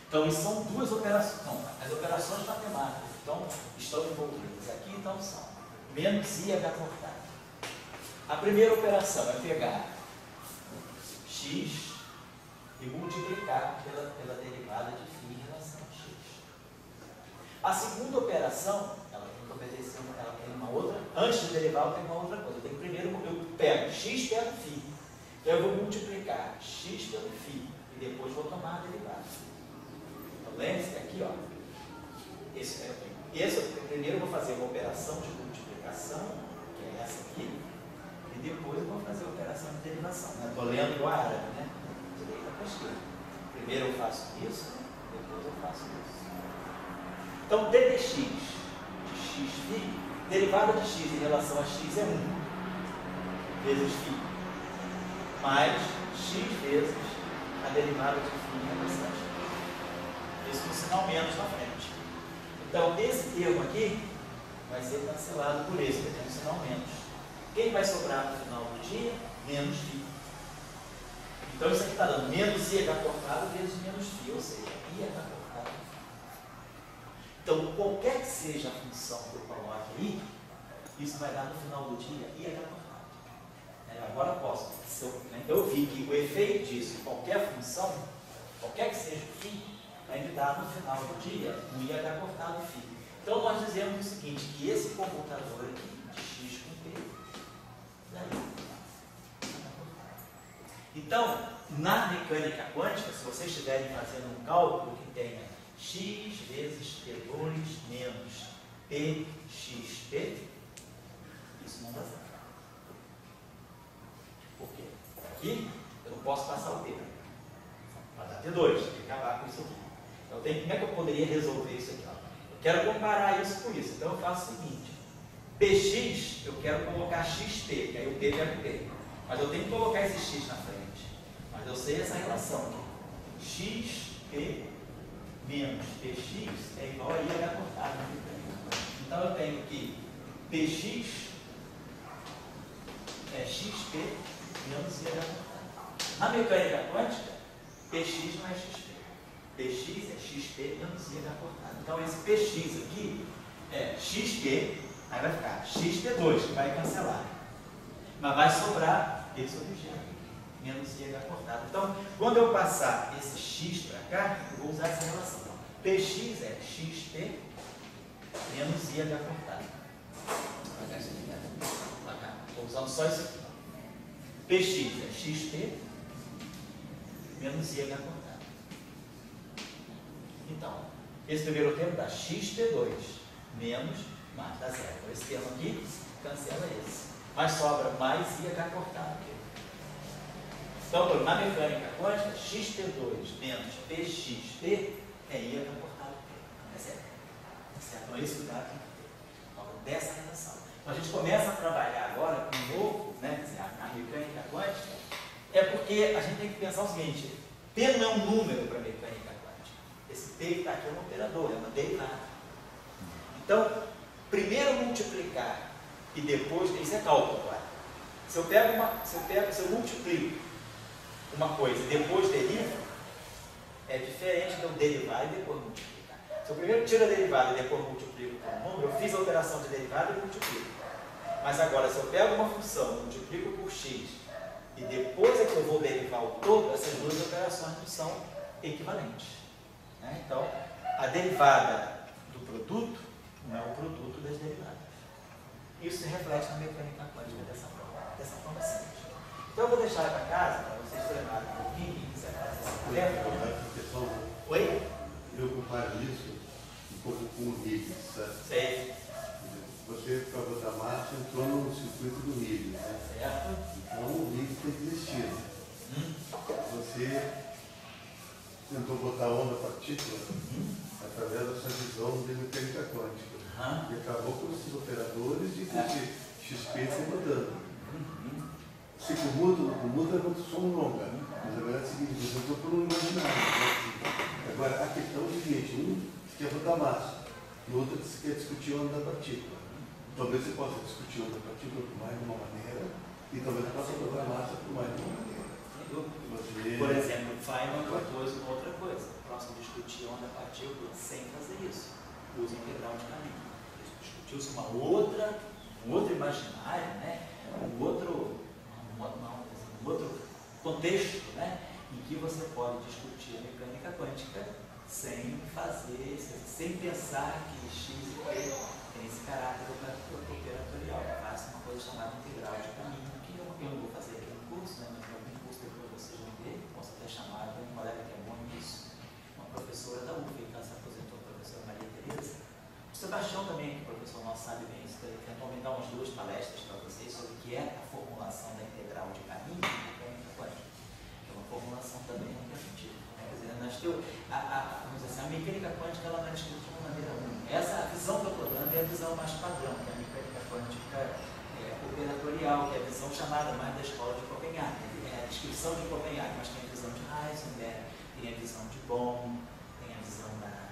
Então, isso são duas operações. Não, as operações matemáticas. Então, estão envolvidas aqui, então são menos IH cortado. A primeira operação é pegar x e multiplicar pela derivada de φ em relação a x. A segunda operação, ela tem que obedecer, ela tem uma outra, antes de derivar, eu tenho uma outra coisa. Primeiro eu pego x pelo φ. Então eu vou multiplicar x pelo φ e depois vou tomar a derivada. Então lembre-se que aqui, ó, primeiro eu vou fazer uma operação de multiplicação, que é essa aqui, e depois eu vou fazer a operação de derivação. Estou lendo igual a árabe, né? Direita para esquerda. Primeiro eu faço isso, depois eu faço isso. Então, ddx de xφ, derivada de x em relação a x é 1 vezes φ, mais x vezes a derivada de φ em relação a x. Isso com sinal menos na frente. Então, esse termo aqui vai ser cancelado por esse, que tem um sinal menos. Quem vai sobrar no final do dia? Menos φ. Então, isso aqui está dando menos IH cortado vezes menos φ, ou seja, IH cortado. Então, qualquer que seja a função que eu coloque aí, isso vai dar no final do dia IH cortado. Agora eu posso. Eu vi que o efeito disso em qualquer função, qualquer que seja o φ, vai me dar no final do dia um IH cortado φ. Então, nós dizemos o seguinte, que esse comutador aqui, de x com p, daí. Então, na mecânica quântica, se vocês estiverem fazendo um cálculo que tenha x vezes P2 menos PXP, isso não dá certo. Por quê? Aqui eu não posso passar o P. Vai dar P2, tem que acabar com isso aqui. Então, como é que eu poderia resolver isso aqui? Ó? Eu quero comparar isso com isso. Então, eu faço o seguinte. PX, eu quero colocar XP, que aí o P pega o P. Mas eu tenho que colocar esse X na frente. Mas eu sei essa relação aqui. XP menos PX é igual a IH cortado. Então, eu tenho que PX é XP menos IH cortado. Na mecânica quântica, PX não é XP. PX é XP menos IH cortado. Então, esse PX aqui é XP, aí vai ficar XP2, que vai cancelar. Mas vai sobrar P sobre G, menos IH cortado. Então, quando eu passar esse X para cá, eu vou usar essa relação. PX é XP menos IH cortado. Vou pegar isso aqui, estou usando só isso aqui. PX é XP menos IH cortado. Então, esse primeiro termo dá XP2 menos, mais dá zero. Então, esse termo aqui cancela esse. Mas sobra mais IH cortado. Então, na mecânica quântica, XP2 menos PXP é IH cortado. É zero. Então, esse cuidado tem que ter. Então, dessa relação. Então, a gente começa a trabalhar agora com um novo, né, a mecânica quântica, é porque a gente tem que pensar o seguinte: P não é um número para a mecânica quântica. Esse P que está aqui é um operador, é uma derivada. Então, primeiro multiplicar e depois, isso é cálculo agora. Se eu multiplico uma coisa e depois derivo, é diferente de eu derivar e depois multiplicar. Se eu primeiro tiro a derivada e depois multiplico por um número, eu fiz a operação de derivada e multiplico. Mas agora, se eu pego uma função, multiplico por x, e depois é que eu vou derivar o todo, essas duas operações não são equivalentes. Né? Então, a derivada do produto não é o produto das derivadas. Isso se reflete na mecânica quântica dessa forma simples. Então, eu vou deixar para casa, para vocês tremarem um pouquinho, quem quiser fazer essa tarefa. Oi? Eu comparo isso um pouco com o Higgs, sabe? Sei. Você, para botar massa, entrou no circuito do Higgs, né? Certo. Então, o Higgs tem que existir. Você tentou botar onda partícula através da sua visão de mecânica quântica. E acabou com esses operadores de XP se mudando. Se comuta é muito som longa, mas a verdade é o seguinte: você entrou por um imaginário. Agora, a questão é o seguinte: um quer botar massa, e o outro quer discutir onda da partícula. Talvez você possa discutir onda da partícula por mais de uma maneira, e talvez possa botar massa por mais de uma maneira. Por exemplo, Feynman propôs uma outra coisa. Posso discutir onda da partícula sem fazer isso. Usa integral de caminho. Discutiu-se um outro imaginário, né? um outro contexto, né? Em que você pode discutir a mecânica quântica sem pensar que X e P tem esse caráter operatorial. Faça uma coisa chamada integral de caminho, que eu não vou fazer aqui no curso, né? Mas no curso depois vocês vão ver. Posso até chamar um colega que é bom nisso, uma professora da UF, que se aposentou, a professora Maria Tereza. O Sebastião também, que o professor nosso sabe bem isso, tentou me dar umas 2 palestras para vocês sobre o que é a formulação da integral de caminho e mecânica quântica, que é uma formulação também muito efetiva. Quer dizer, vamos dizer assim, a mecânica quântica ela não é discutida de uma maneira única. Essa visão que eu estou dando é a visão mais padrão, que é a mecânica quântica operatorial, que é a visão chamada mais da escola de Copenhague. É a descrição de Copenhague, mas tem a visão de Heisenberg, tem a visão de Bohm, tem a visão da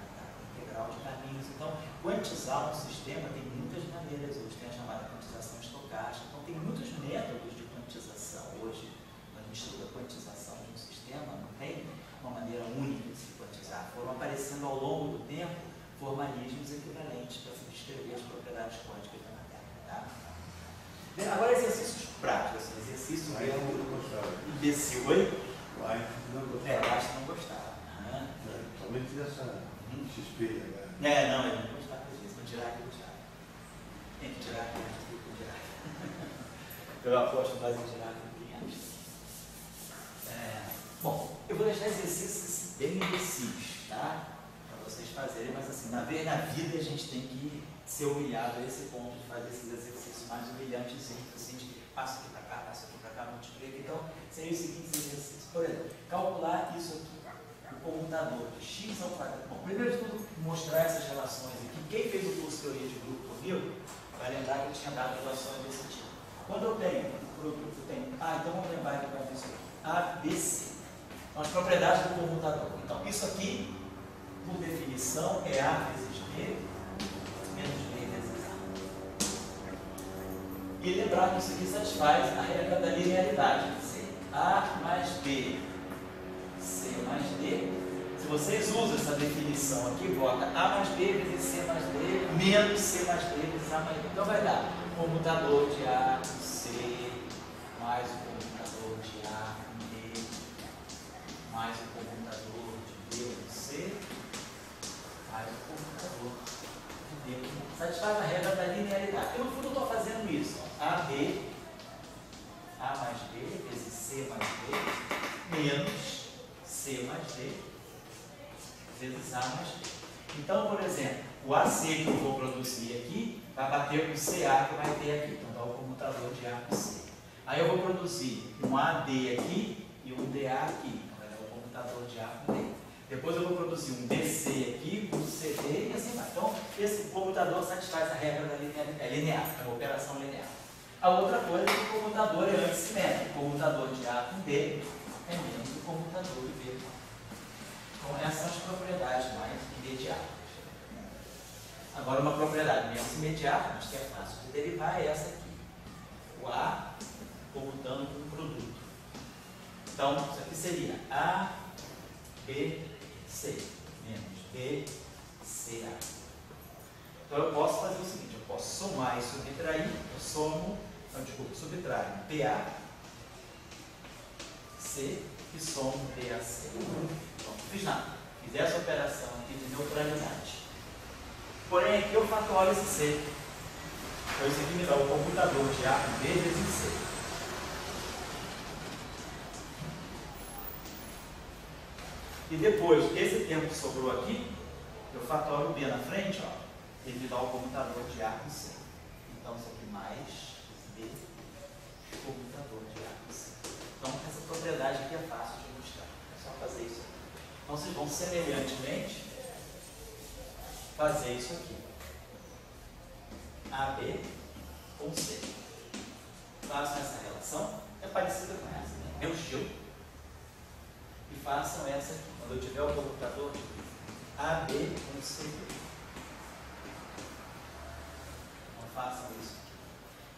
integral de caminhos. Então, quantizar um sistema tem muitas maneiras hoje. Tem a chamada quantização estocástica. Então, tem muitos métodos de quantização hoje. Quando a gente estuda a quantização de um sistema, não tem uma maneira única de se quantizar. Foram aparecendo ao longo do tempo formalismos equivalentes para se descrever as propriedades quânticas da matéria. Tá? Agora, exercícios práticos. Exercício mesmo imbecil. Oi? O Einstein não gostava. O Einstein não gostava. Somente dessa XP. Não, ele não gostava disso. Não tirar aqui do Tiago. Tem que tirar aqui do Tiago. Eu aposto mais em tirar aqui do Einstein. Bom, eu vou deixar exercícios bem imbecis, tá? Para vocês fazerem, mas assim, na vida a gente tem que ser humilhado a esse ponto de fazer esses exercícios mais humilhantes, assim, de passo aqui para cá, multiplica. Então, seria os seguintes exercícios. Por exemplo, calcular isso aqui, o comutador de x ao quadrado. Bom, primeiro de tudo, mostrar essas relações aqui. Quem fez o curso de teoria de grupo comigo, vai lembrar que eu tinha dado relações desse tipo. Quando eu tenho o produto, eu tenho então vamos lembrar que vai isso aqui, A, B, C. São as propriedades do comutador. Então, isso aqui, por definição, é A vezes B, menos B vezes A. E lembrar que isso aqui satisfaz a regra da linearidade. A mais B, C mais D. Se vocês usam essa definição aqui, bota A mais B vezes C mais D, menos C mais D vezes A mais D. Então vai dar comutador de A com C, mais o comutador de A com D, mais o comutador de B com C, mais o comutador de D com D. Satisfaz a regra da linearidade. Eu, no fundo, estou fazendo isso. AB, A mais B vezes C mais D, menos C mais D vezes A mais D. Então, por exemplo, o AC que eu vou produzir aqui vai bater com o CA que vai ter aqui. Então, dá o comutador de A com C. Aí eu vou produzir um AD aqui e um DA aqui. Então, vai dar o comutador de A com D. Depois eu vou produzir um DC aqui, um CD e assim vai. Então, esse comutador satisfaz a regra da linear, é uma operação linear. A outra coisa é que o comutador é antissimétrico. O comutador de A com D é menos o comutador de B. Então, essas são as propriedades mais imediatas. Agora, uma propriedade menos imediata, mas que é fácil de derivar, é essa aqui. O A comutando com o produto. Então, isso aqui seria A, B, C, menos B, C, A. Então, eu posso fazer o seguinte, eu posso somar e subtrair, subtraio PA, C e somo BAC. Então, não fiz nada. Fiz essa operação aqui de neutralidade. Porém, aqui eu fatorizo esse C. Então, isso aqui me dá o comutador de A com B vezes C. E depois, esse termo que sobrou aqui, eu fatoro o B na frente, ó, ele me dá o comutador de A com C. Então, isso aqui mais B, comutador de A com C. Então, essa propriedade aqui é fácil de mostrar. É só fazer isso aqui. Então, vocês vão semelhantemente fazer isso aqui. AB com C. Façam essa relação, é parecida com essa, né? Meu estilo. E façam essa aqui. Quando eu tiver o computador, AB com C. Então façam isso aqui.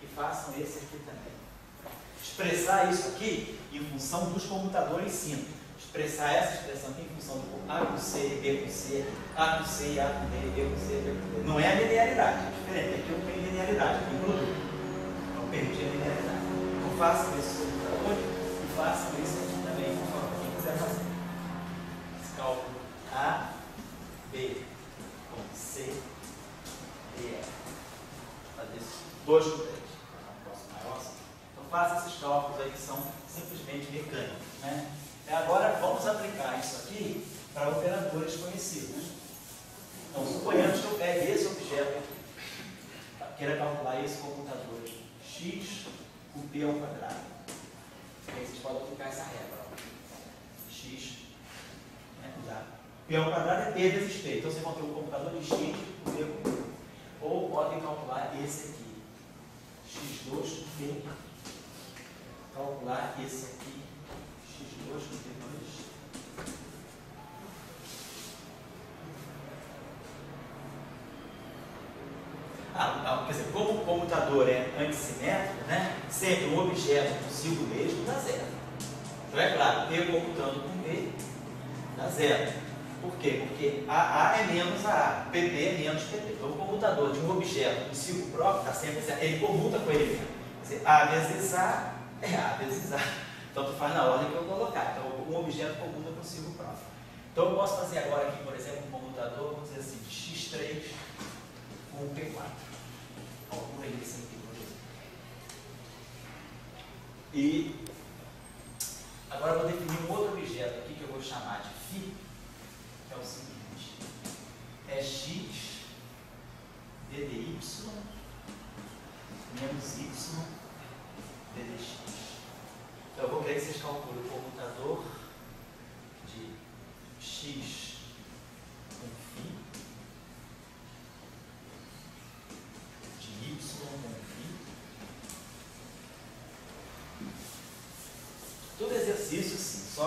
E façam esse aqui também. Expressar isso aqui em função dos computadores simples. Expressar essa expressão aqui em função do A com C, B com C, A com C, A com D, B com C, B com D. Não é a linearidade, é diferente. Aqui eu tenho linearidade, aqui em produto. Então perdi a linearidade. Então façam esse computador e façam isso aqui também, conforme quem quiser fazer. Esse cálculo A, B com C, D, E. Fazer isso 2 com 3. Então faça esses cálculos aí que são simplesmente mecânicos, né? Agora vamos aplicar isso aqui para operadores conhecidos. Então, suponhamos que eu pegue esse objeto aqui, queira calcular esse computador aqui, x com p ao quadrado. E aí vocês podem aplicar essa regra. X, né, p ao quadrado é p vezes p. Então, vocês vão ter um computador de x com p com p. Ou podem calcular esse aqui, x2 com p. Calcular esse aqui, x2 com p2. Quer dizer, como o computador é antissimétrico, né, sempre um objeto consigo mesmo dá zero. Então é claro, P computando com B dá zero. Por quê? Porque AA é menos AA, PP é menos PP. Então o computador de um objeto consigo próprio está sempre zero. Ele computa com ele mesmo. Quer dizer, A vezes A é A vezes A. Então tu faz na ordem que eu colocar. Então um objeto computa consigo próprio. Então eu posso fazer agora aqui, por exemplo, um computador, vamos dizer assim, de x3 com P4. Calcula isso aqui, por exemplo. E agora eu vou definir um outro objeto aqui que eu vou chamar de φ, que é o seguinte.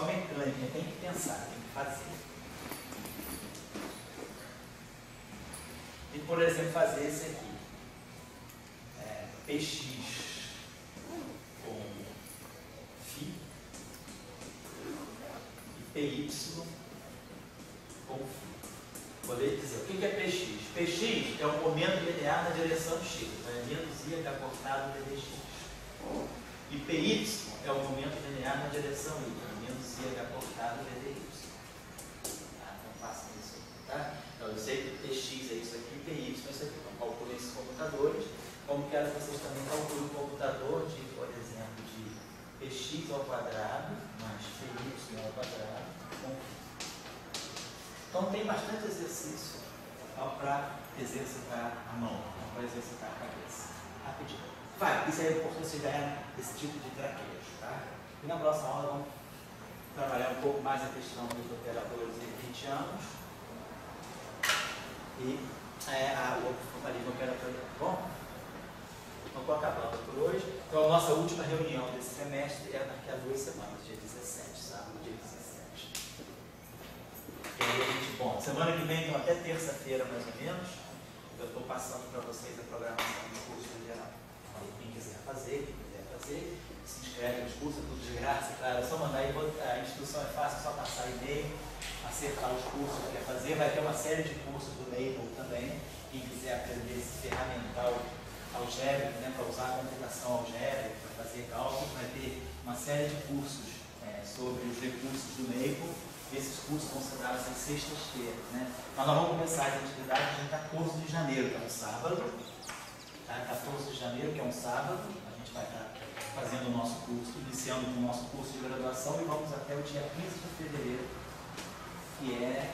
mecânica, tem que pensar, tem que fazer. E, por exemplo, fazer esse aqui. PX com φ e PY com φ. Poder dizer, o que é PX? PX é o momento linear na direção X, então é menos I cortado dx. E PY é o momento linear na direção Y, menos I cortado ddy. Então façam isso, tá? Então eu sei que PX é isso aqui, PY é isso aqui. Então calculem esses comutadores. Como quero que vocês também calculem o computador de, por exemplo, de px ao quadrado mais py ao quadrado com φ. Então tem bastante exercício para exercitar a mão, para exercitar a cabeça. Rapidinho. Vai, isso aí é importante você ganhar esse tipo de traquejo, tá? E na próxima aula vamos trabalhar um pouco mais a questão dos operadores hermitianos e o formalismo operatório. Bom? Então, estou acabando por hoje. Então, a nossa última reunião desse semestre é daqui a 2 semanas, dia 17, sábado, dia 17. E aí, a gente, bom, semana que vem, então, até terça-feira, mais ou menos, eu estou passando para vocês a programação do curso em geral. Quem quiser fazer, se inscreve nos cursos, é tudo de graça, claro. É só mandar aí, a instrução é fácil, é só passar e-mail, acertar os cursos que quer fazer. Vai ter uma série de cursos do Maple também. Quem quiser aprender esse ferramental algébrico, né, para usar a computação algébrica, para fazer cálculos, vai ter uma série de cursos sobre os recursos do Maple. Esses cursos vão ser dados às sextas-feiras, né? Mas nós vamos começar as atividades em 14 de janeiro, que é um sábado. Tá? 14 de janeiro, que é um sábado, a gente vai estar fazendo o nosso curso, iniciando com o nosso curso de graduação e vamos até o dia 15 de fevereiro, que é...